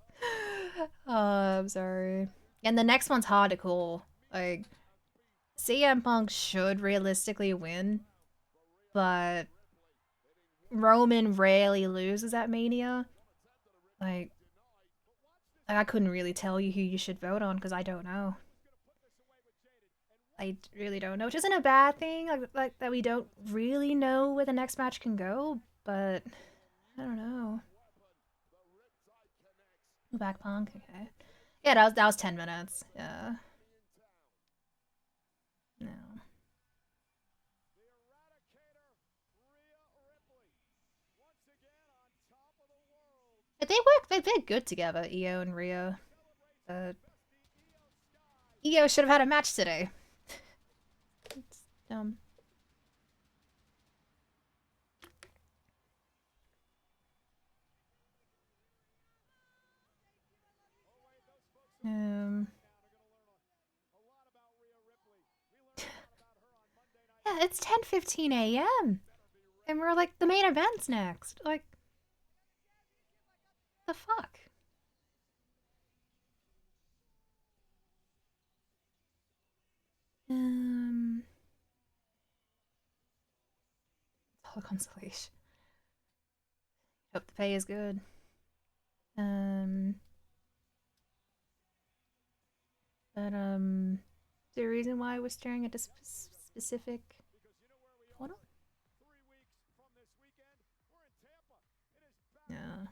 Oh, I'm sorry. And the next one's hard to call. Like, CM Punk should realistically win, but Roman rarely loses at Mania. Like I couldn't really tell you who you should vote on because I don't know. I really don't know, which isn't a bad thing. Like that we don't really know where the next match can go, but I don't know. Back Punk, okay. Yeah, that was 10 minutes. Yeah. No. But they're good together, Io and Rhea. Io should have had a match today. It's dumb. Yeah, it's 10:15 a.m. And we're like, the main event's next. Like, the fuck? All consolation. Hope the pay is good. Is there a reason why we're staring at this specific photo? Yeah.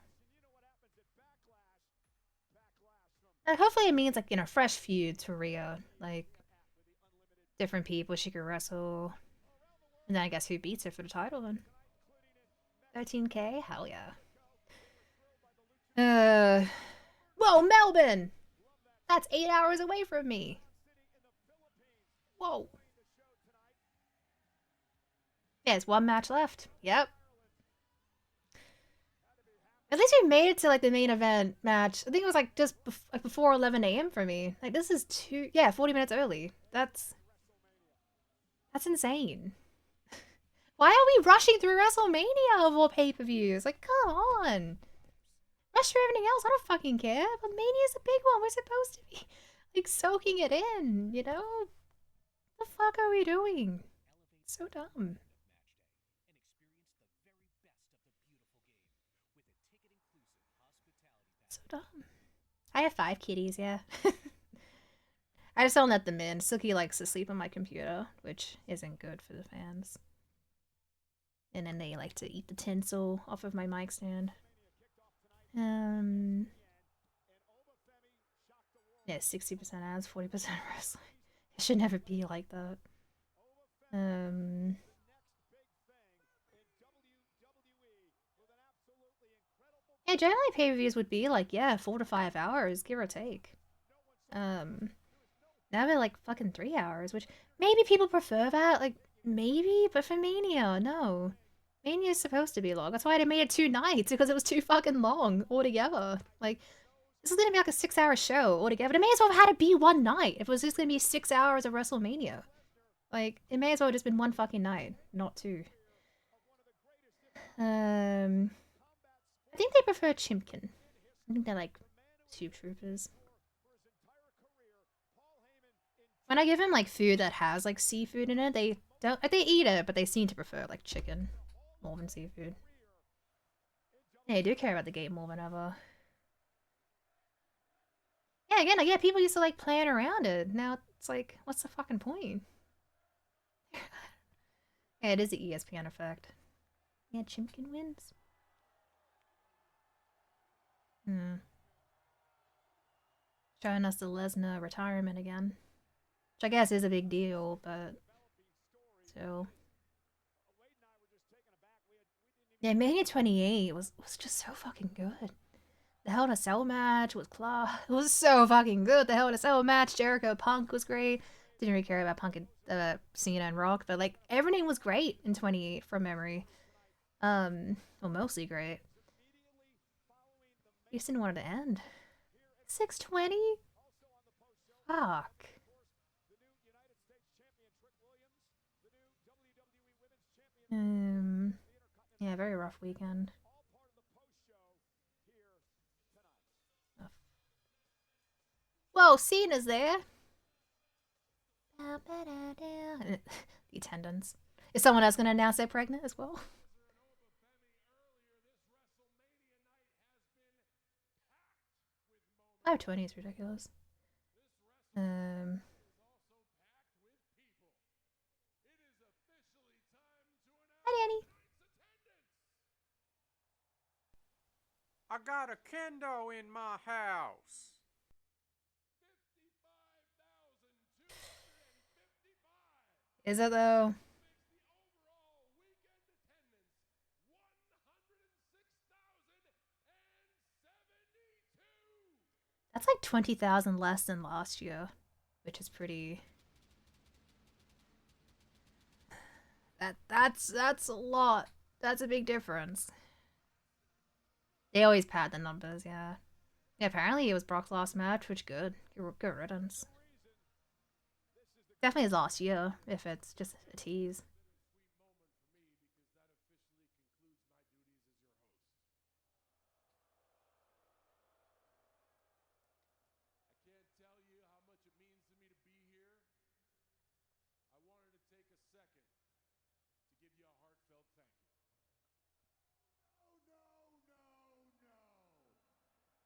Like, hopefully it means, like, you know, fresh feuds for Rhea. Like, different people she could wrestle. And then I guess who beats her for the title then? 13K? Hell yeah. Whoa, Melbourne! That's 8 hours away from me. Whoa. Yeah, there's one match left. Yep. At least we made it to like the main event match. I think it was like just before 11 a.m. for me. Like this is 40 minutes early. That's insane. Why are we rushing through WrestleMania of all pay-per-views? Like, come on. Rush through everything else. I don't fucking care. But Mania's a big one. We're supposed to be like soaking it in, you know? What the fuck are we doing? So dumb. So dumb. I have 5 kitties, yeah. I just don't let them in. Suki likes to sleep on my computer, which isn't good for the fans. And then they like to eat the tinsel off of my mic stand. Yeah, 60% ads, 40% wrestling. It should never be like that. Yeah, generally pay-per-views would be like, yeah, 4 to 5 hours, give or take. Now they're like fucking 3 hours, which maybe people prefer that, like, maybe, but for Mania, no. Mania's supposed to be long. That's why they made it 2 nights, because it was too fucking long altogether. Like, this is gonna be like a 6-hour show altogether. But it may as well have had it be one night if it was just gonna be 6 hours of WrestleMania. Like, it may as well have just been one fucking night, not 2. I think they prefer Chimkin. I think they're like Soup Troopers. When I give them like food that has like seafood in it, they eat it, but they seem to prefer like chicken more than seafood. Yeah, they do care about the game more than ever. Yeah, again, like, yeah, people used to like plan around it. Now it's like, what's the fucking point? Yeah, it is the ESPN effect. Yeah, Chimkin wins. Showing us the Lesnar retirement again. Which I guess is a big deal, but still. Yeah, Mania 28 was just so fucking good. The Hell in a Cell match was claw. It was so fucking good. The Hell in a Cell match, Jericho Punk was great. Didn't really care about Punk and Cena and Rock, but like everything was great in 28 from memory. Well, mostly great. Houston wanted to end. 620? Fuck. Yeah, very rough weekend. Oh. Whoa, Cena's there. The attendance. Is someone else going to announce they're pregnant as well? Oh, 20 is ridiculous. Hi, Danny. I got a kendo in my house. Is it though? That's like 20,000 less than last year, which is pretty. That's a lot. That's a big difference. They always pad the numbers, yeah. Yeah, apparently it was Brock's last match, which good. Good riddance. Definitely his last year, if it's just a tease.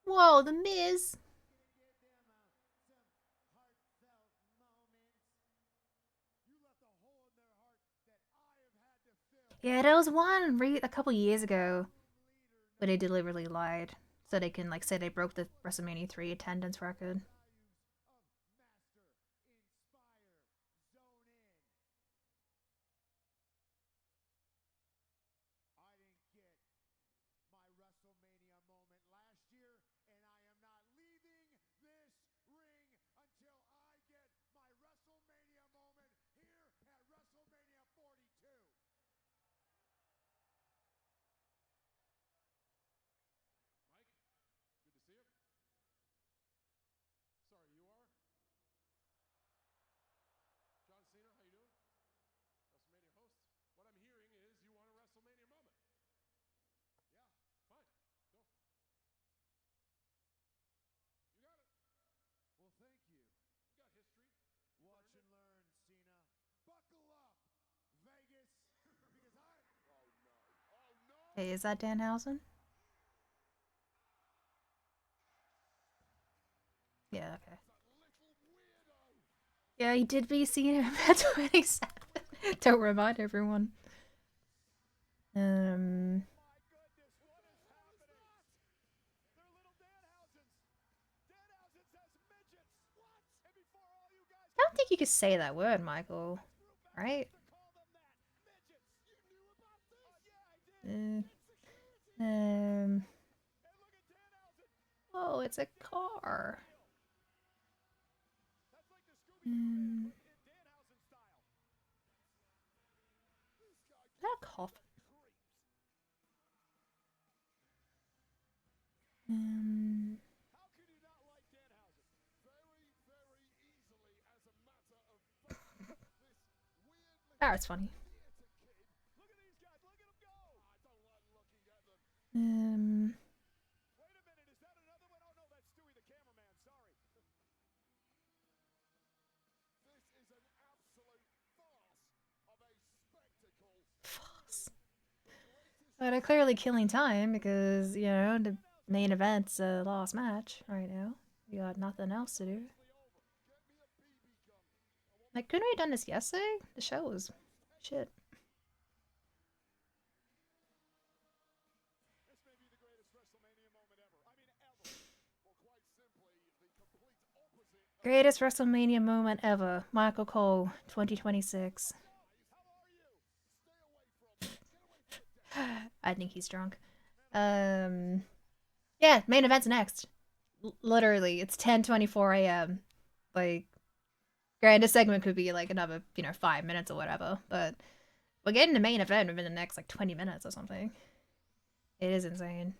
Whoa, the Miz. Yeah, there was one a couple years ago where they deliberately lied so they can like say they broke the WrestleMania 3 attendance record. Hey, is that Danhausen? Yeah, okay. Yeah, he did be seen him at 27. Don't remind everyone. Um, I don't think you could say that word, Michael. Right? Uh, um. Oh, it's a car. Is that a coffin? Um. Oh, it's funny. Um. False. But they're clearly killing time because, you know, the main event's a last match right now. We got nothing else to do. Like, couldn't we have done this yesterday? The show was shit. Greatest WrestleMania moment ever. Michael Cole, 2026. I think he's drunk. Yeah, main event's next. Literally, it's 10:24 a.m. Like, granted, this segment could be like another, 5 minutes or whatever, but we're getting the main event within the next like 20 minutes or something. It is insane.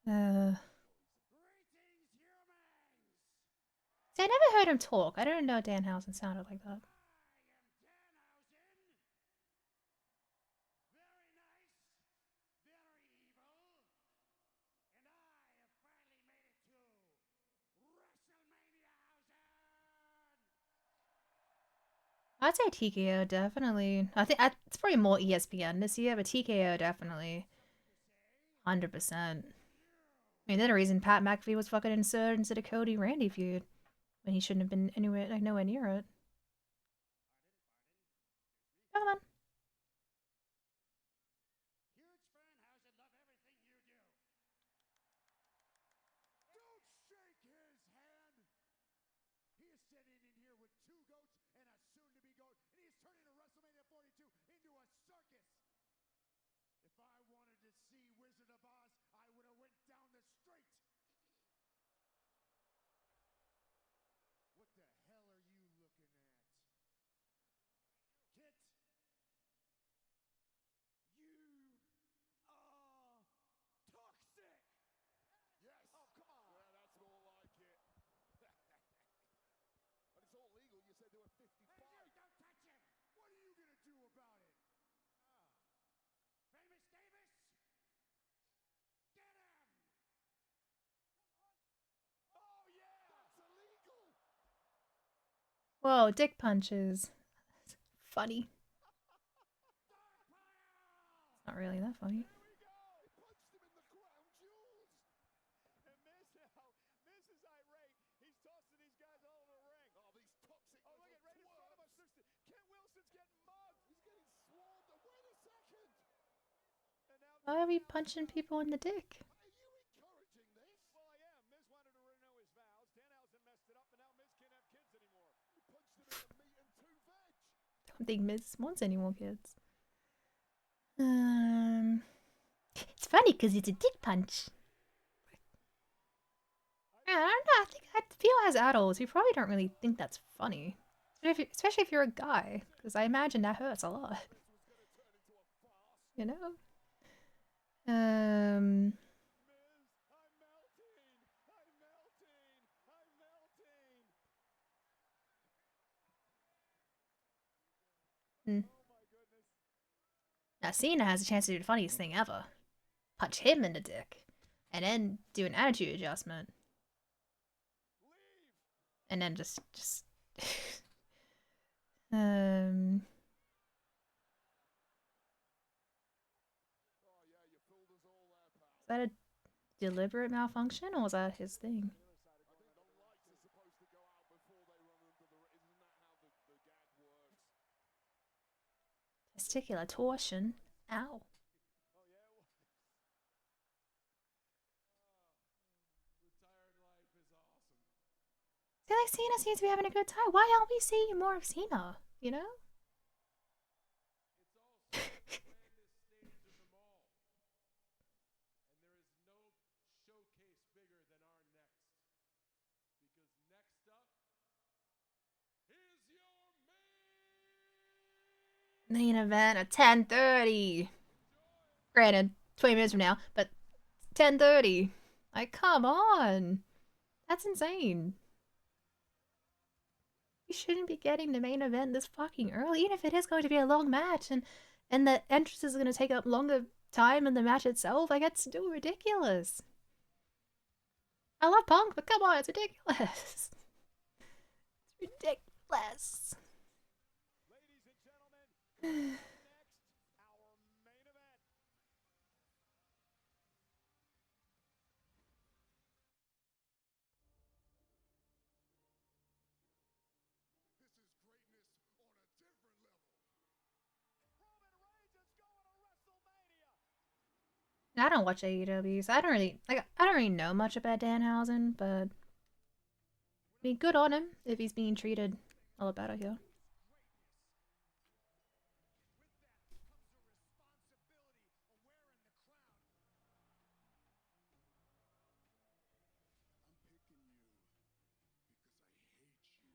See, I never heard him talk. I don't know Danhausen sounded like that. I'd say TKO definitely. I think it's probably more ESPN this year, but TKO definitely, 100%. I mean, there's a reason Pat McAfee was fucking inserted into the Cody Randy feud when he shouldn't have been anywhere, like nowhere near it. Come on. Whoa, dick punches. Funny. It's not really that funny. Why are we punching people in the dick? I don't think Miz wants any more kids. It's funny because it's a dick punch. Yeah, I don't know. I feel as adults, we probably don't really think that's funny, especially if you're a guy, because I imagine that hurts a lot. You know. Now Cena has a chance to do the funniest thing ever: punch him in the dick, and then do an attitude adjustment, and then just Is that a deliberate malfunction, or was that his thing? Testicular torsion. Ow. I feel like Cena seems to be having a good time. Why aren't we seeing more of Cena? You know? Main event at 10:30. Granted, 20 minutes from now, but 10:30. Like, come on. That's insane. We shouldn't be getting the main event this fucking early, even if it is going to be a long match and the entrance is going to take up longer time than the match itself. Like, it's still ridiculous. I love Punk, but come on, it's ridiculous. It's ridiculous. I don't watch AEW, so I don't really know much about Danhausen, but I mean, good on him if he's being treated a lot better here.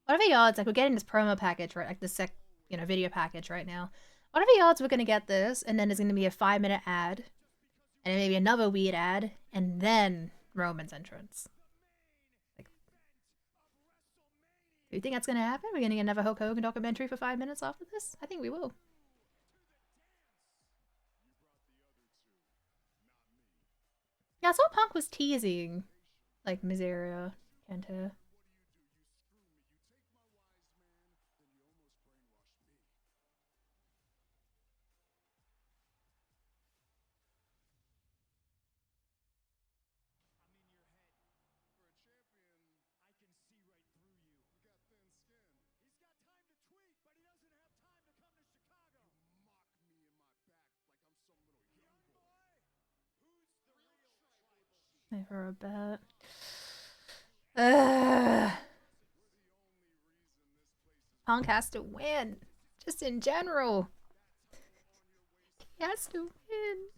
What are the odds? Like, we're getting this promo package, right? Like, the video package right now. What are the odds we're gonna get this, and then there's gonna be a 5-minute ad, and then maybe another weird ad, and then Roman's entrance. Like, do you think that's gonna happen? We're gonna get another Hulk Hogan documentary for 5 minutes after this? I think we will. Yeah, I saw Punk was teasing, like, Miseria, Kenta. For a bet. Punk has to win. Just in general. He has to win.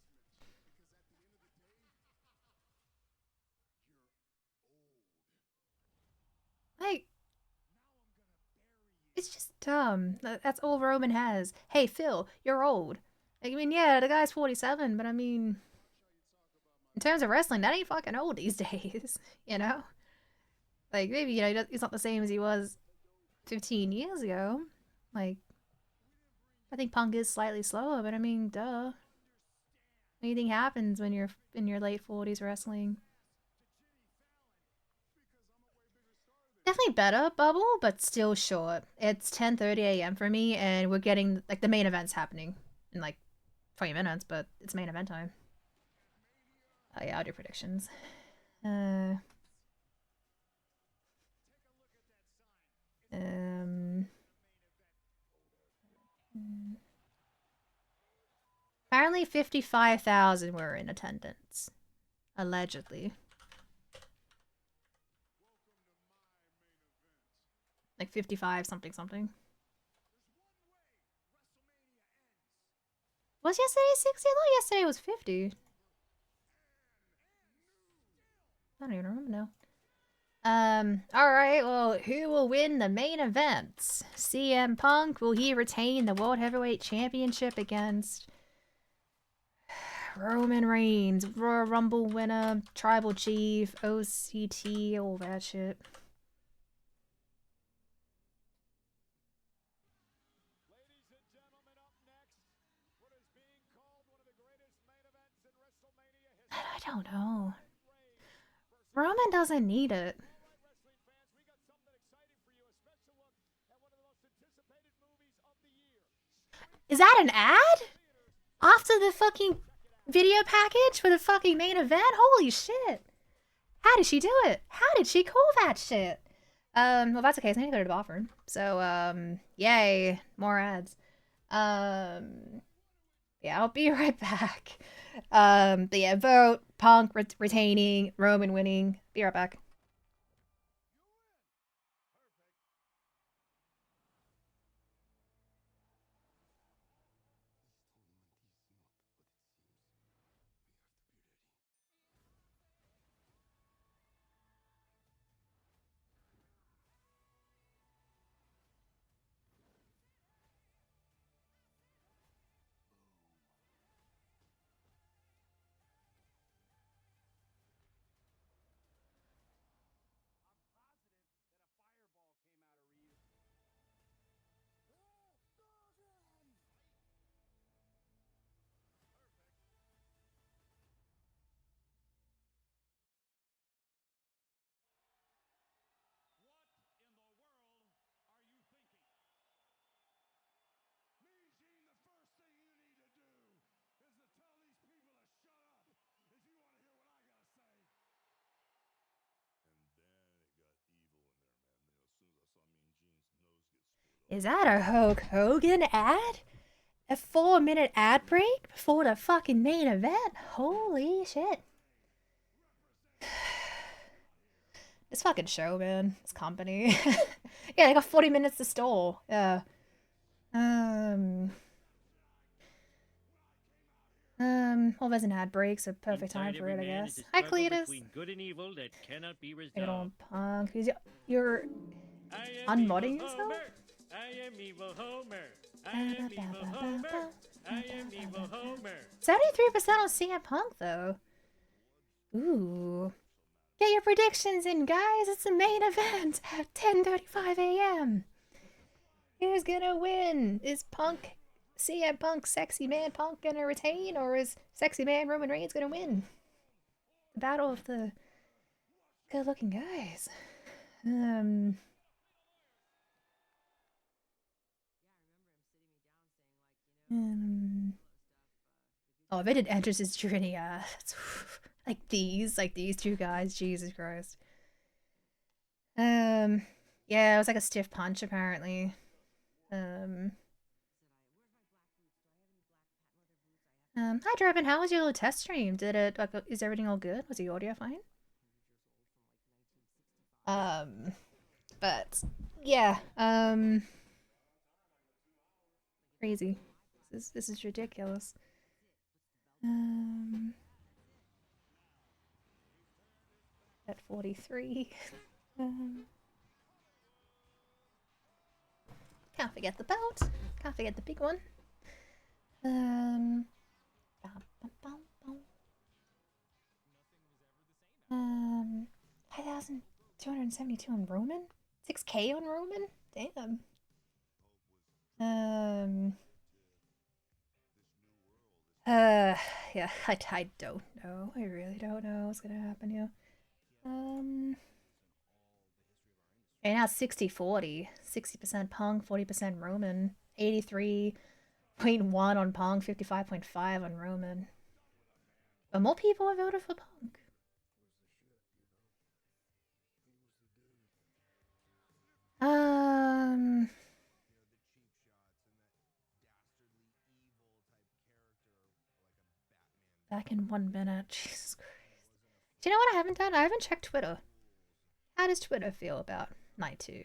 Like, it's just dumb. That's all Roman has. Hey, Phil, you're old. I mean, yeah, the guy's 47, but I mean, in terms of wrestling, that ain't fucking old these days, you know? Like, maybe, you know, he's not the same as he was 15 years ago. Like, I think Punk is slightly slower, but I mean, duh. Anything happens when you're in your late 40s wrestling. Definitely better, Bubble, but still short. It's 10:30 a.m. for me, and we're getting, like, the main event's happening in, like, 20 minutes, but it's main event time. Oh, yeah, I'll do predictions. Apparently 55,000 were in attendance. Allegedly. Like 55 something something. Was yesterday 60? I thought yesterday was 50. I don't even remember now. Alright, well, who will win the main event? CM Punk, will he retain the World Heavyweight Championship against Roman Reigns, Royal Rumble winner, Tribal Chief, OCT, all that shit? I don't know. Roman doesn't need it. Is that an ad? After the fucking video package for the fucking main event? Holy shit. How did she do it? How did she call that shit? Well, that's okay. I need to go to the bathroom. So, yay. More ads. Yeah, I'll be right back. But yeah, vote, Punk retaining, Roman winning. Be right back. Is that a Hulk Hogan ad? A 4-minute ad break before the fucking main event? Holy shit. This fucking show, man. This company. Yeah, they got 40 minutes to stall. Yeah. Well, there's an ad break, so perfect time for it, I guess. Hi, Cletus. Good and evil that cannot be Take it on resolved. Punk. You're unmodding yourself? I am evil Homer. I am evil Homer. I am evil Homer. 73% on CM Punk, though. Ooh. Get your predictions in, guys. It's the main event at 10:35 a.m. Who's gonna win? Is CM Punk, Sexy Man Punk gonna retain, or is Sexy Man Roman Reigns gonna win? The battle of the good-looking guys. Oh, if they did entrances during like these two guys, Jesus Christ. Yeah, it was like a stiff punch apparently. Hi Drabin, how was your little test stream? Did it like is everything all good? Was the audio fine? But yeah, crazy. This is ridiculous. At 43. Can't forget the belt. Can't forget the big one. 5,272 on Roman? 6K on Roman? Damn. Yeah, I don't know. I really don't know what's gonna happen here. Right now it's 60-40. 60% Punk, 40% Roman. 83.1 on Punk, 55.5 on Roman. But more people have voted for Punk. Back in 1 minute. Jesus Christ. Do you know what I haven't done? I haven't checked Twitter. How does Twitter feel about Night 2?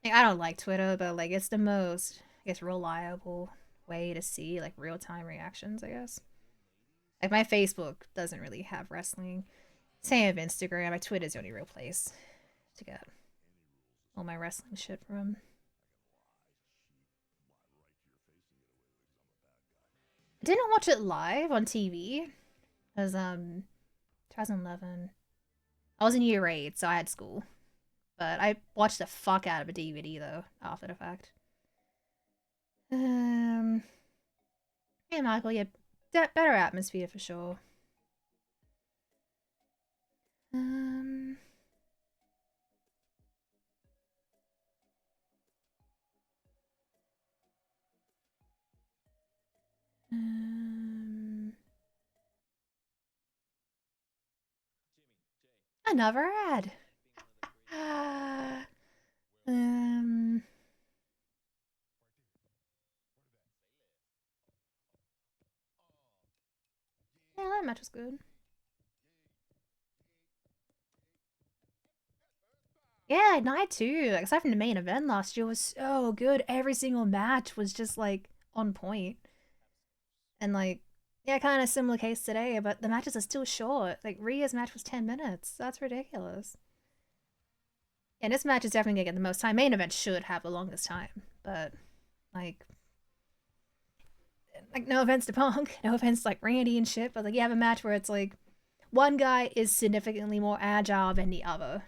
Like, I don't like Twitter, but like it's the most, I guess, reliable way to see like real-time reactions, I guess. Like my Facebook doesn't really have wrestling. Same with Instagram. My Twitter's the only real place to get all my wrestling shit from. I didn't watch it live on TV. Because 2011. I was in year 8, so I had school. But I watched the fuck out of a DVD though, after the fact. Yeah, Michael, yeah, better atmosphere for sure. Another ad. Yeah, that match was good. Yeah, Night 2, like, aside from the main event last year, was so good. Every single match was just, like, on point. And, like, yeah, kind of similar case today, but the matches are still short. Like, Rhea's match was 10 minutes. That's ridiculous. And this match is definitely gonna get the most time. Main event should have the longest time, but, like, no offense to Punk, no offense to, like, Randy and shit, but, like, you have a match where it's, like, one guy is significantly more agile than the other.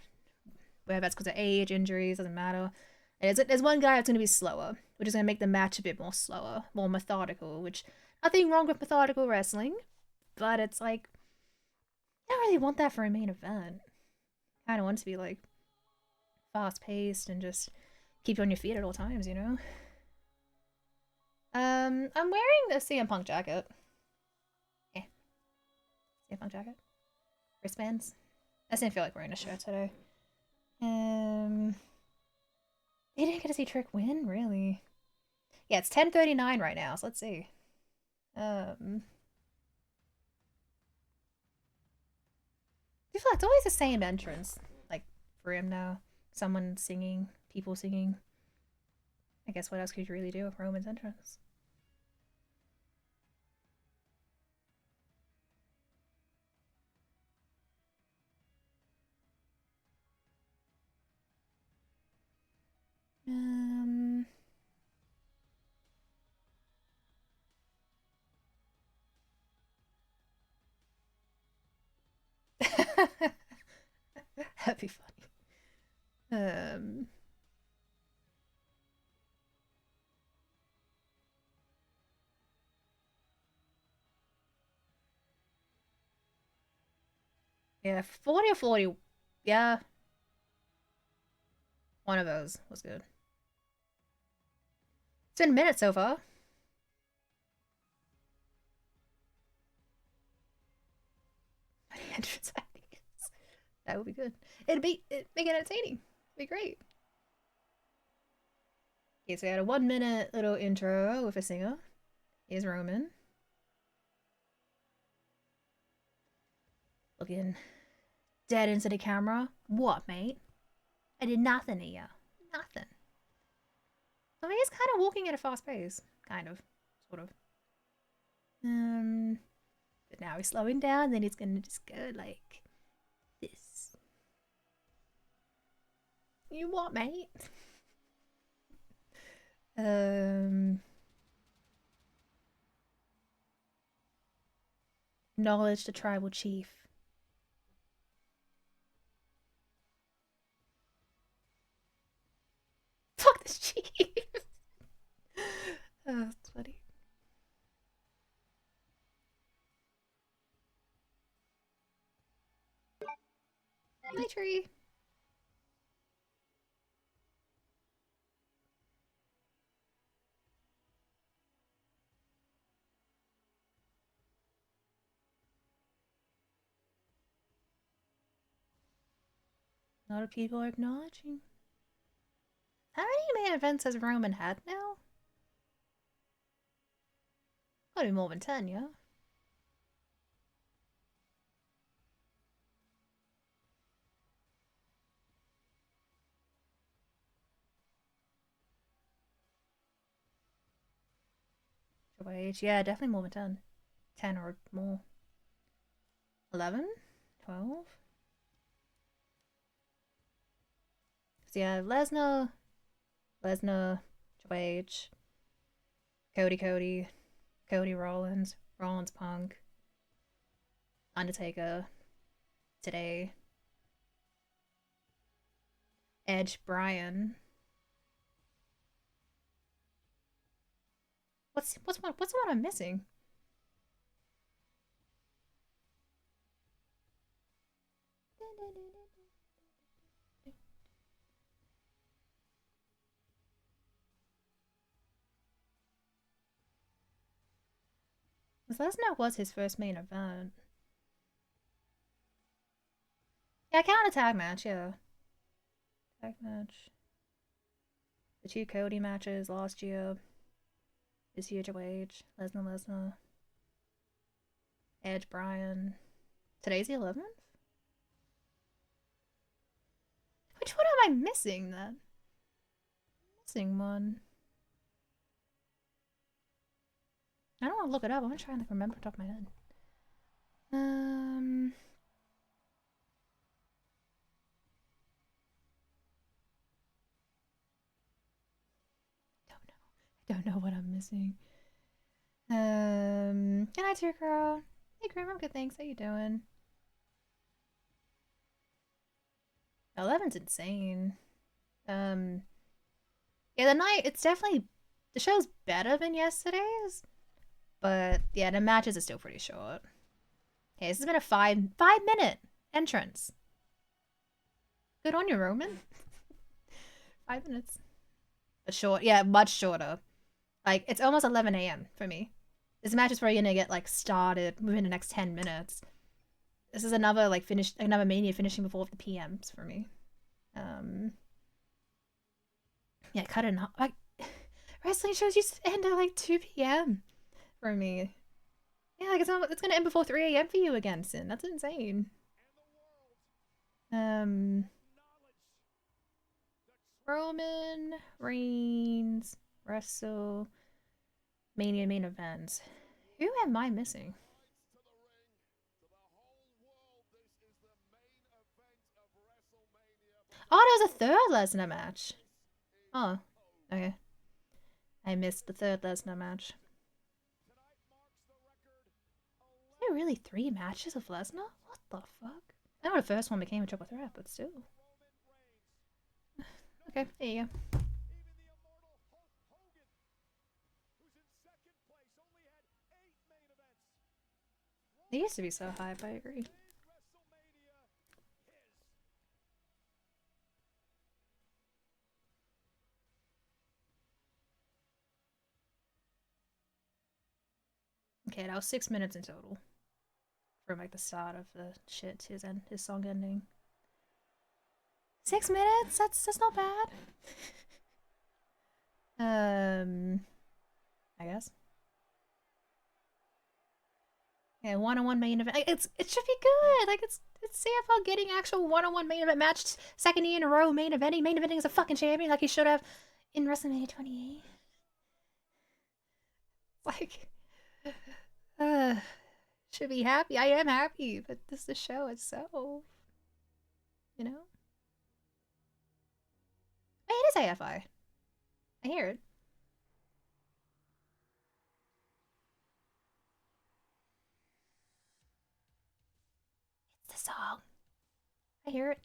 Whether that's because of age, injuries, doesn't matter. And there's one guy that's going to be slower, which is going to make the match a bit more slower, more methodical, which, nothing wrong with methodical wrestling, but it's like, I don't really want that for a main event. I kind of want it to be, like, fast-paced and just keep you on your feet at all times, you know? I'm wearing the CM Punk jacket. Yeah. CM Punk jacket. Wristbands. I just didn't feel like wearing a shirt today. You didn't get to see Trick win? Really? Yeah, it's 10:39 right now, so let's see. I feel like it's always the same entrance, like, for him now. Someone singing, people singing. I guess what else could you really do with Roman's entrance? Um. That'd be funny. Um. Yeah, 40 or 40. Yeah. One of those was good. It's been a minute so far. That would be good. It'd make it entertaining. It'd be great. Okay, so we had a 1 minute little intro with a singer. Here's Roman. Looking dead into the camera. What, mate? I did nothing here. Nothing. I mean, he's kind of walking at a fast pace. Kind of. Sort of. But now he's slowing down, then he's gonna just go like this. You what, mate? Acknowledge the tribal chief. Fuck this chief. Oh, that's funny. Hi, tree. A lot of people are acknowledging. How many main events has Roman had now? Probably more than 10, yeah? Triple H, yeah, definitely more than 10. 10 or more. 11? 12? So yeah, Lesnar, Triple H, Cody Rollins, Punk, Undertaker, today, Edge, Bryan. What's the one I'm missing? Lesnar was his first main event. Yeah, count a tag match, yeah. Tag match. The 2 Cody matches last year. This year, Triple H, Lesnar, Edge, Bryan. Today's the 11th? Which one am I missing then? Missing one. I don't want to look it up. I'm trying to remember off the top of my head. Don't know what I'm missing. Good night to your girl. Hey, Grim, I'm good, thanks. How you doing? 11's insane. Yeah, the night, it's definitely, the show's better than yesterday's, but yeah, the matches are still pretty short. Okay, this has been a 5-minute entrance. Good on you, Roman. 5 minutes. A short, yeah, much shorter. Like, it's almost 11 a.m. for me. This match is probably gonna get, like, started within the next 10 minutes. This is another, like, another Mania finishing before the PMs for me. Yeah, cut it off. Like, wrestling shows used to end at, like, 2 p.m. for me. Yeah, like, it's gonna end before 3 a.m. for you again, Sin. That's insane. Roman Reigns, WrestleMania main events. Who am I missing? Oh, there was a third Lesnar match. Oh, okay. I missed the third Lesnar match. Is there really 3 matches of Lesnar? What the fuck? I know the first one became a triple threat, but still. Okay, there you go. They used to be so hype, I agree. Okay, that was 6 minutes in total. From like the start of the shit to his song ending. 6 minutes? That's not bad. I guess. Yeah, one-on-one main event. It should be good. Like it's CFL getting actual one-on-one main event match, second year in a row main eventing as a fucking champion like he should have in WrestleMania 28. Like, should be happy. I am happy, but the show itself, you know. Hey, it is AFI. I hear it. It's the song. I hear it.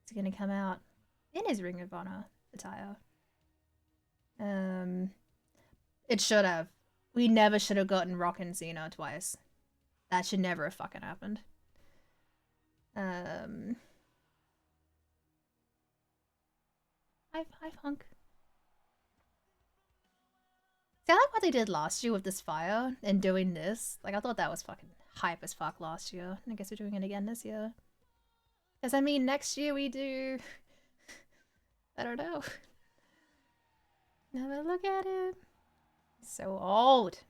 It's gonna come out in his Ring of Honor attire. It should have. We never should have gotten Rock and Cena twice. That should never have fucking happened. Hi, Punk. See, I like what they did last year with this fire and doing this. Like, I thought that was fucking hype as fuck last year. And I guess we're doing it again this year. Because, I mean, next year we do... I don't know. Never look at him. So old.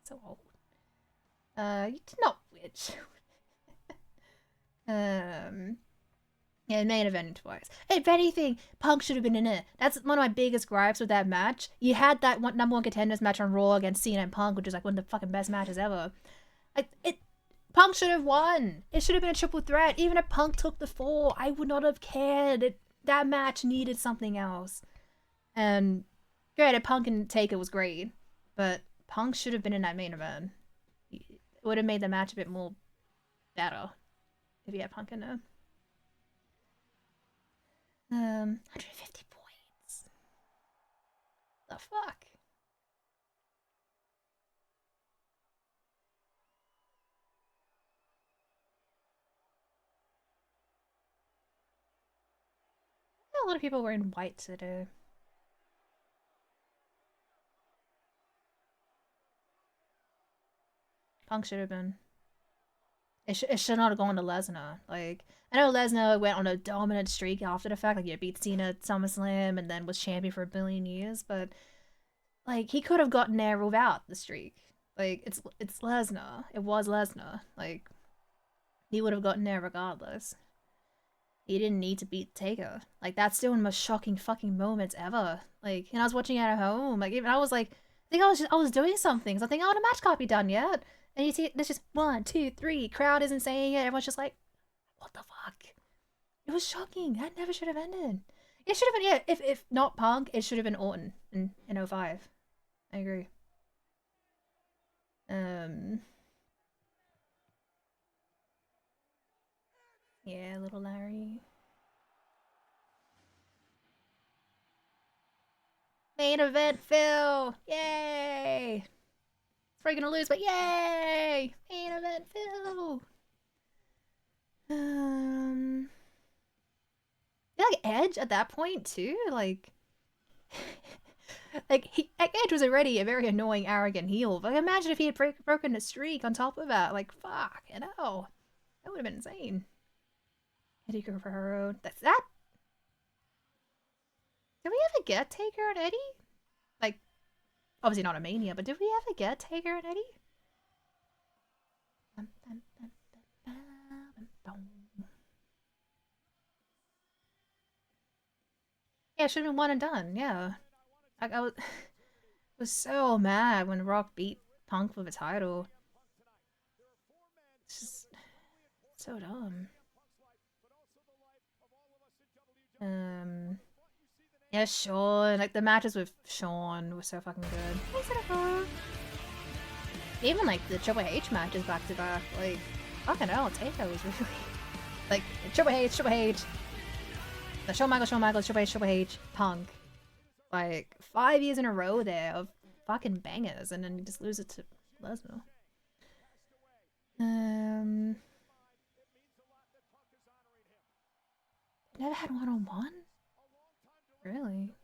So old. You did not witch. Yeah, main event twice. If anything, Punk should have been in it. That's one of my biggest gripes with that match. You had that number one contenders match on Raw against Cena and Punk, which is like one of the fucking best matches ever. Punk should have won. It should have been a triple threat. Even if Punk took the fall, I would not have cared. That match needed something else. And granted, Punk and Taker was great, but Punk should have been in that main event. It would have made the match a bit more better if you had Punk in there. 150 points. The fuck? A lot of people were in white today. Punk should have been. It should not have gone to Lesnar. Like, I know Lesnar went on a dominant streak after the fact. Like, he beat Cena at SummerSlam and then was champion for a billion years. But, like, he could have gotten there without the streak. Like, it's Lesnar. It was Lesnar. Like, he would have gotten there regardless. He didn't need to beat Taker. Like, that's still one of the most shocking fucking moments ever. Like, and I was watching it at home. Like, even I was like, I think I was doing something. So I think, oh, the match can't be done yet. And you see, there's just 1, 2, 3. Crowd isn't saying it. Everyone's just like, what the fuck? It was shocking. That never should have ended. It should have been, yeah, if not Punk, it should have been Orton in 05. I agree. Yeah, little Larry. Main event, Phil! Yay! It's probably gonna lose, but yay! Main event, Phil! Yeah, like Edge at that point too, like, Edge was already a very annoying, arrogant heel. But imagine if he had broken the streak on top of that. Like, fuck, you know, that would have been insane. Eddie Guerrero, that's that. Did we ever get Taker and Eddie? Like, obviously not a Mania, but did we ever get Taker and Eddie? Yeah, it should have been one and done. Yeah, I was so mad when Rock beat Punk for the title. It's just so dumb. Yeah, Sean. Like the matches with Sean were so fucking good. Thanks, Jennifer. Even like the Triple H matches back to back, like fucking hell, Taker was really like Triple H, the Shawn Michaels, Triple H, Punk. Like 5 years in a row there of fucking bangers, and then you just lose it to Lesnar. Never had one-on-one? Really?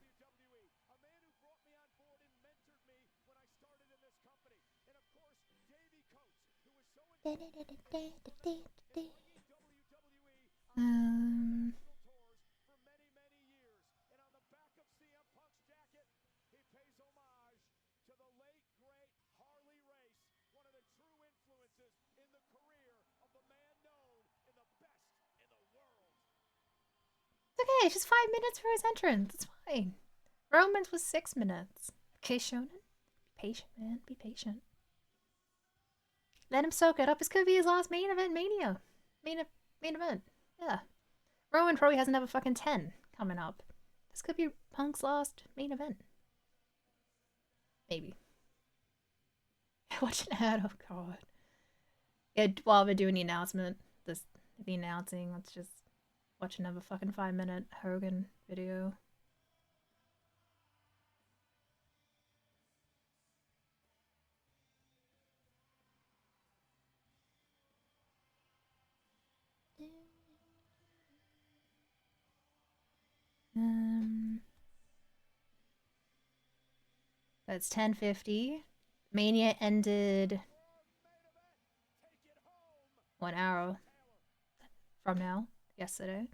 It's okay, it's just 5 minutes for his entrance. It's fine. Roman's was 6 minutes. Okay, Shonen? Be patient, man. Be patient. Let him soak it up. This could be his last main event Mania. Main event. Yeah. Roman probably has another fucking 10 coming up. This could be Punk's last main event. Maybe. Watch an ad. Oh god. Yeah, while we're doing the announcement, the announcing, let's just watch another fucking 5-minute Hogan video. That's 10:50. Mania ended 1 hour from now, yesterday.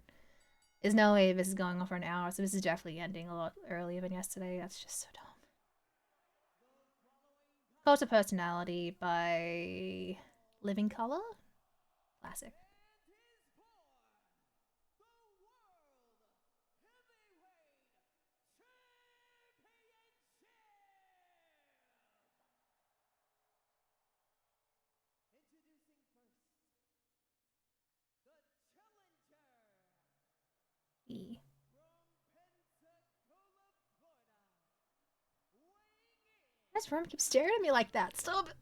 There's no way this is going on for an hour, so this is definitely ending a lot earlier than yesterday. That's just so dumb. Cult of Personality by Living Color? Classic. E. This room keeps staring at me like that. Stop it.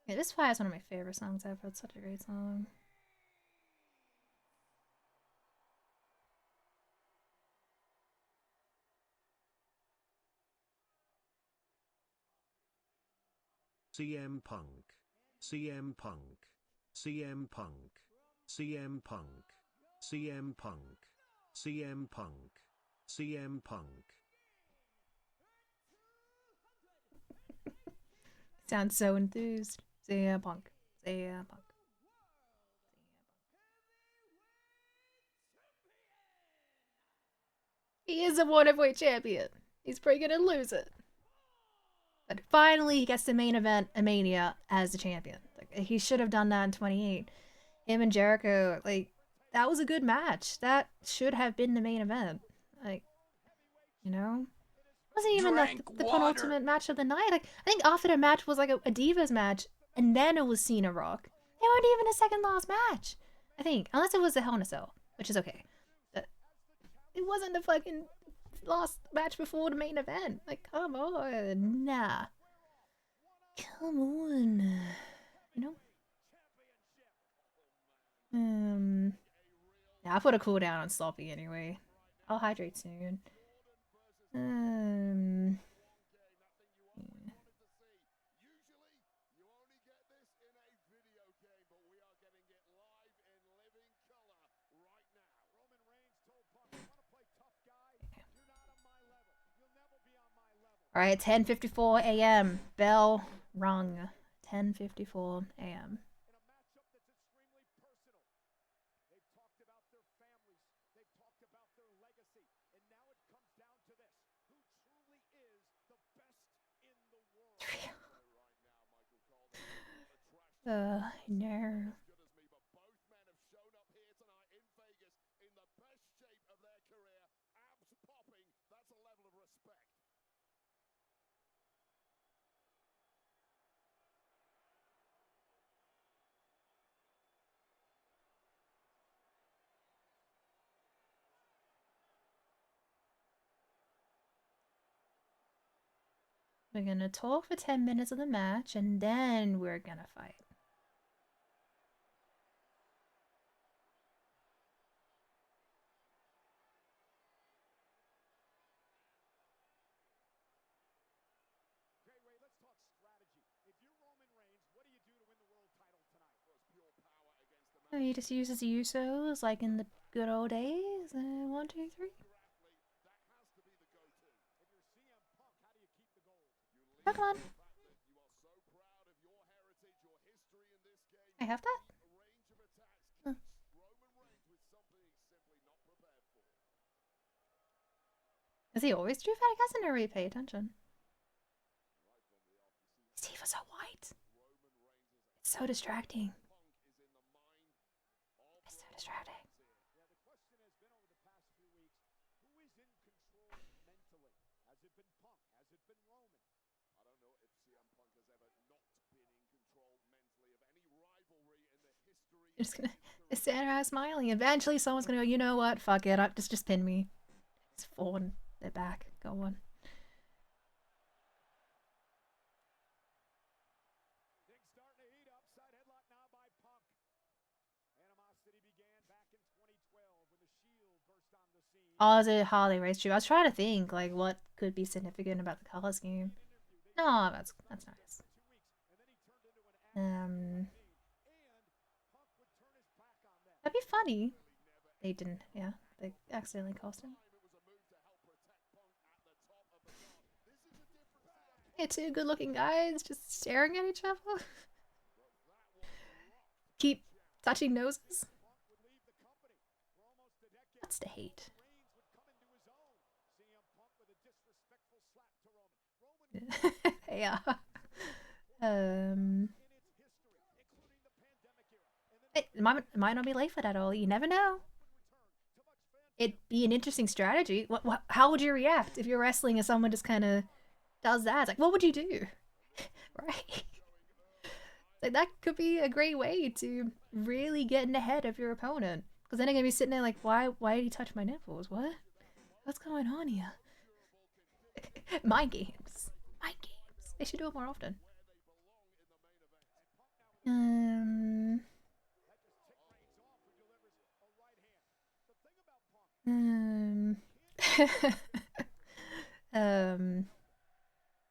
Yeah, this Fire is one of my favorite songs ever. It's such a great song. CM Punk. CM Punk. CM Punk. CM Punk. CM Punk. CM Punk. CM Punk. Sounds so enthused. CM Punk. CM Punk. He is a one-heavyweight champion. He's probably gonna lose it. But finally, he gets the main event, a Mania, as the champion. Like, he should have done that in 28. Him and Jericho, like, that was a good match. That should have been the main event. Like, you know? It wasn't even the penultimate match of the night. Like, I think after the match was like a Divas match, and then it was Cena Rock. They weren't even a second last match. I think. Unless it was the Hell in a Cell, which is okay. But it wasn't the fucking last match before the main event. Like, come on. Nah. Come on. You know? Yeah, I'll put a cooldown on Sloppy anyway. I'll hydrate soon. Yeah. Alright, 10:54 a.m. Bell rung. 10:54 a.m. No. We're gonna talk for 10 minutes of the match, and then we're gonna fight. Okay, Ray, let's talk strategy. If you're Roman Reigns, what do you do to win the world title tonight? Well, it's pure power against the Oh, he just uses the Usos like in the good old days. 1, 2, 3. That has to be the go-to. If you're CM Punk, how do you keep the gold? Oh, come on. You are so proud of your heritage, your history in this game. I have that? A range of attacks Huh. Roman Reigns with something he's simply not prepared for. Is he always Drew Fat? I guess I never really pay attention. Steve was so white. It's so distracting. It's so distracting. Yeah, the question has been over the past few weeks, who is in control mentally? Has it been Punk? Has it been Roman? I don't know if CM Punk has ever not been in control mentally of any rivalry in the history. You're just gonna stand around smiling. Eventually, someone's gonna go, you know what? Fuck it. Just pin me. It's forward. They're back. Go on. Things starting to heat up. Side headlock now by Punk. Animosity began back in 2012 when the Shield burst on the scene. Oh, is it Harley Race True? I was trying to think like what could be significant about the color scheme. No, that's nice. That'd be funny. They didn't. Yeah, they accidentally cost him. Yeah, two good-looking guys just staring at each other. Keep touching noses. That's the hate. Yeah. It might not be Layfoot at all. You never know. It'd be an interesting strategy. How would you react if you're wrestling and someone just kind of does that? It's like, what would you do? Right? Like, that could be a great way to really get in the head of your opponent. Because then they're going to be sitting there like, why did he touch my nipples? What? What's going on here? Mind games. Mind games. They should do it more often.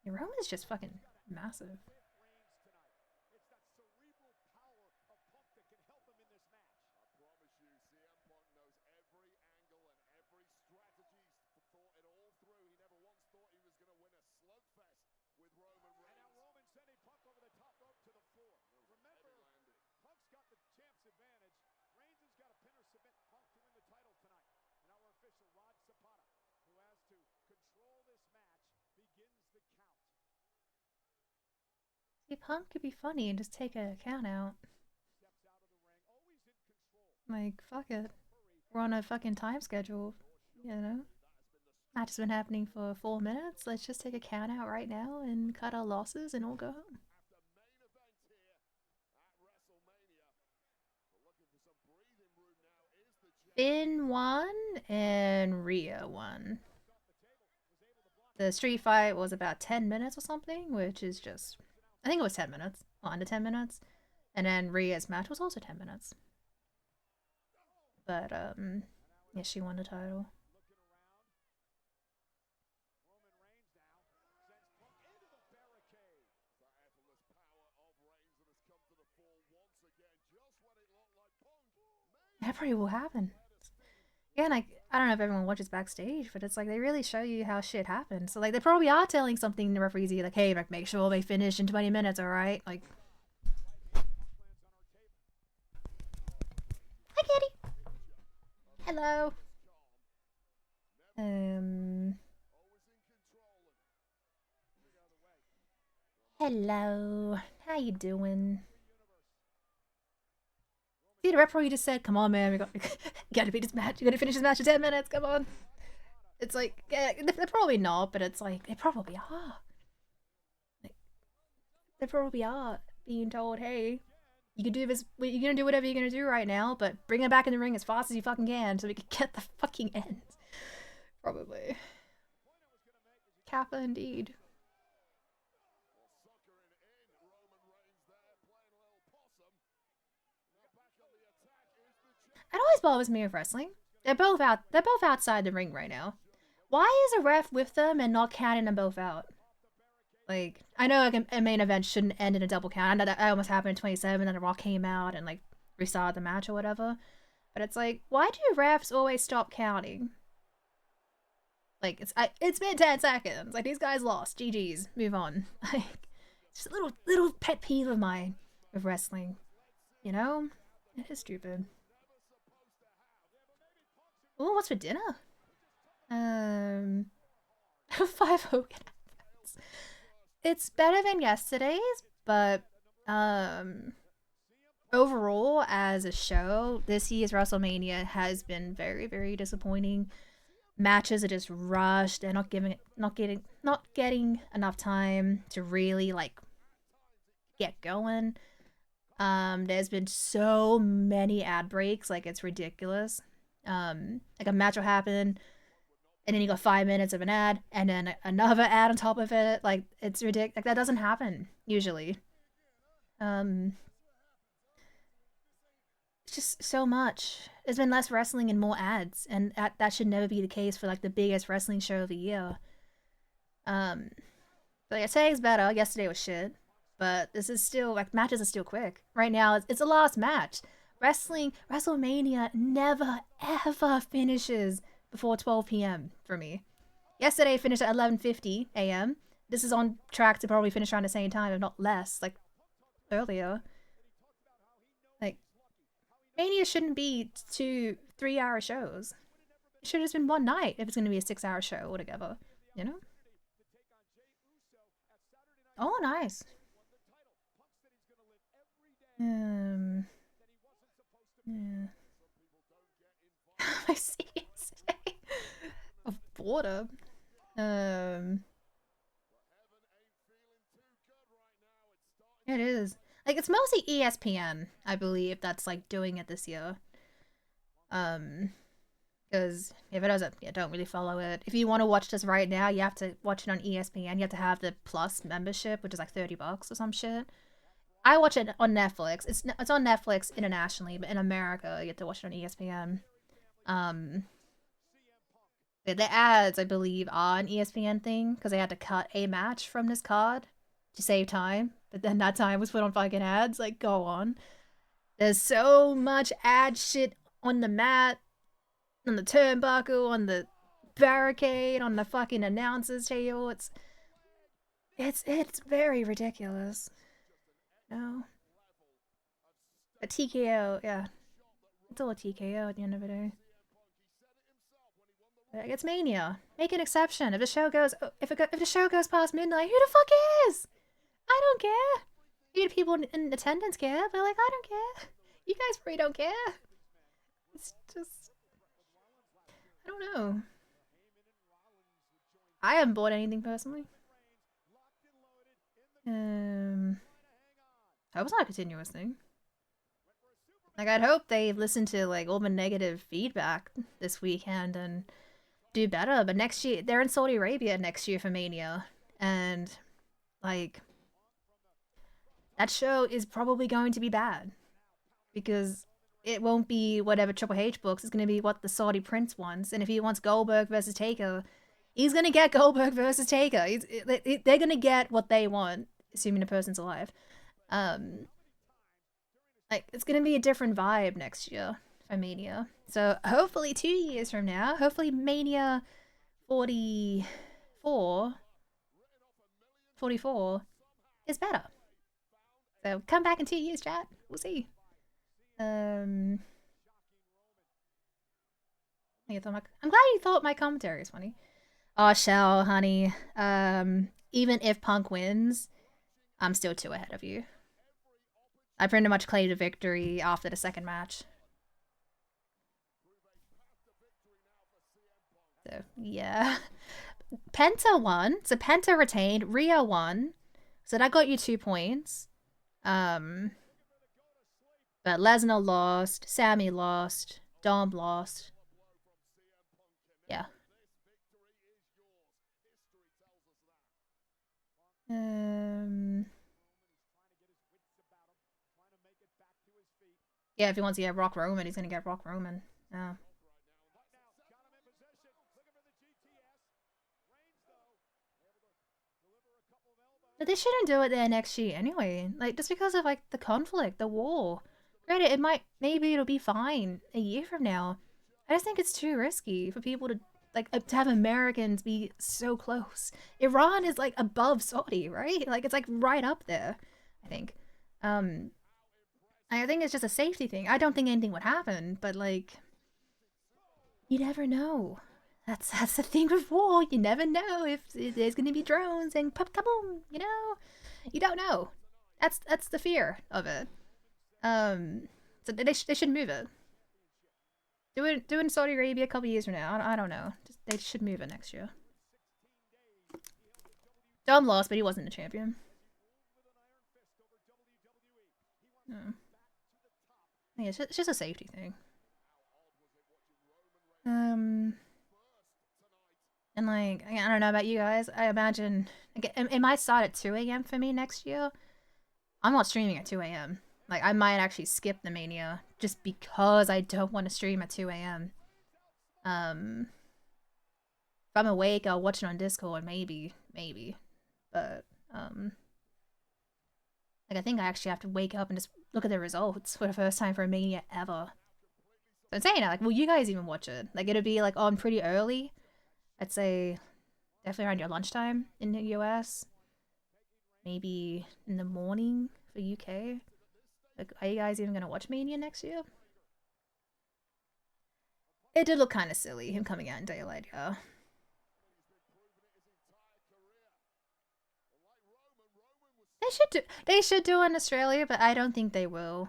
Roman's just fucking massive. See, Punk could be funny and just take a count out. Like, fuck it. We're on a fucking time schedule, you know? Match has been happening for 4 minutes. Let's just take a count out right now and cut our losses and all go home. Finn won and Rhea won. The street fight was about 10 minutes or something, which is just... I think it was 10 minutes. Or under 10 minutes. And then Rhea's match was also 10 minutes. But, yeah, she won the title. That probably will happen. Yeah, and I don't know if everyone watches backstage, but it's like they really show you how shit happens. So like they probably are telling something to referees like, hey, like make sure they finish in 20 minutes, alright? Like, hi kitty. Hello. Hello. How you doing? See, the referee just said, come on, man, we gotta beat this match. You gotta finish this match in 10 minutes, come on. It's like, they're probably not, but it's like, they probably are. Like, they probably are being told, hey, you can do this, you're gonna do whatever you're gonna do right now, but bring it back in the ring as fast as you fucking can so we can get the fucking end. Probably. Kappa indeed. It always bothers me with wrestling. They're both outside the ring right now. Why is a ref with them and not counting them both out? Like, I know like a main event shouldn't end in a double count. I know that almost happened in 27, and The Rock came out and like restarted the match or whatever. But it's like, why do refs always stop counting? Like, it's been 10 seconds. Like, these guys lost. GG's. Move on. Like, just a little pet peeve of mine with wrestling. You know? It is stupid. Oh, what's for dinner? 5 Hogan outfits. It's better than yesterday's, but overall as a show, this year's WrestleMania has been very, very disappointing. Matches are just rushed. They're not getting enough time to really like get going. There's been so many ad breaks, like it's ridiculous. Like a match will happen, and then you got 5 minutes of an ad, and then another ad on top of it. Like, it's ridiculous. Like, that doesn't happen usually. It's just so much. There's been less wrestling and more ads, and that should never be the case for like the biggest wrestling show of the year. But yeah, today's better. Yesterday was shit, but this is still like matches are still quick. Right now, it's the last match. WrestleMania never ever finishes before 12 p.m. for me. Yesterday finished at 11:50 a.m. This is on track to probably finish around the same time, if not less, like earlier. Like, Mania shouldn't be 2-3 hour shows. It should have just been one night if it's gonna be a 6-hour show altogether, you know? Oh, nice. Yeah. I see yesterday of boredom. It is. Like, it's mostly ESPN, I believe, that's like doing it this year. Because if it doesn't, yeah, don't really follow it. If you want to watch this right now, you have to watch it on ESPN. You have to have the Plus membership, which is like $30 or some shit. I watch it on Netflix. It's on Netflix internationally, but in America, you have to watch it on ESPN. The ads, I believe, are an ESPN thing because they had to cut a match from this card to save time, but then that time was put on fucking ads. Like, go on. There's so much ad shit on the mat, on the turnbuckle, on the barricade, on the fucking announcer's table. It's very ridiculous. No. A TKO, yeah. It's all a TKO at the end of the day. It's Mania. Make an exception. If the show goes past midnight, who the fuck cares? I don't care. You people in attendance care, but like, I don't care. You guys probably don't care. It's just, I don't know. I haven't bought anything personally. That was not a continuous thing. Like, I'd hope they listen to like all the negative feedback this weekend and do better. But next year, they're in Saudi Arabia next year for Mania, and like, that show is probably going to be bad because it won't be whatever Triple H books. It's going to be what the Saudi prince wants, and if he wants Goldberg versus Taker, he's going to get Goldberg versus Taker. They're going to get what they want, assuming the person's alive. Like, it's gonna be a different vibe next year for Mania. So hopefully 2 years from now, hopefully Mania 44 is better. So come back in 2 years, chat. We'll see. I'm glad you thought my commentary is funny. Oh, Shell, honey. Even if Punk wins, I'm still 2 ahead of you. I pretty much claimed a victory after the second match. So, yeah. Penta won. So Penta retained. Rhea won. So that got you 2 points. But Lesnar lost. Sammy lost. Dom lost. Yeah. Yeah, if he wants to get Rock Roman, he's gonna get Rock Roman. Yeah. But they shouldn't do it there next year anyway. Like, just because of, like, the conflict, the war. Granted, maybe it'll be fine a year from now. I just think it's too risky for people to, like, to have Americans be so close. Iran is, like, above Saudi, right? Like, it's, like, right up there, I think. I think it's just a safety thing. I don't think anything would happen, but, like, you never know. That's the thing with war. You never know if there's gonna be drones and pop kaboom. You know, you don't know. That's the fear of it. So they should move it. Do it in Saudi Arabia a couple years from now. I don't know. They should move it next year. Dom lost, but he wasn't a champion. No. Yeah, it's just a safety thing. And, like, I don't know about you guys. I imagine it might start at 2 a.m. for me next year. I'm not streaming at 2 a.m. Like, I might actually skip the Mania just because I don't want to stream at 2 a.m. If I'm awake, I'll watch it on Discord, maybe. But, like, I think I actually have to wake up and just look at the results for the first time for a Mania ever. So I'm saying that, like, will you guys even watch it? Like, it'll be, like, on pretty early. I'd say definitely around your lunchtime in the US. Maybe in the morning for UK. Like, are you guys even gonna watch Mania next year? It did look kind of silly, him coming out in daylight, yeah. They should do it in Australia, but I don't think they will.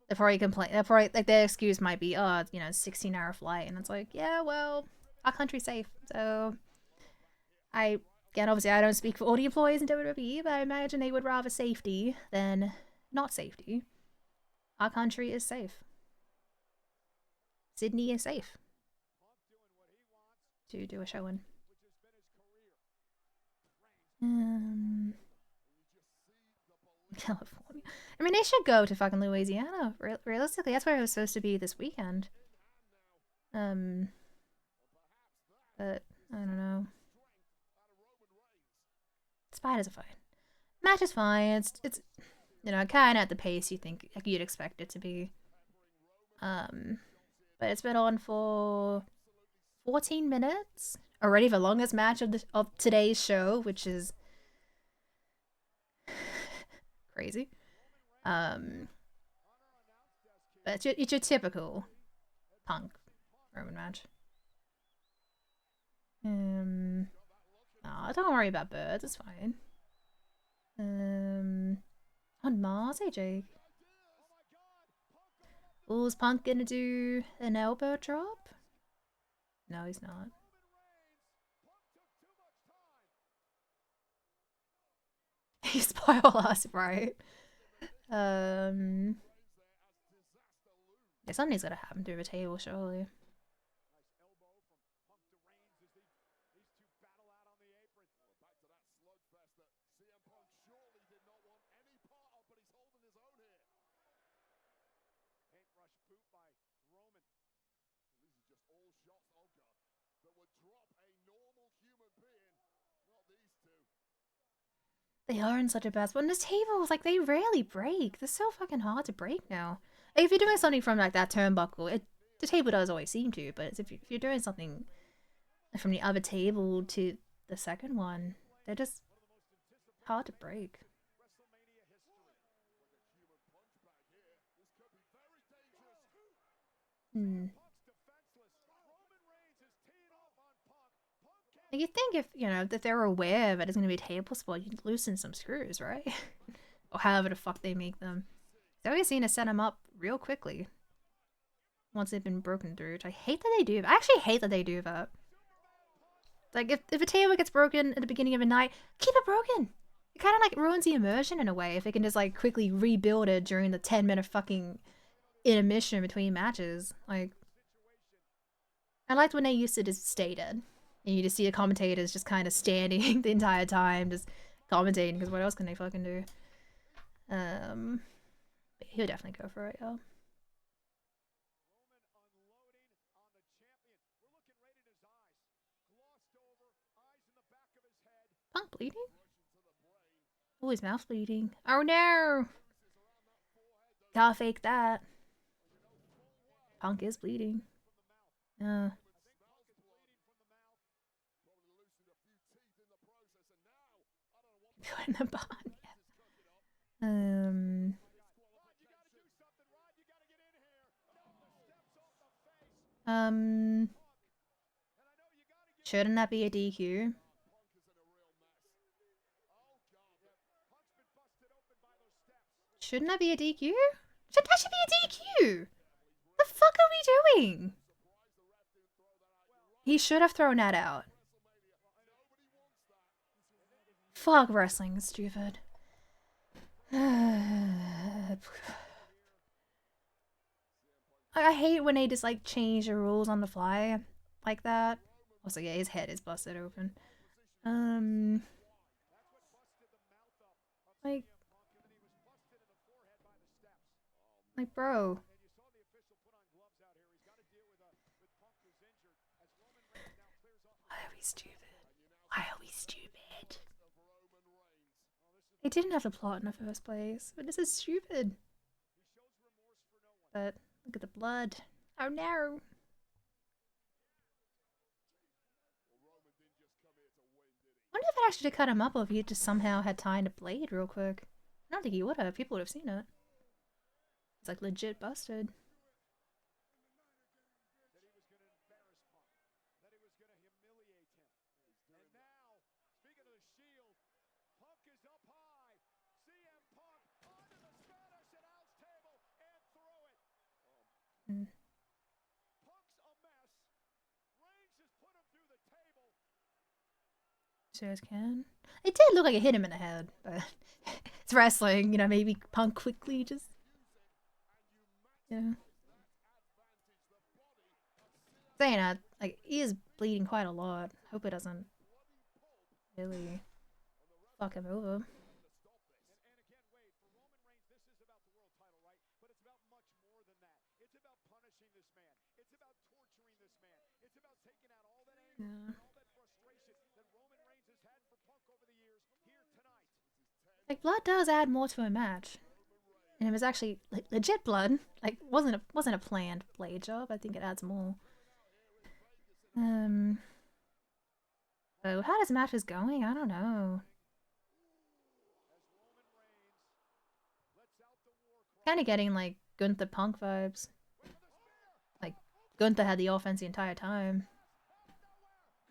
They'll probably complain. They'll probably, like, their excuse might be, oh, you know, 16-hour flight, and it's like, yeah, well, our country's safe, so again, obviously I don't speak for all the employees in WWE, but I imagine they would rather safety than not safety. Our country is safe. Sydney is safe to do a show in. California. I mean, they should go to fucking Louisiana. Realistically, that's where it was supposed to be this weekend. But I don't know. Spiders are fine. Match is fine. It's you know, kind of at the pace you'd expect it to be. But it's been on for 14 minutes already, the longest match of today's show, which is crazy. But it's your typical Punk Roman match. Oh, don't worry about birds, it's fine. On Mars, hey Jake. Oh, is Punk gonna do an elbow drop? No, he's not. He's us, right? Yeah, something's gonna happen through the table, surely. They are in such a bad spot. And this tables, like, they rarely break. They're so fucking hard to break now. Like, if you're doing something from, like, that turnbuckle, the table does always seem to, but if you're doing something from the other table to the second one, they're just hard to break. Like, you'd think if, you know, that they're aware that it's gonna be a table spot, you'd loosen some screws, right? Or however the fuck they make them. They always seem to set them up real quickly once they've been broken through, which I hate that they do. I actually hate that they do that. Like, if a table gets broken at the beginning of a night, keep it broken. It kind of like ruins the immersion in a way if they can just like quickly rebuild it during the 10-minute fucking intermission between matches. Like, I liked when they used to just stay dead. And you just see the commentators just kind of standing the entire time, just commentating, because what else can they fucking do? But he'll definitely go for it, yo. Punk bleeding? Oh, his mouth's bleeding. Oh no! Gotta fake that. Punk is bleeding. Put in the barn, yeah. Shouldn't that be a DQ? Shouldn't that be a DQ? That should be a DQ! The fuck are we doing? He should have thrown that out. Fuck, wrestling is stupid. I hate when they just like change the rules on the fly like that. Also, yeah, his head is busted open. Like, bro. Why are we stupid? Why are we stupid? They didn't have the plot in the first place, but this is stupid. But look at the blood. Oh no! I wonder if I should have cut him up or if he just somehow had time to blade real quick. I don't think he would have. People would have seen it. It's like legit busted. Sure as can. It did look like it hit him in the head, but it's wrestling, you know, maybe Punk quickly just... Yeah. Saying that, like, he is bleeding quite a lot. Hope it doesn't really fuck him over. Yeah. Like, blood does add more to a match. And it was actually like, legit blood. Like, wasn't a planned blade job. I think it adds more. So how this match is going, I don't know. Kind of getting like Gunther Punk vibes. Like Gunther had the offense the entire time,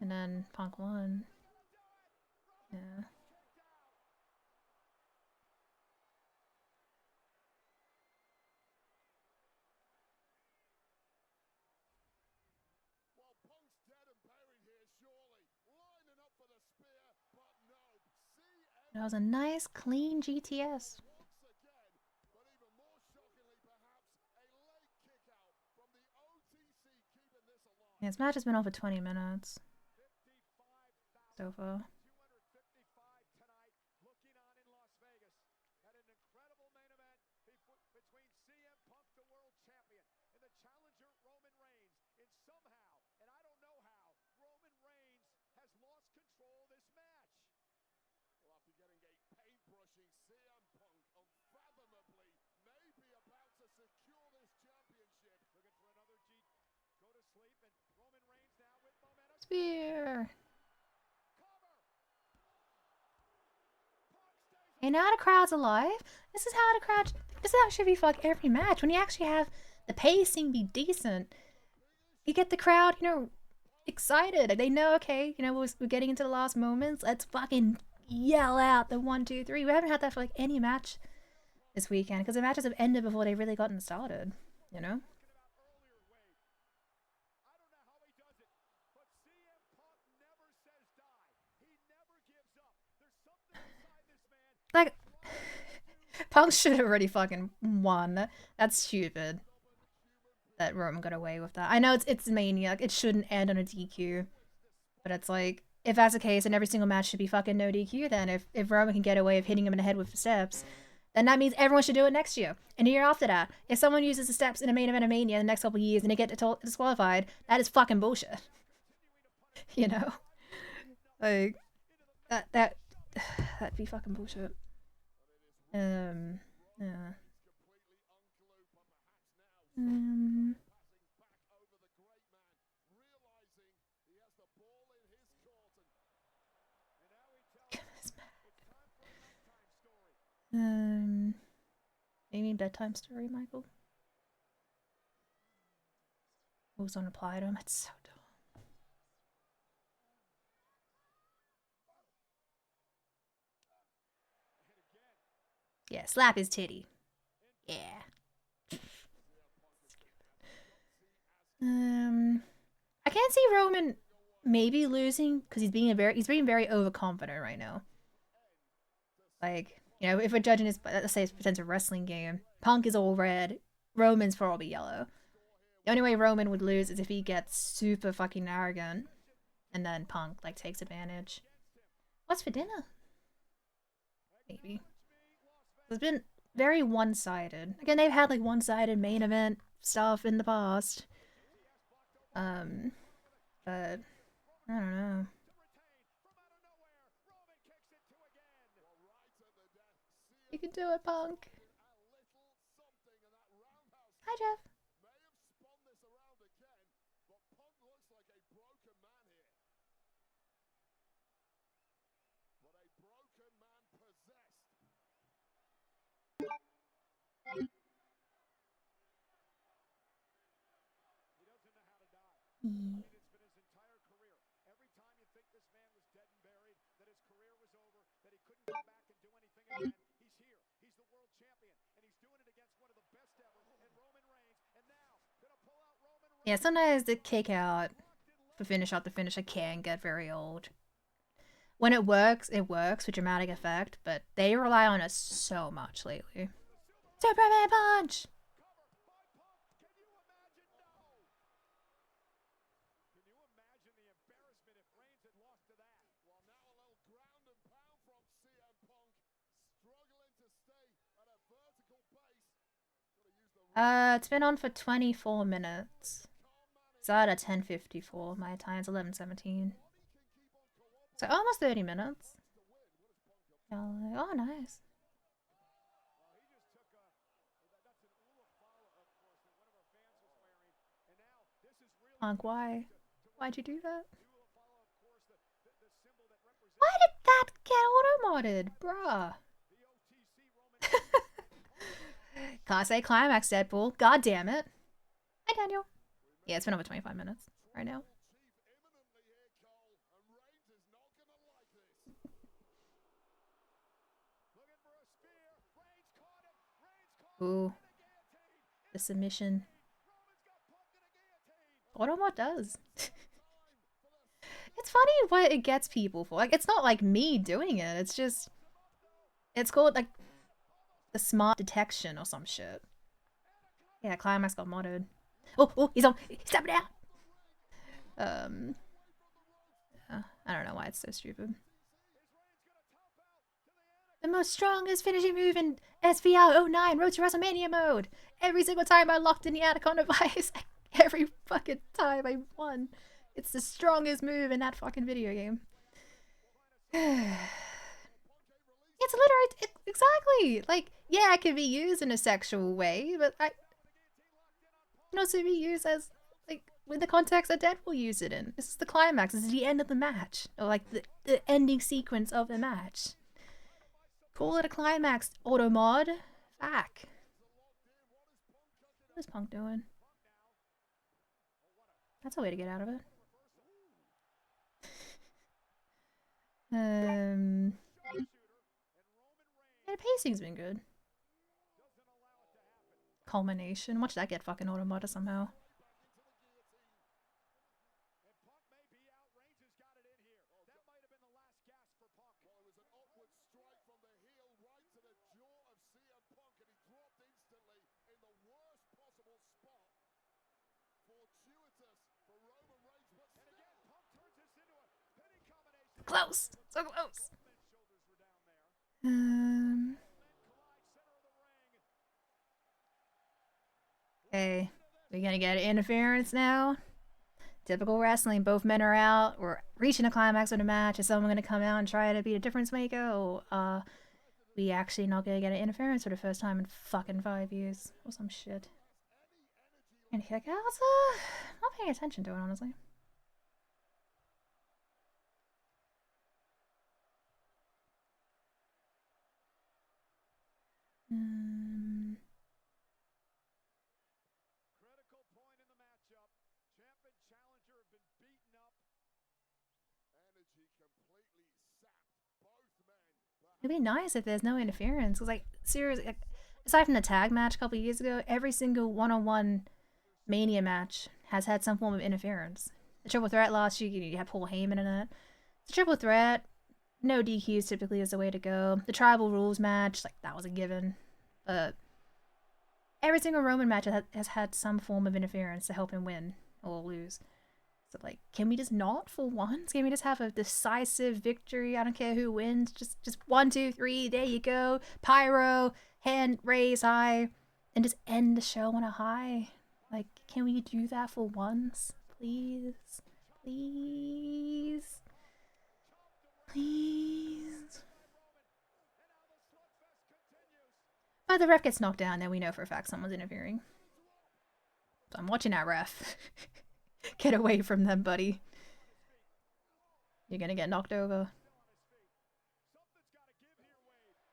and then Punk won. Yeah. That was a nice, clean GTS. Yeah, this match has been on for 20 minutes so far. Spear. And now the crowd's alive. This is how the crowd. This is how it should be for like every match. When you actually have the pacing be decent, you get the crowd, you know, excited. They know, okay, you know, we're getting into the last moments. Let's fucking yell out the 1, 2, 3. We haven't had that for like any match this weekend because the matches have ended before they've really gotten started. You know. Punk should have already fucking won. That's stupid. That Roman got away with that. I know it's Mania. Like, it shouldn't end on a DQ. But it's like, if that's the case, then every single match should be fucking no DQ then. If Roman can get away with hitting him in the head with the steps, then that means everyone should do it next year. And the year after that. If someone uses the steps in a main event of Mania in the next couple of years and they get disqualified, that is fucking bullshit. You know? Like, that'd be fucking bullshit. Yeah. Maybe bedtime story, Michael. Who's on reply to him? It's so dumb. Yeah, slap his titty. Yeah. I can't see Roman maybe losing because he's being very overconfident right now. Like, you know, if we're judging his, let's say, it's pretends a wrestling game, Punk is all red, Roman's probably yellow. The only way Roman would lose is if he gets super fucking arrogant, and then Punk like takes advantage. What's for dinner? Maybe. It's been very one-sided. Again, they've had like one-sided main event stuff in the past. But I don't know. You can do it, Punk. Hi, Jeff. It's been his entire career. Every time you think this man was dead and buried, that his career was over, that he couldn't come back and do anything again, he's here. He's the world champion, and he's doing it against one of the best ever in Roman Reigns. And now, gonna pull out Roman Reigns. Yeah, sometimes the kick out for finish out the finisher can get very old. When it works with dramatic effect, but they rely on it so much lately. Superman punch! It's been on for 24 minutes. It's at 10:54. My time's 11:17. So almost 30 minutes. Oh, nice. Punk, why? Why'd you do that? Why did that get auto-modded, bruh? Class A climax, Deadpool. God damn it. Hi, Daniel. Yeah, it's been over 25 minutes right now. Ooh. The submission. Automod does. It's funny what it gets people for. Like, it's not like me doing it. It's just... It's called, like, the smart detection or some shit. Yeah, climax got modded. Oh, he's on. He's tapping out. I don't know why it's so stupid. The most strongest finishing move in SVR 09 Road to WrestleMania mode. Every single time I locked in the Anaconda device, every fucking time I won. It's the strongest move in that fucking video game. It's literally exactly like, yeah, it can be used in a sexual way, but it can also be used as like with the context that Deadpool used it in. This is the climax. This is the end of the match, or like the ending sequence of the match. Call it a climax. Auto mod. Fuck. What is Punk doing? That's a way to get out of it. Yeah, the pacing's been good. Culmination. Watch that get fucking automated somehow. Close. So close. Okay. We're gonna get interference now. Typical wrestling. Both men are out. We're reaching a climax of the match. Is someone gonna come out and try to be a difference maker? Or we actually not gonna get an interference for the first time in fucking 5 years? Or some shit. And kickouts? I'm not paying attention to it, honestly. Critical point in the matchup. Champ and challenger have been beaten up. Energy completely sapped both men. It'd be nice if there's no interference. Cause like seriously, like, aside from the tag match a couple years ago, every single one-on-one Mania match has had some form of interference. The triple threat last year, you had Paul Heyman in it. The triple threat, no DQs typically is the way to go. The tribal rules match, like that was a given. But every single Roman match has had some form of interference to help him win or lose. So like, can we just not for once? Can we just have a decisive victory? I don't care who wins. Just 1, 2, 3. There you go. Pyro, hand raise high, and just end the show on a high. Like, can we do that for once, please? Please. Please. But the ref gets knocked down, then we know for a fact someone's interfering. So I'm watching that ref. Get away from them, buddy. You're gonna get knocked over. Something's got to give here, Wade.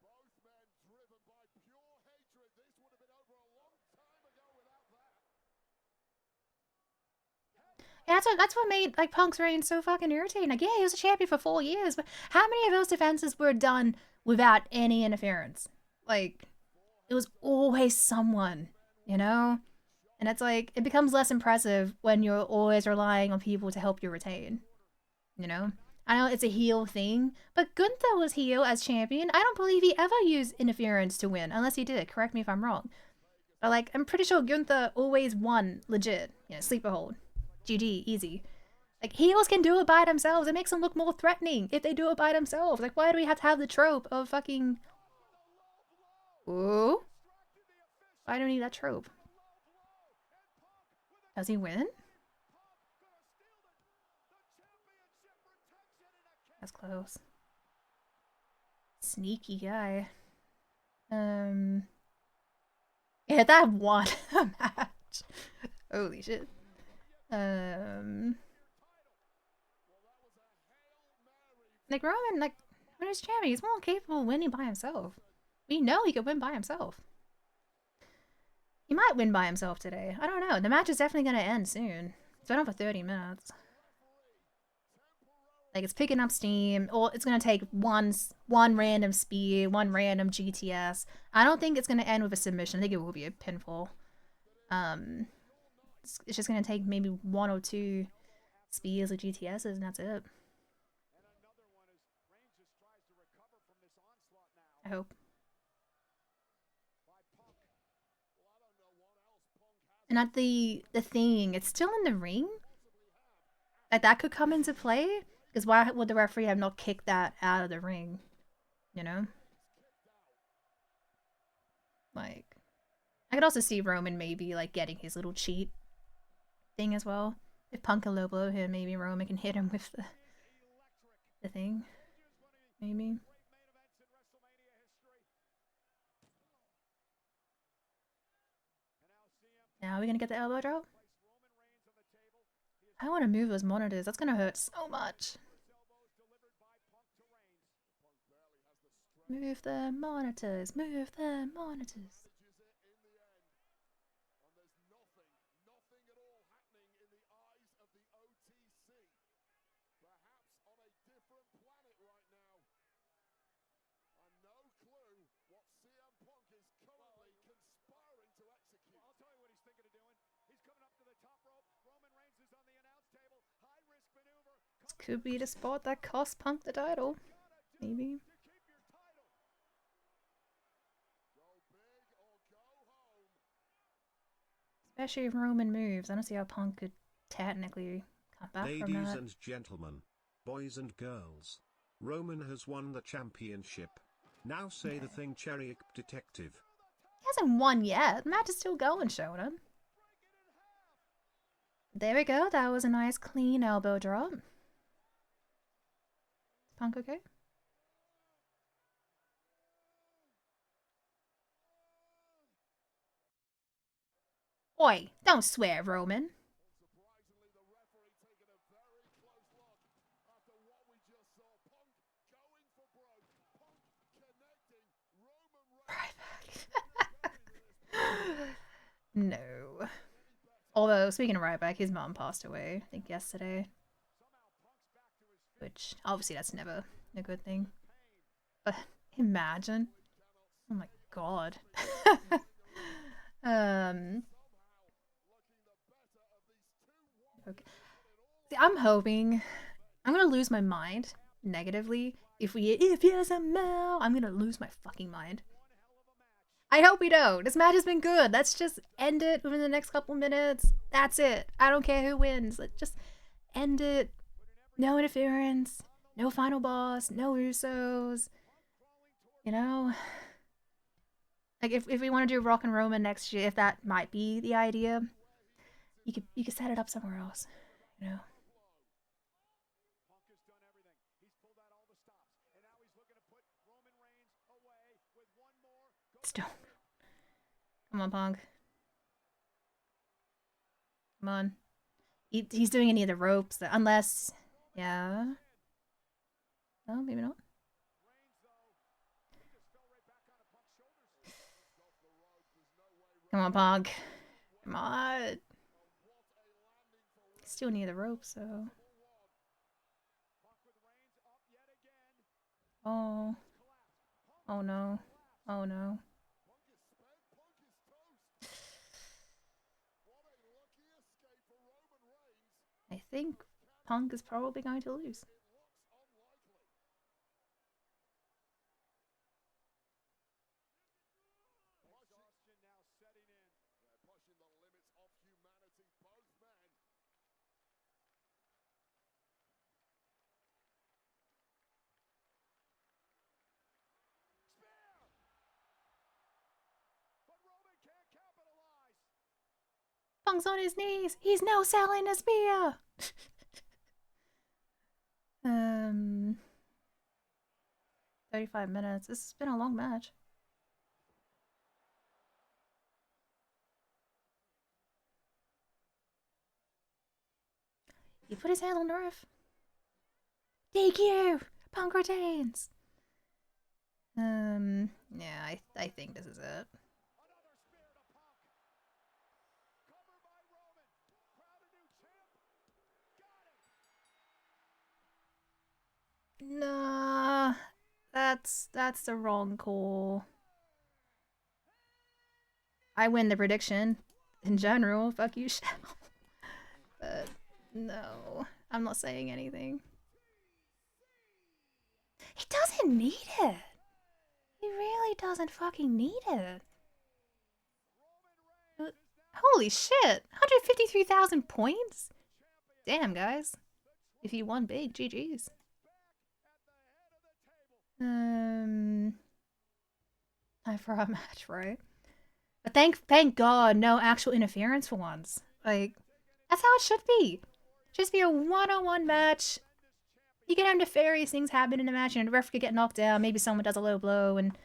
Both men driven by pure hatred. This would have been over a long time ago without that. Yeah, that's what made like Punk's reign so fucking irritating. Like, yeah, he was a champion for 4 years, but how many of those defenses were done without any interference? Like, it was always someone, you know? And it's like, it becomes less impressive when you're always relying on people to help you retain. You know? I know it's a heel thing, but Gunther was heel as champion. I don't believe he ever used interference to win, unless he did. Correct me if I'm wrong. But like, I'm pretty sure Gunther always won legit. You know, sleeper hold. GG, easy. Like, heels can do it by themselves. It makes them look more threatening if they do it by themselves. Like, why do we have to have the trope of fucking... Ooh? Why do we need that trope? Does he win? That's close. Sneaky guy. Yeah, that won a match. Holy shit. Like Roman, like when he's champion, he's more capable of winning by himself. We know he could win by himself. He might win by himself today. I don't know. The match is definitely gonna end soon. It's been on for 30 minutes. Like, it's picking up steam, or it's gonna take one random spear, one random GTS. I don't think it's gonna end with a submission. I think it will be a pinfall. It's just gonna take maybe 1 or 2 spears or GTSs, and that's it. I hope. And at the thing, it's still in the ring. Like, that could come into play. Because why would the referee have not kicked that out of the ring? You know? Like, I could also see Roman maybe, like, getting his little cheat thing as well. If Punk can low blow him, maybe Roman can hit him with the thing. Maybe. Now are we gonna get the elbow drop? I want to move those monitors. That's gonna hurt so much. Move the monitors. Move the monitors. This could be the spot that cost Punk the title. Maybe. Especially if Roman moves. I don't see how Punk could technically come back from that. Ladies and gentlemen, boys and girls. Roman has won the championship. Now say the thing, Cherry Detective. He hasn't won yet. The match is still going, Shona. There we go. That was a nice clean elbow drop. Punk okay? Oi, don't swear, Roman. Surprisingly, the referee taking a very close look after what we just saw. Punk going for broke. Punk connecting. Roman Reigns. No. Although, speaking of Ryback, his mom passed away, I think yesterday. Which, obviously, that's never a good thing. But, imagine. Oh my god. Okay. See, I'm hoping I'm gonna lose my mind negatively if yes I'm Mel, I'm gonna lose my fucking mind. I hope we don't. This match has been good. Let's just end it within the next couple minutes. That's it. I don't care who wins. Let's just end it. No interference. No final boss. No Usos. You know? Like if we want to do Rock and Roman next year, if that might be the idea, you could set it up somewhere else. You know? Punk has done everything. He's pulled out all the stops. And now he's looking to put Roman Reigns away with one more. Still. Come on, Punk. Come on. He's doing any of the ropes, unless... Yeah. No, maybe not. Come on, Punk. Come on. Still near the ropes, so... Oh. Oh no. Oh no. I think Punk is probably going to lose. Punk's on his knees. He's no selling a spear. 35 minutes. This has been a long match. He put his hand on the ref. DQ! Punk retains. Yeah, I think this is it. Nah, that's the wrong call. I win the prediction in general. Fuck you, Shell. But no, I'm not saying anything. He doesn't need it. He really doesn't fucking need it. Holy shit! 153,000 points? Damn, guys. If you won big, GG's. Time for our match, right? But thank God, no actual interference for once. Like, that's how it should be. Just be a one-on-one match. You can have nefarious things happen in the match, and the ref could get knocked down. Maybe someone does a low blow and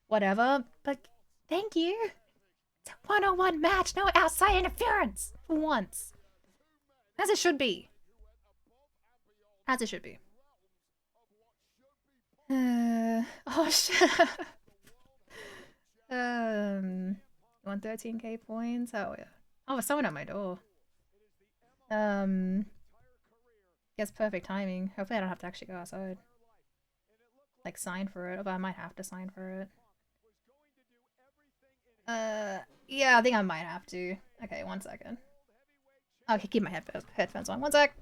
whatever. But thank you. It's a one-on-one match, no outside interference for once. As it should be. As it should be. Oh shit. 113k points. Oh yeah. Oh, someone at my door. Guess perfect timing. Hopefully I don't have to actually go outside. Like sign for it. Although I might have to sign for it. Yeah, I think I might have to. Okay, 1 second. Okay, keep my headphones on. 1 sec.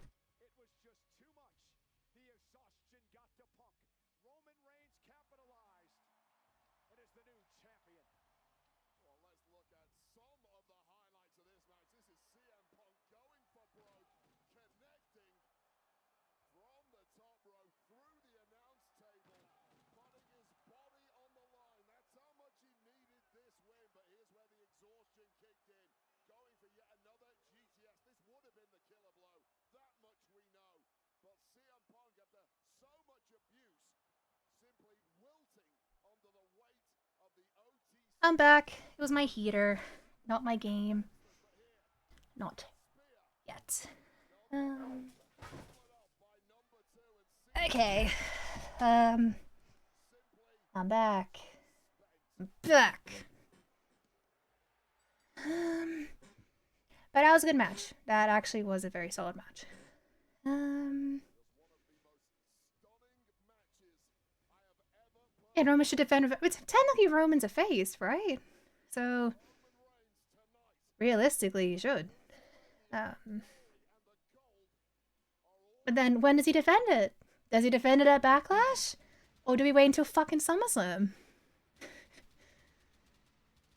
From the top CM Punk, after so much abuse, simply wilting under the weight of the OTC. I'm back. It was my heater, not my game. Not yet. Okay. I'm back. I'm back. But that was a good match. That actually was a very solid match. And Roman should defend. It's technically Roman's a face, right? So realistically, he should. But then when does he defend it? Does he defend it at Backlash? Or do we wait until fucking SummerSlam?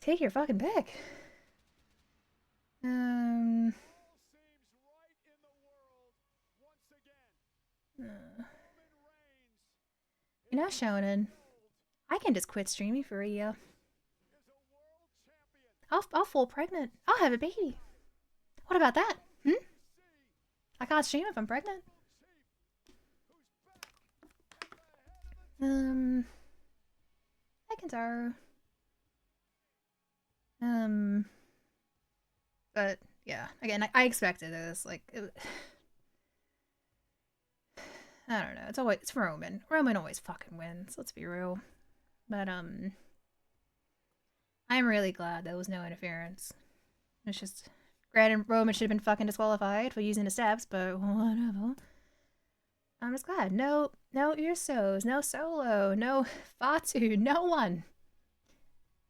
Take your fucking pick. You're not Shonen. I can just quit streaming for a year. I'll fall pregnant. I'll have a baby. What about that? I can't stream if I'm pregnant. I can tell. But yeah, again, I expected this. Like, I don't know. It's Roman. Roman always fucking wins. Let's be real. But I'm really glad there was no interference. It's just, granted, Roman should have been fucking disqualified for using the steps, but whatever. I'm just glad. No Usos, no Solo, no Fatu, no one.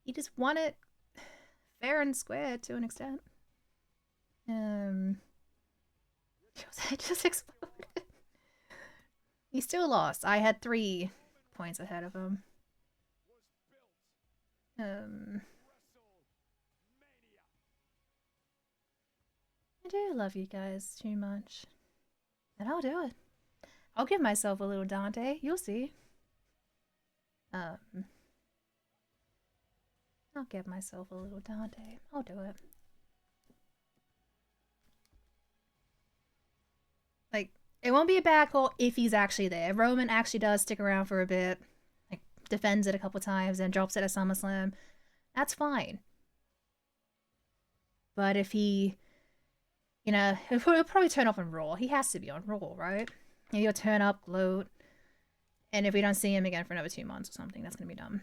He just won it fair and square to an extent. It just exploded. He still lost. I had 3 points ahead of him. I do love you guys too much. And I'll do it. I'll give myself a little Dante. You'll see. I'll give myself a little Dante. I'll do it. Like, it won't be a bad call if he's actually there. Roman actually does stick around for a bit. Like, defends it a couple times and drops it at SummerSlam. That's fine. But if he, he'll probably turn up on Raw. He has to be on Raw, right? He'll turn up, gloat. And if we don't see him again for another 2 months or something, that's gonna be dumb.